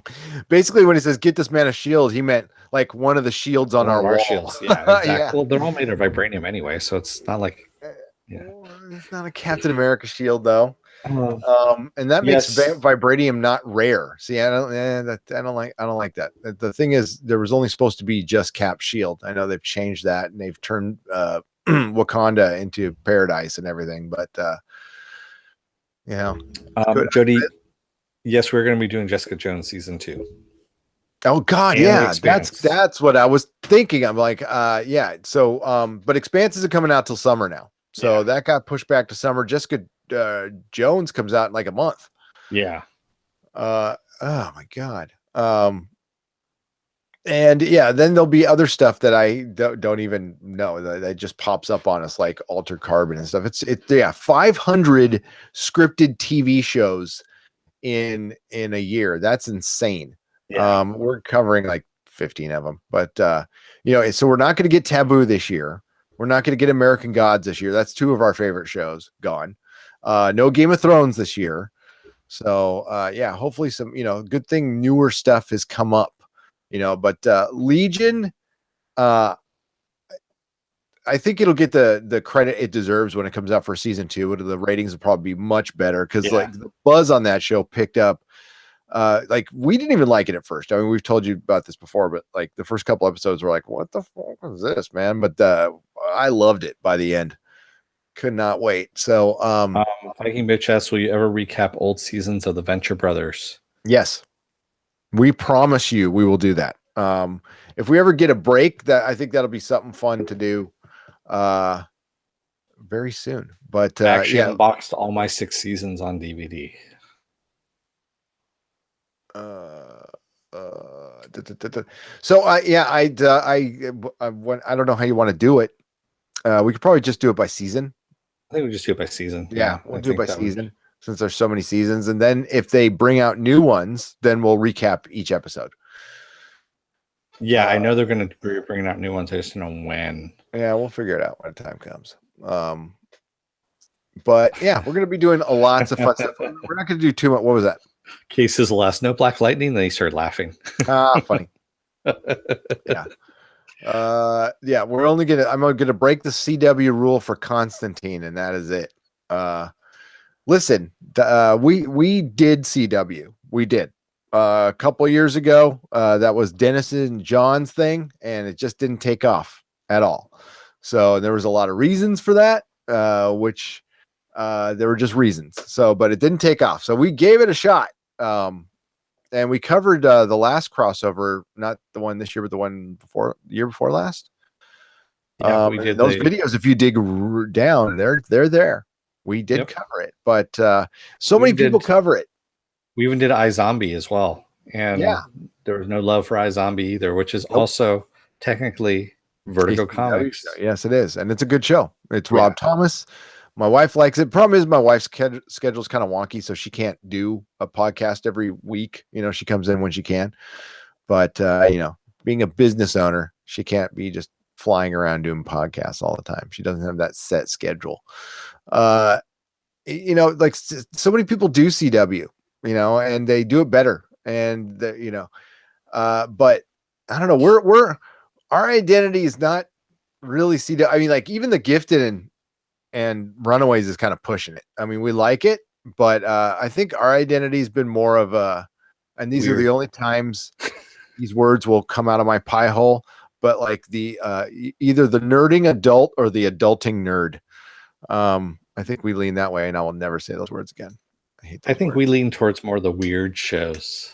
basically when he says, get this man a shield, he meant one of the shields on our wall. Shields. Yeah, exactly. Yeah. Well, they're all made of vibranium anyway, so it's not like... Yeah. It's not a Captain America shield, though. And that makes vibranium not rare. See, I don't like that. The thing is, there was only supposed to be just Cap shield. I know they've changed that and they've turned Wakanda into paradise and everything. But Jody, yes, we're going to be doing Jessica Jones season 2. Oh God, And The yeah, Expanse. that's what I was thinking. I'm like, yeah. So, but Expanse isn't coming out till summer now, so that got pushed back to summer. Jessica Jones comes out in like a month. Yeah. Oh my God. And yeah, then there'll be other stuff that I don't even know that just pops up on us, like Altered Carbon and stuff. It's 500 scripted TV shows in a year. That's insane. Yeah. We're covering like 15 of them, but so we're not going to get Taboo this year. We're not going to get American Gods this year. That's 2 of our favorite shows gone. No Game of Thrones this year. So hopefully some good thing newer stuff has come up. But Legion, I think it'll get the credit it deserves when it comes out for season 2. The ratings will probably be much better because like the buzz on that show picked up. Like we didn't even like it at first. I mean, we've told you about this before, but like the first couple episodes were like, what the fuck was this, man? But I loved it by the end. Could not wait. So Viking Bitch asks, will you ever recap old seasons of the Venture Brothers? yes. We promise you we will do that. If we ever get a break, that I think that'll be something fun to do very soon. But I actually unboxed all my 6 seasons on DVD. So I don't know how you want to do it. We could probably just do it by season. I think we just do it by season. Yeah, we'll do it by season since there's so many seasons. And then if they bring out new ones, then we'll recap each episode. Yeah, I know they're going to be bringing out new ones. I just don't know when. Yeah, we'll figure it out when the time comes. But yeah, we're going to be doing lots of fun stuff. We're not going to do too much. What was that? Cases last. No Black Lightning. Then he started laughing. Funny. Yeah. I'm gonna break the CW rule for Constantine, and that is it. Listen, we did CW. We did a couple years ago. That was Dennis and John's thing, and it just didn't take off at all. So there was a lot of reasons for that, which there were just reasons. So, but it didn't take off. So we gave it a shot. And we covered the last crossover, not the one this year, but the one before, year before last. Yeah, we did those videos. If you dig down, they're there. We did cover it, but many people cover it. We even did iZombie as well, and there was no love for iZombie either, which is also technically Vertigo Comics. Yes, it is, and it's a good show. It's Rob Thomas. My wife likes it. Problem is my wife's schedule is kind of wonky, so she can't do a podcast every week. She comes in when she can, but being a business owner, she can't be just flying around doing podcasts all the time. She doesn't have that set schedule. Like so many people do CW, and they do it better. And but I don't know. Our identity is not really CW. I mean, like even The Gifted and Runaways is kind of pushing it. I mean, we like it, but I think our identity has been more of and these are the only times these words will come out of my pie hole, but like the either the nerding adult or the adulting nerd. I think we lean that way, and I will never say those words again. I think we lean towards more the weird shows.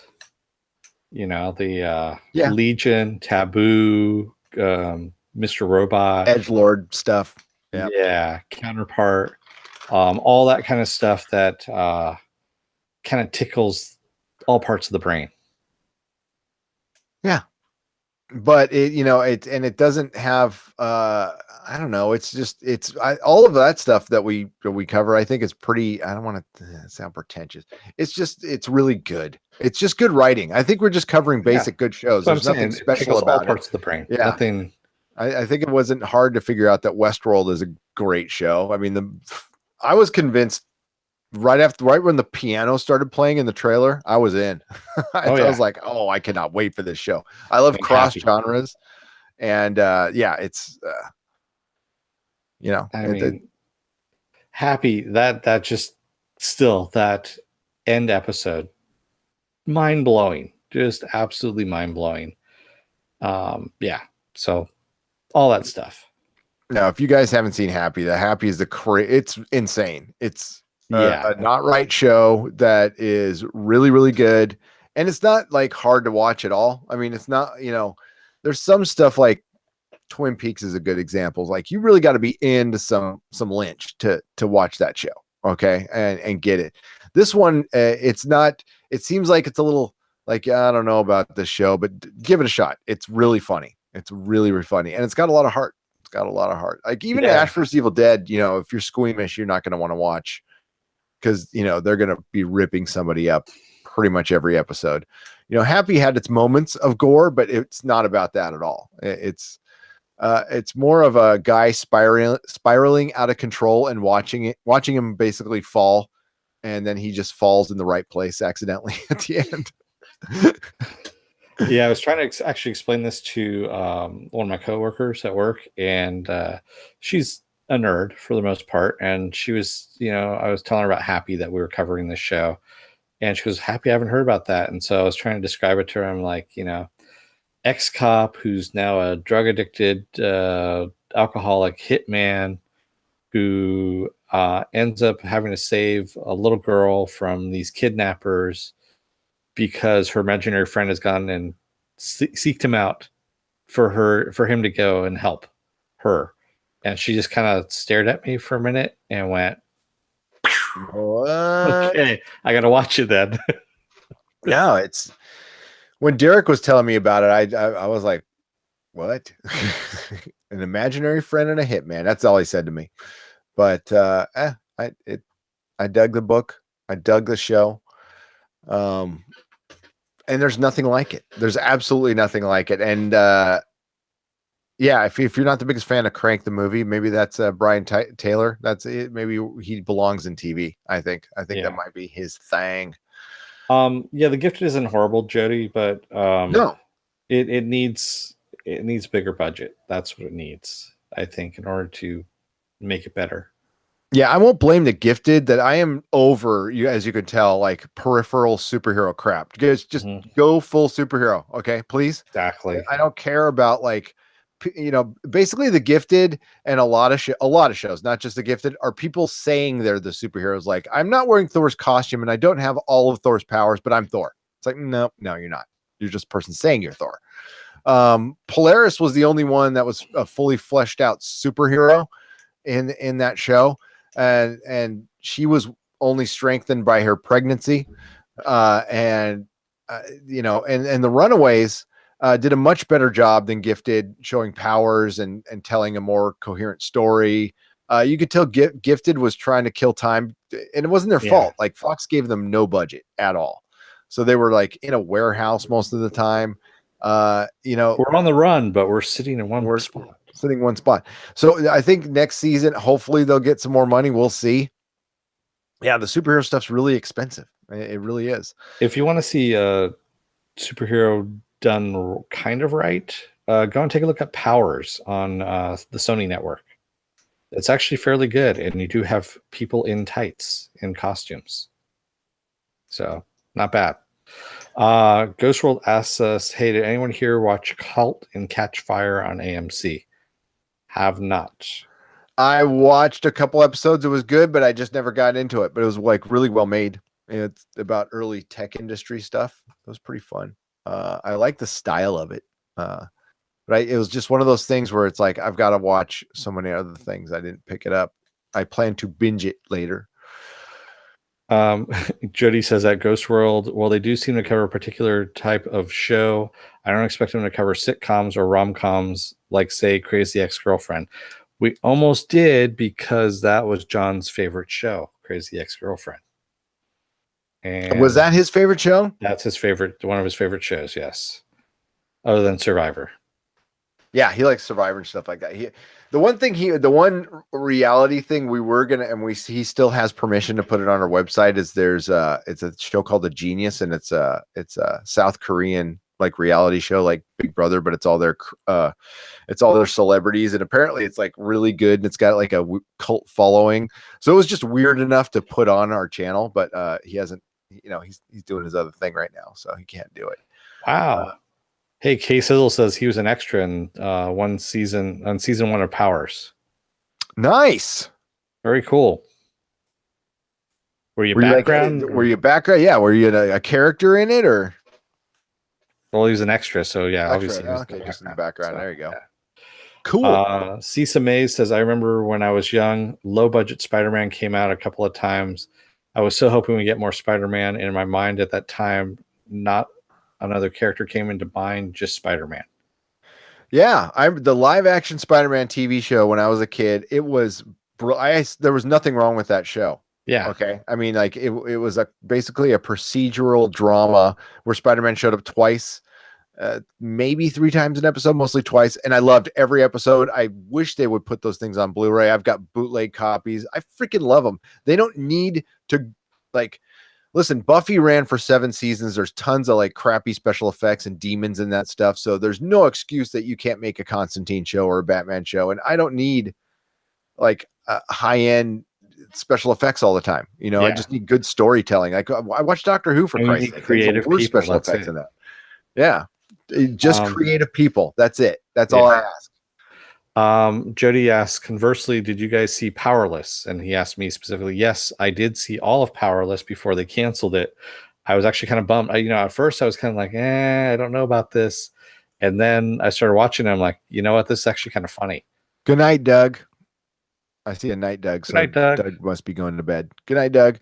The Legion, Taboo, Mr. Robot, Edgelord stuff. Yep. Yeah, Counterpart, all that kind of stuff that kind of tickles all parts of the brain. Yeah, but it doesn't have I don't know. It's just all of that stuff that we cover. I think is pretty. I don't want to sound pretentious. It's really good. It's just good writing. I think we're just covering basic good shows. There's nothing special about all parts of the brain. Yeah, nothing. I think it wasn't hard to figure out that Westworld is a great show. I mean, I was convinced right when the piano started playing in the trailer, I was in. I was like, oh, I cannot wait for this show. I love cross genres, and it's happy that just still that end episode, mind blowing, just absolutely mind blowing. So all that stuff. No, if you guys haven't seen Happy, the Happy is it's insane. It's Yeah. a not right show that is really, really good. And it's not like hard to watch at all. I mean, it's not, there's some stuff like Twin Peaks is a good example. Like you really got to be into some Lynch to watch that show, okay, and get it. This one, it's not. It seems like it's a little like I don't know about this show, but give it a shot. It's really funny. It's really really funny, and it's got a lot of heart. It's got a lot of heart. Like even Yeah. Ash vs Evil Dead, if you're squeamish, you're not going to want to watch because they're going to be ripping somebody up pretty much every episode. Happy had its moments of gore, but it's not about that at all. It's more of a guy spiraling out of control and watching him basically fall, and then he just falls in the right place accidentally at the end. Yeah, I was trying to actually explain this to one of my coworkers at work, and she's a nerd for the most part. And she was, I was telling her about Happy that we were covering this show, and she was Happy. I haven't heard about that, and so I was trying to describe it to her. I'm like, ex-cop who's now a drug addicted alcoholic hitman who ends up having to save a little girl from these kidnappers because her imaginary friend has gone and seeked him out for him to go and help her. And she just kind of stared at me for a minute and went, What? okay, I gotta watch it then. No, it's when Derek was telling me about it, I was like, what? An imaginary friend and a hitman. That's all he said to me. But I dug the book. I dug the show. And there's nothing like it. There's absolutely nothing like it. And yeah, if you're not the biggest fan of Crank the movie, maybe that's Brian Taylor. That's it. Maybe he belongs in TV. I think Yeah. that might be his thing. Yeah, The Gifted isn't horrible, Jody, but No, it needs bigger budget. That's what it needs, I think, in order to make it better. yeah, I won't blame The Gifted. That I am over you, as you can tell, like peripheral superhero crap. Just go full superhero, okay, please. Exactly. I don't care about like, basically The Gifted and a lot of shows, not just The Gifted, are people saying they're the superheroes. Like, I'm not wearing Thor's costume and I don't have all of Thor's powers, but I'm Thor. It's like, no, you're not. You're just a person saying you're Thor. Polaris was the only one that was a fully fleshed out superhero in that show, and she was only strengthened by her pregnancy, and the Runaways did a much better job than Gifted, showing powers and telling a more coherent story. You could tell Gifted was trying to kill time, and it wasn't their fault. Like Fox gave them no budget at all, so they were like in a warehouse most of the time. We're on the run, but we're sitting in one spot. Sitting one spot. So I think next season, hopefully they'll get some more money. We'll see. Yeah, the superhero stuff's really expensive. It really is. If you want to see a superhero done kind of right, go and take a look at Powers on the Sony network. It's actually fairly good, and you do have people in tights, in costumes. So, not bad. Ghostworld asks us, hey, did anyone here watch Cult and Catch Fire on AMC? Have not. I watched a couple episodes. It was good, but I just never got into it. But it was like really well made. It's about early tech industry stuff. It was pretty fun. I like the style of it. But it was just one of those things where it's like, I've got to watch so many other things. I didn't pick it up. I plan to binge it later. Jody says that Ghost World, well, they do seem to cover a particular type of show. I don't expect them to cover sitcoms or rom-coms like, say, Crazy Ex-Girlfriend. We almost did because that was John's favorite show, Crazy Ex-Girlfriend. And was that his favorite show? That's his favorite, one of his favorite shows, yes. Other than Survivor. Yeah, he likes Survivor and stuff like that. The one reality thing we were gonna, and he still has permission to put it on our website, is it's a show called The Genius, and it's a South Korean like reality show like Big Brother, but it's all their celebrities, and apparently it's like really good, and it's got like a cult following. So it was just weird enough to put on our channel, but he hasn't. He's doing his other thing right now, so he can't do it. Wow. Hey, K Sizzle says he was an extra in one season, on season 1 of Powers. Nice. Very cool. Were you Were you like, background? were you background? Yeah. Were you a character in it or Well, he was an extra, so yeah, extra? obviously he was in Okay, the just in the background. background. So There you go. yeah. Cool. Cisa Mays says, I remember when I was young, low budget Spider-Man came out a couple of times. I was so hoping we get more Spider-Man. And in my mind at that time, not another character came into mind, just Spider-Man. Yeah, the live action Spider-Man TV show when I was a kid. It was there was nothing wrong with that show. Yeah. Okay, I mean, like it was basically a procedural drama where Spider-Man showed up twice, maybe 3 times an episode, mostly twice, and I loved every episode. I wish they would put those things on Blu-ray. I've got bootleg copies. I freaking love them. They don't need to like. Listen, Buffy ran for 7 seasons. There's tons of like crappy special effects and demons and that stuff. So there's no excuse that you can't make a Constantine show or a Batman show. And I don't need like high-end special effects all the time. You know, I just need good storytelling. Like I watch Doctor Who for And you Christ's need sake. creative There's people. special That's effects it. in that. Yeah. Just creative people. That's it. That's all I ask. Jody asks, conversely, did you guys see Powerless? And he asked me specifically, yes, I did see all of Powerless before they canceled it. I was actually kind of bummed. At first I was kind of like, I don't know about this. And then I started watching it. I'm like, you know what? This is actually kind of funny. Good night, Doug. I see a night, Doug. Good night, Doug. Doug must be going to bed. Good night, Doug.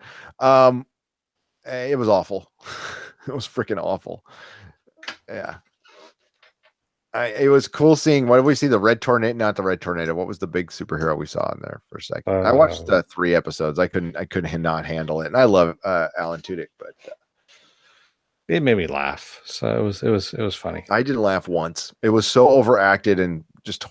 It was awful. It was freaking awful. Yeah. It was cool seeing. What did we see? The Red Tornado, not the Red Tornado. What was the big superhero we saw in there for a second? I watched 3 episodes. I couldn't not handle it. And I love Alan Tudyk, but it made me laugh. So it was funny. I didn't laugh once. It was so overacted and just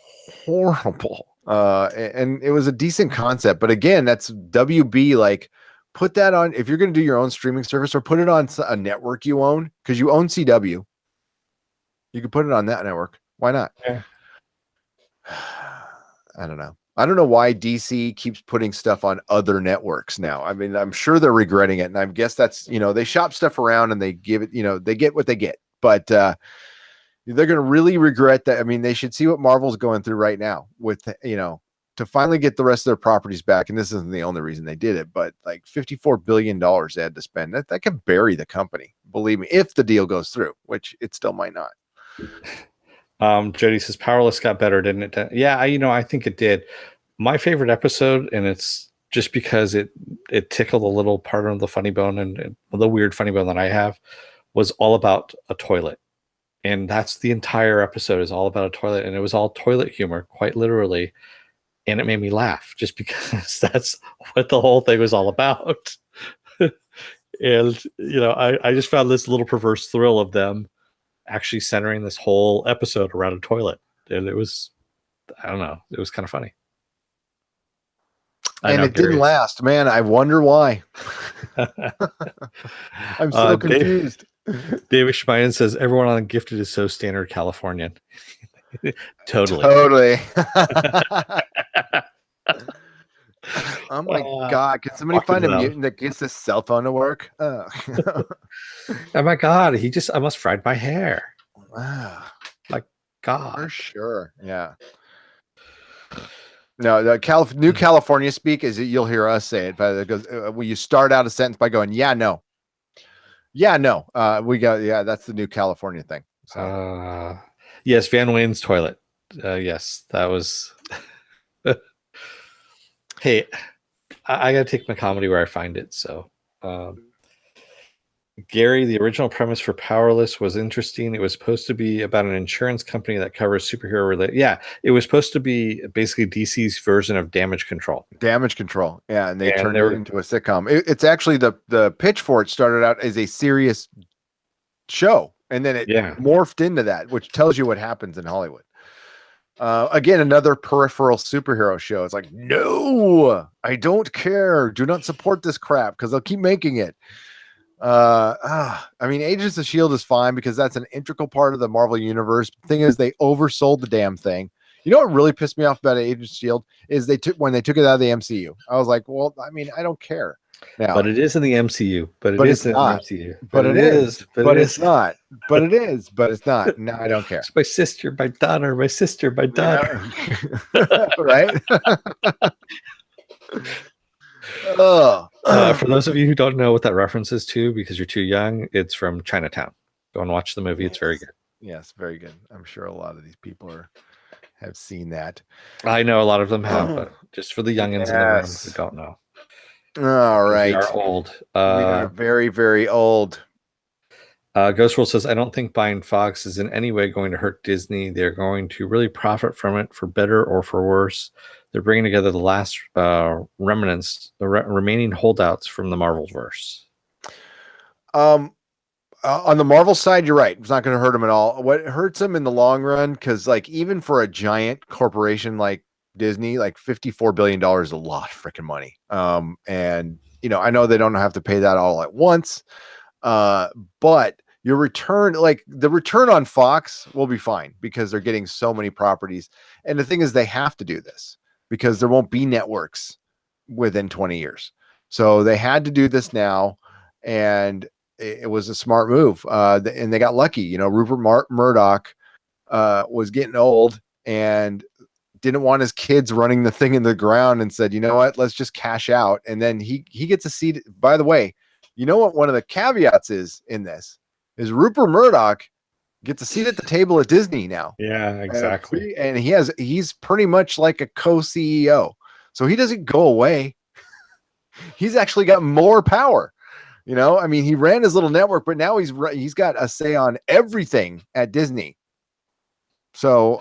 horrible. And it was a decent concept, but again, that's WB. Like, put that on if you're going to do your own streaming service, or put it on a network you own, because you own CW. You could put it on that network. Why not? Yeah. I don't know. I don't know why DC keeps putting stuff on other networks now. I mean, I'm sure they're regretting it. And I guess that's, they shop stuff around and they give it, they get what they get. But they're going to really regret that. I mean, they should see what Marvel's going through right now with, to finally get the rest of their properties back. And this isn't the only reason they did it, but like $54 billion they had to spend. That could bury the company, believe me, if the deal goes through, which it still might not. Jody says Powerless got better, didn't it? Yeah, I think it did. My favorite episode, and it's just because it tickled a little part of the funny bone and the weird funny bone that I have, was all about a toilet. And that's the entire episode, is all about a toilet, and it was all toilet humor, quite literally. And it made me laugh just because that's what the whole thing was all about. And I just found this little perverse thrill of them actually centering this whole episode around a toilet, and it was, I don't know, it was kind of funny. And it didn't last, man. I wonder why. I'm so confused. David Schmeiden says everyone on Gifted is so standard Californian. Totally. Oh my god, can somebody find a mutant that gets this cell phone to work? Oh my god, I must fried my hair. Like, god, for sure. Yeah. No, the new California speak is, you'll hear us say it, but it goes, when you start out a sentence by going, yeah, no. That's the new California thing. So. Yes, Van Wayne's toilet. Yes, that was. Hey, I gotta take my comedy where I find it. So, Gary, the original premise for Powerless was interesting. It was supposed to be about an insurance company that covers superhero related. Yeah, it was supposed to be basically DC's version of Damage Control. Damage Control. Yeah, and they turned it into a sitcom. It's actually the pitch for it started out as a serious show, and then it morphed into that, which tells you what happens in Hollywood. Again, another peripheral superhero show. It's like, no, I don't care. Do not support this crap because they'll keep making it. I mean, Agents of S.H.I.E.L.D. is fine because that's an integral part of the Marvel universe. The thing is, they oversold the damn thing. You know what really pissed me off about Agents of S.H.I.E.L.D. is when they took it out of the MCU. I was like, well, I mean, I don't care. Now, But it is in the MCU. But it but is it's in the not. MCU. But it is. But it But it's is. not. But it is. But it's not. No, I don't care. It's my sister, my daughter, my sister, my daughter. Right? Oh. For those of you who don't know what that reference is to, because you're too young, it's from Chinatown. Go and watch the movie. It's very good. Yes, very good. I'm sure a lot of these people have seen that. I know a lot of them have, but just for the youngins in the room who Yes. don't know. All We right. are old. We are very, very old. Ghost World says, I don't think buying Fox is in any way going to hurt Disney. They're going to really profit from it for better or for worse. They're bringing together the last remnants, the remaining holdouts from the Marvel verse. On the Marvel side, you're right. It's not going to hurt them at all. What hurts them in the long run, because like even for a giant corporation like Disney, like $54 billion is a lot of freaking money. And I know they don't have to pay that all at once. But your return, like the return on Fox will be fine because they're getting so many properties. And the thing is, they have to do this because there won't be networks within 20 years. So they had to do this now. And it was a smart move. And they got lucky. Rupert Murdoch was getting old and didn't want his kids running the thing in the ground and said, you know what, let's just cash out. And then he gets a seat. By the way, you know what? One of the caveats is in this is Rupert Murdoch gets a seat at the table at Disney now. Yeah, exactly. And he's pretty much like a co-CEO. So he doesn't go away. He's actually got more power. I mean, he ran his little network, but now he's got a say on everything at Disney. So,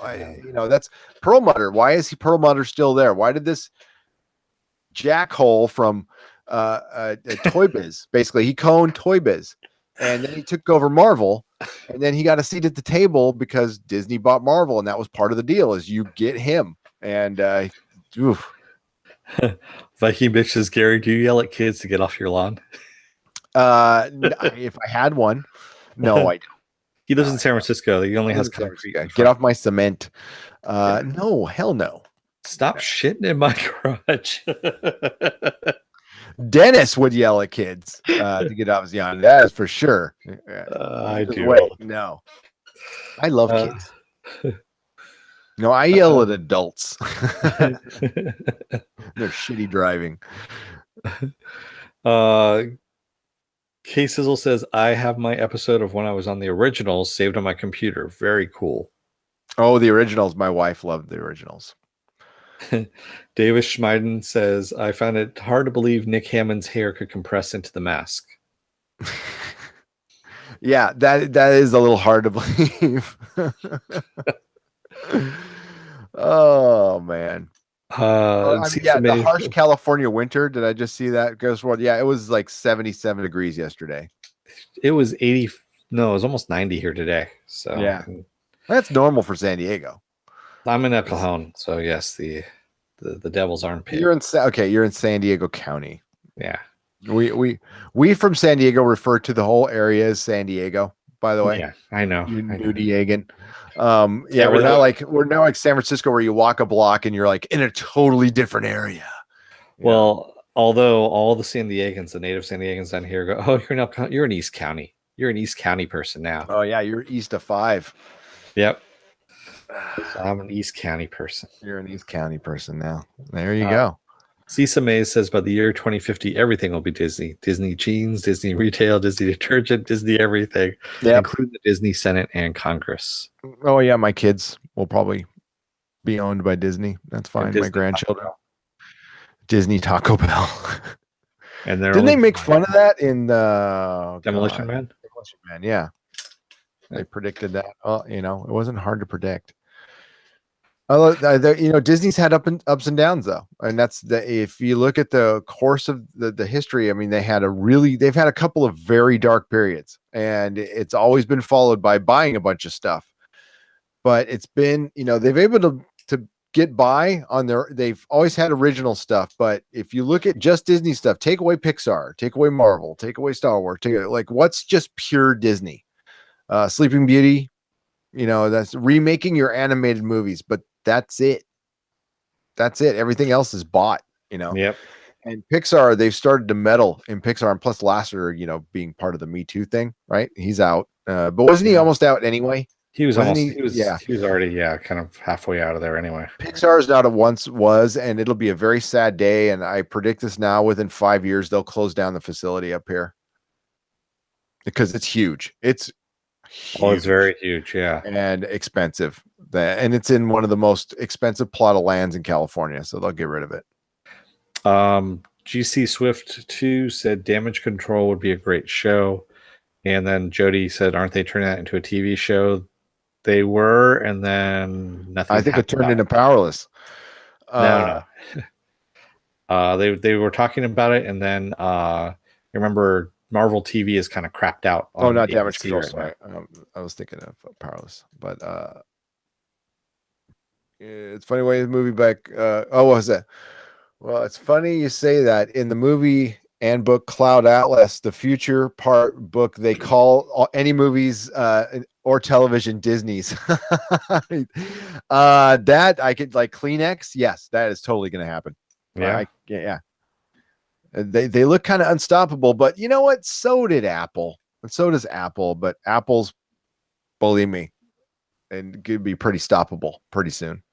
that's Perlmutter. Why is Perlmutter still there? Why did this jackhole from Toy Biz, basically, he co-owned Toy Biz, and then he took over Marvel, and then he got a seat at the table because Disney bought Marvel, and that was part of the deal is you get him. And Viking bitch says, Gary, do you yell at kids to get off your lawn? If I had one, no, I don't. He lives in San Francisco. He only has concrete. Get off my cement. No, hell no. Stop shitting in my garage. Dennis would yell at kids to get off his yacht. That is for sure. I do. Wait, no. I love kids. No, I yell at adults. They're shitty driving. K Sizzle says, I have my episode of when I was on the originals saved on my computer. Very cool. Oh, the originals. My wife loved the originals. Davis Schmeiden says, I found it hard to believe Nick Hammond's hair could compress into the mask. Yeah, that is a little hard to believe. Oh, man. The harsh California winter. Did I just see that? Ghost World. Yeah, it was like 77 degrees yesterday. It was 80. No, it was almost 90 here today. So yeah, that's normal for San Diego. I'm in El Cajon, so yes, the Devil's Armpit. You're in San Diego County. Yeah, we from San Diego refer to the whole area as San Diego. By the way, yeah, I know. New Diegan. We're not like San Francisco where you walk a block and you're like in a totally different area. Well, although all the San Diegans, the native San Diegans down here go, oh, you're in East County. You're an East County person now. Oh yeah, you're east of 5. Yep. So I'm an East County person. You're an East County person now. There you go. Cisa Mays says by the year 2050, everything will be Disney. Disney jeans, Disney retail, Disney detergent, Disney everything, including the Disney Senate and Congress. Oh yeah, my kids will probably be owned by Disney. That's fine. My grandchildren. Disney Taco Bell. And didn't they make fun of that in the Demolition Man? Demolition Man, yeah. They predicted that. Well, it wasn't hard to predict. Disney's had ups and downs though, and that's if you look at the course of the history, I mean, they've had a couple of very dark periods, and it's always been followed by buying a bunch of stuff. But it's been, they've able to get by on they've always had original stuff. But if you look at just Disney stuff, take away Pixar, take away Marvel, take away Star Wars, what's just pure Disney, Sleeping Beauty, that's remaking your animated movies, but that's it. Everything else is bought, Yep. And Pixar, they've started to meddle in Pixar, and plus Lasseter, being part of the Me Too thing, right? He's out, but wasn't he almost out anyway? He was Wasn't almost he? Yeah. he was already kind of halfway out of there anyway. Pixar is not a once was, and it'll be a very sad day. And I predict this now, within 5 years, they'll close down the facility up here because it's huge. It's huge. Oh, it's very huge, yeah, and expensive. And it's in one of the most expensive plot of lands in California, so they'll get rid of it. GC Swift 2 said Damage Control would be a great show. And then Jody said, aren't they turning that into a TV show? They were, and then nothing. I think it turned into Powerless. No. They were talking about it, and then remember Marvel TV is kind of crapped out. On not Damage Control. Right. I was thinking of Powerless, but it's funny way the movie back. What was that? Well, it's funny you say that. In the movie and book Cloud Atlas, the future part book, they call any movies or television Disney's. That I could like Kleenex. Yes, that is totally going to happen. Yeah. Yeah. They look kind of unstoppable, but you know what? So did Apple, and so does Apple. But Apple's, believe me, and could be pretty stoppable pretty soon.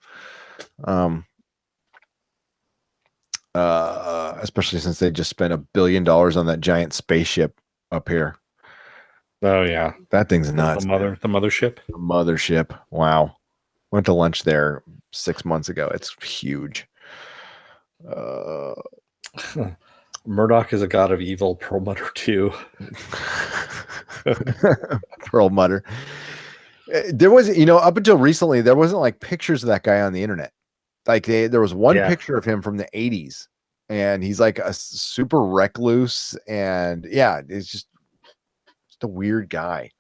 Especially since they just spent $1 billion on that giant spaceship up here. Oh yeah, that thing's nuts. The mothership. The mothership. Wow, went to lunch there 6 months ago. It's huge. Murdoch is a god of evil. Perlmutter too. Perlmutter. There was, up until recently, there wasn't like pictures of that guy on the internet. Like there was one picture of him from the 80s, and he's like a super recluse, and it's just a weird guy.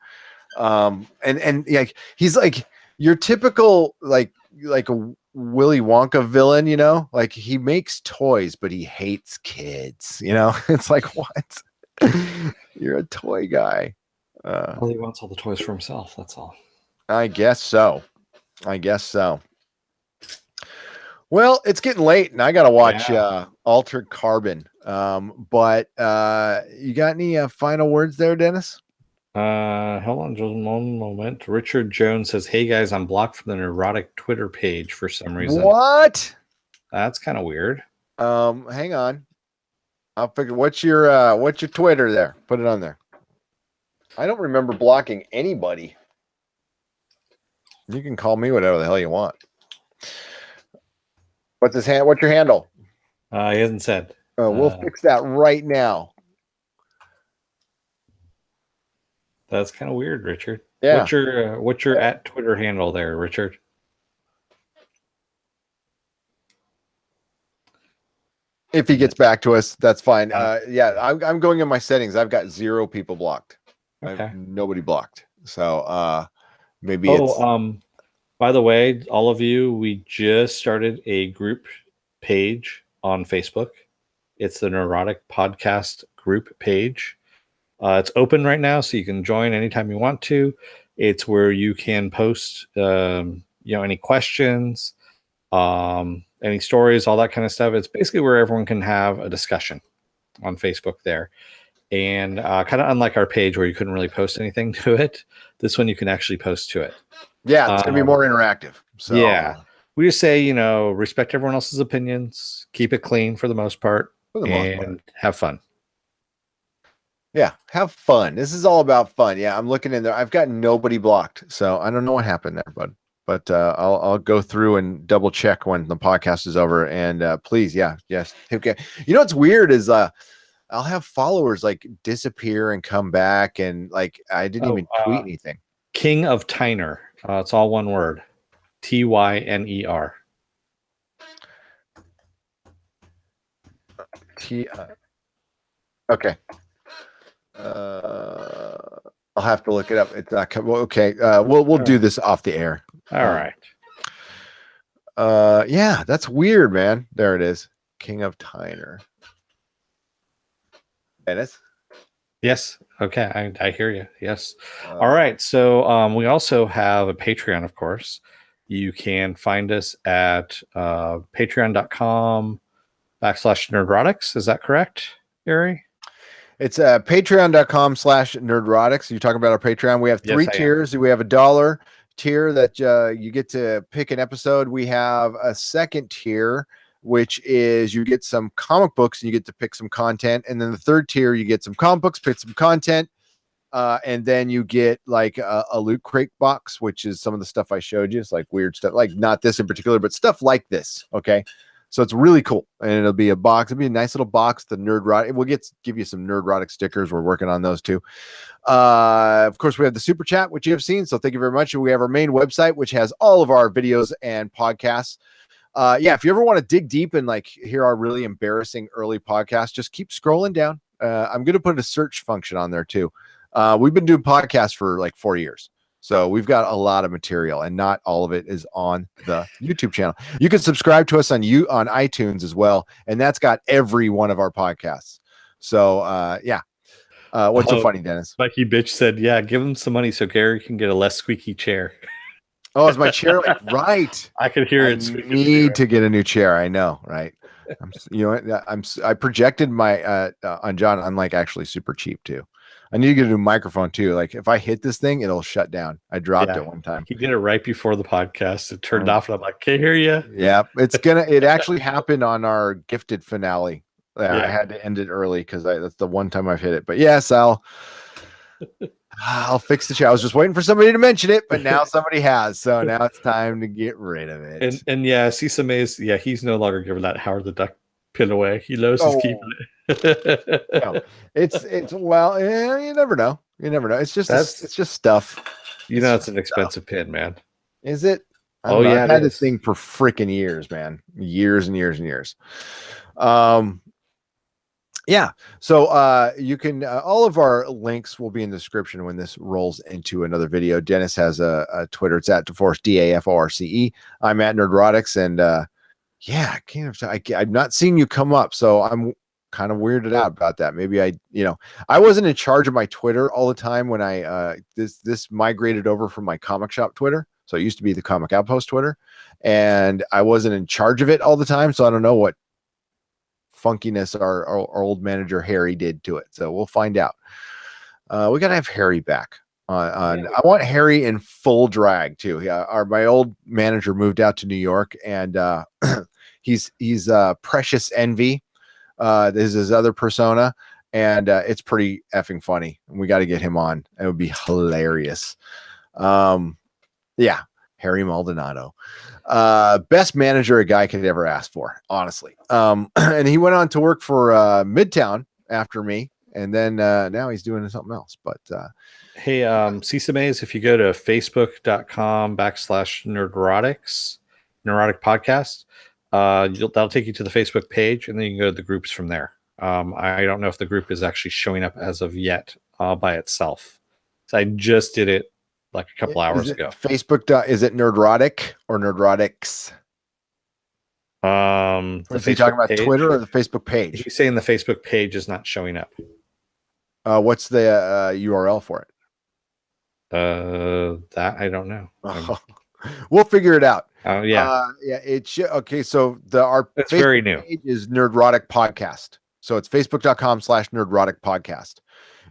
And like he's like your typical like a Willy Wonka villain, like he makes toys, but he hates kids. It's like, what? You're a toy guy. Well, he wants all the toys for himself. That's all. I guess so. Well, it's getting late, and I got to watch Altered Carbon. But you got any final words there, Dennis? Hold on just one moment. Richard Jones says, "Hey guys, I'm blocked from the Nerdrotic Twitter page for some reason." What? That's kind of weird. Hang on. I'll figure. What's your Twitter there? Put it on there. I don't remember blocking anybody. You can call me whatever the hell you want. What's your handle? He hasn't said. We'll fix that right now. That's kind of weird, Richard. Yeah. What's your at Twitter handle there, Richard? If he gets back to us, that's fine. I'm going in my settings. I've got 0 people blocked. Okay. I have nobody blocked. So maybe by the way, all of you, we just started a group page on Facebook. It's the Nerdrotic Podcast group page. It's open right now, so you can join anytime you want to. It's where you can post, any questions, any stories, all that kind of stuff. It's basically where everyone can have a discussion on Facebook there. And kind of unlike our page where you couldn't really post anything to it, this one you can actually post to it. Yeah, it's going to be more interactive. So yeah, we just say, respect everyone else's opinions, keep it clean for the most part, and have fun. Yeah, have fun. This is all about fun. Yeah, I'm looking in there. I've got nobody blocked, so I don't know what happened there, bud. But I'll go through and double check when the podcast is over. And please, yes. Okay. What's weird is I'll have followers like disappear and come back, and like I didn't even tweet anything. King of Tyner. It's all one word. Tyner. Okay. I'll have to look it up. It's not okay. We'll do this off the air. All right. Yeah, that's weird, man. There it is. King of Tyner. Dennis? Yes. Okay. I hear you. Yes. All right. So we also have a Patreon, of course. You can find us at patreon.com patreon.com/nerdrotics. Is that correct, Gary? It's patreon.com/nerdrotics. You're talking about our Patreon. We have Yes, three I am. tiers. We have $1 tier that you get to pick an episode. We have a second tier, which is you get some comic books and you get to pick some content. And then the third tier, you get some comic books, pick some content. And then you get like a loot crate box, which is some of the stuff I showed you. It's like weird stuff, like not this in particular, but stuff like this. Okay. So it's really cool. And it'll be a box. It'll be a nice little box. The Nerdrotic. We'll give you some Nerdrotic stickers. We're working on those too. Of course, we have the super chat, which you have seen. So thank you very much. And we have our main website, which has all of our videos and podcasts. If you ever want to dig deep and like hear our really embarrassing early podcast, just keep scrolling down. I'm going to put a search function on there too. We've been doing podcasts for like 4 years. So we've got a lot of material and not all of it is on the YouTube channel. You can subscribe to us on iTunes as well. And that's got every one of our podcasts. So what's so funny, Dennis? Mikey Bitch said, yeah, give him some money so Gary can get a less squeaky chair. Oh, is my chair like right? I could hear it. I need to get a new chair. I know, right? I projected my on John. I'm like actually super cheap too. I need to get a new microphone too. Like if I hit this thing, it'll shut down. I dropped it one time. He did it right before the podcast. It turned off, and I'm like, "Can't hear you." Yeah, it actually happened on our Gifted finale. I had to end it early because that's the one time I've hit it. But yes, I'll fix the chair. I was just waiting for somebody to mention it, but now somebody has. So now it's time to get rid of it. And yeah, Cisa Mays, he's no longer giving that Howard the Duck pin away. He knows he's keeping it. No, it's well, you never know. You never know. It's just stuff. It's an expensive pin, man. Is it? I've had this thing for freaking years, man. Years and years and years. So you can all of our links will be in the description when this rolls into another video. Dennis has a Twitter. It's at DeForce, DAFORCE. I'm at Nerdrotics, and I'm not seeing you come up, so I'm kind of weirded out about that. Maybe I wasn't in charge of my Twitter all the time when I this migrated over from my comic shop Twitter. So it used to be the Comic Outpost Twitter, and I wasn't in charge of it all the time. So I don't know what funkiness our old manager Harry did to it. So we'll find out. We gotta have Harry back on. I want Harry in full drag too. Yeah, my old manager moved out to New York, and he's Precious Envy. This is his other persona, and it's pretty effing funny. We got to get him on. It would be hilarious. Harry Maldonado, best manager a guy could ever ask for, honestly. And he went on to work for Midtown after me, and then now he's doing something else. But hey, Cisa Mays, if you go to facebook.com/nerdrotics, Neurotic Podcast, that'll take you to the Facebook page, and then you can go to the groups from there. I don't know if the group is actually showing up as of yet by itself. So I just did it like a couple hours ago. Facebook. Is it Nerdrotic or Nerdrotics? Is he talking about Twitter or the Facebook page? He's saying the Facebook page is not showing up. What's the URL for it? That I don't know. We'll figure it out. Oh yeah. It should. Okay, so our it's Facebook very new. Page is Nerdrotic Podcast. So it's facebook.com/Nerdrotic Podcast.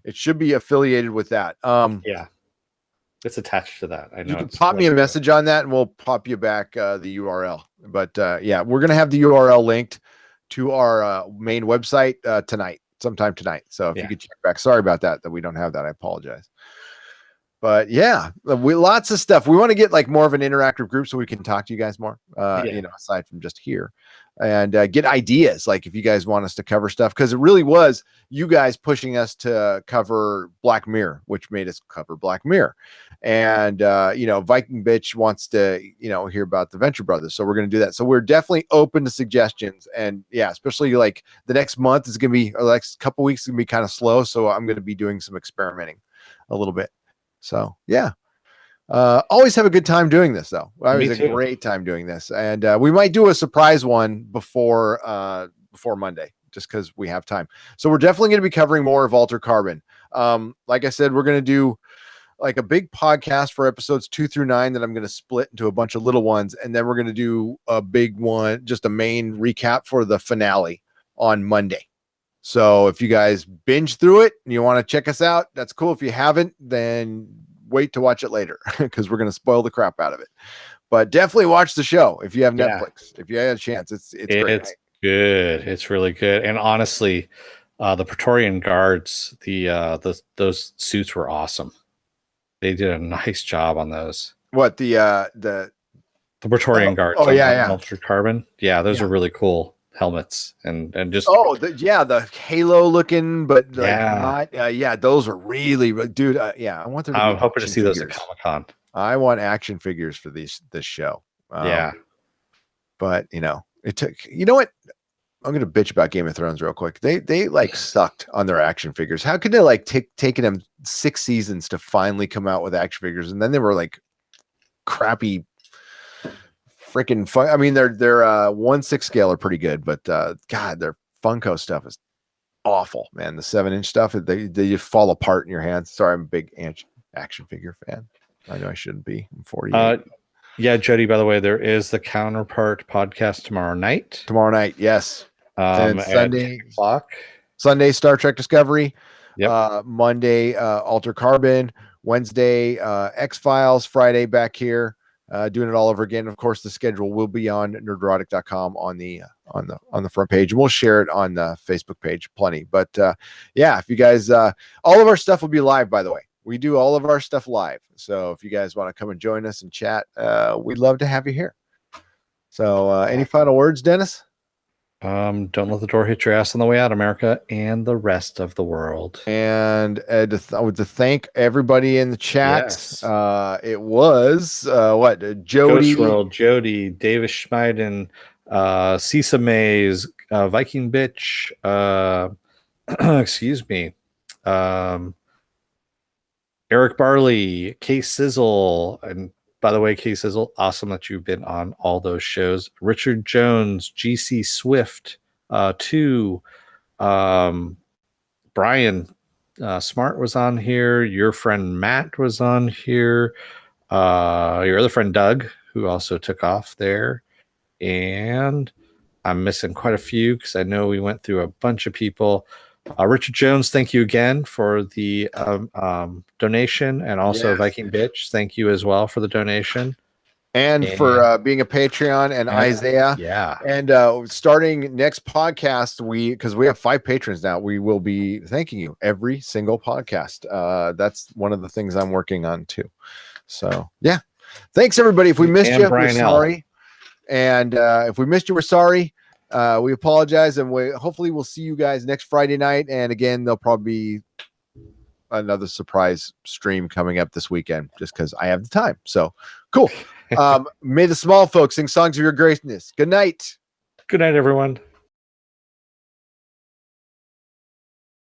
It should be affiliated with that. It's attached to that. I know. You can pop me a message on that, and we'll pop you back the URL. But we're gonna have the URL linked to our main website sometime tonight. So if you could check back. Sorry about that we don't have that. I apologize. But lots of stuff. We want to get like more of an interactive group so we can talk to you guys more, aside from just here, and get ideas. Like if you guys want us to cover stuff, because it really was you guys pushing us to cover Black Mirror, which made us cover Black Mirror. And, Viking Bitch wants to, hear about the Venture Brothers. So we're going to do that. So we're definitely open to suggestions. And especially like the next month is going to be, or the next couple weeks is going to be kind of slow. So I'm going to be doing some experimenting a little bit. So always have a good time doing this though. Always a great time doing this. And we might do a surprise one before Monday, just because we have time. So we're definitely going to be covering more of Alter Carbon. Like I said, we're going to do like a big podcast for episodes 2 through 9 that I'm going to split into a bunch of little ones. And then we're going to do a big one, just a main recap for the finale on Monday. So if you guys binge through it and you want to check us out, that's cool. If you haven't, then wait to watch it later because we're going to spoil the crap out of it. But definitely watch the show if you have Netflix. If you had a chance, it's great. It's good. It's really good. And honestly, the Praetorian Guards, those suits were awesome. They did a nice job on those. What the Praetorian Guards? Oh yeah, Altered Carbon. Yeah, those are really cool helmets and just the Halo looking, but like not those are really dude. I want them. I'm hoping to see those at Comic-Con. I want action figures for this show. But it took. You know what? I'm gonna bitch about Game of Thrones real quick. They like sucked on their action figures. How could they like taken them 6 seasons to finally come out with action figures, and then they were like crappy. Freaking fun. I mean, their 1/6 scale are pretty good, but God, their Funko stuff is awful, man. The 7-inch stuff, they just fall apart in your hands. Sorry, I'm a big action figure fan. I know I shouldn't be. I'm 48. Yeah, Jody, by the way, there is the Counterpart podcast tomorrow night. Yes. And Sunday, 10 o'clock. Sunday, Star Trek Discovery. Yep. Monday, Altered Carbon. Wednesday, X-Files. Friday, back here. Doing it all over again. Of course, the schedule will be on nerdrotic.com on the front page, and we'll share it on the Facebook page plenty. But if you guys, all of our stuff will be live, by the way. We do all of our stuff live. So if you guys want to come and join us and chat, we'd love to have you here. So any final words, Dennis? Don't let the door hit your ass on the way out, America and the rest of the world. And to thank everybody in the chat. Yes. It was Jody, Ghostworld, Jody, Davis Schmeiden, Cisa Mays, Viking Bitch, excuse me, Eric Barley, K Sizzle, and by the way, K Sizzle, awesome that you've been on all those shows. Richard Jones, GC Swift, 2, Brian Smart was on here. Your friend Matt was on here. Your other friend Doug, who also took off there. And I'm missing quite a few because I know we went through a bunch of people. Richard Jones, thank you again for the donation, and also Viking Bitch, thank you as well for the donation. And for being a Patreon, and Isaiah. Yeah. And starting next podcast, because we have 5 patrons now, we will be thanking you every single podcast. That's one of the things I'm working on too. So yeah. Thanks everybody. If we missed you, we're sorry. And if we missed you, we're sorry. We apologize, and hopefully we'll see you guys next Friday night. And again, there'll probably be another surprise stream coming up this weekend just because I have the time. So cool. May the small folks sing songs of your greatness. Good night. Good night, everyone.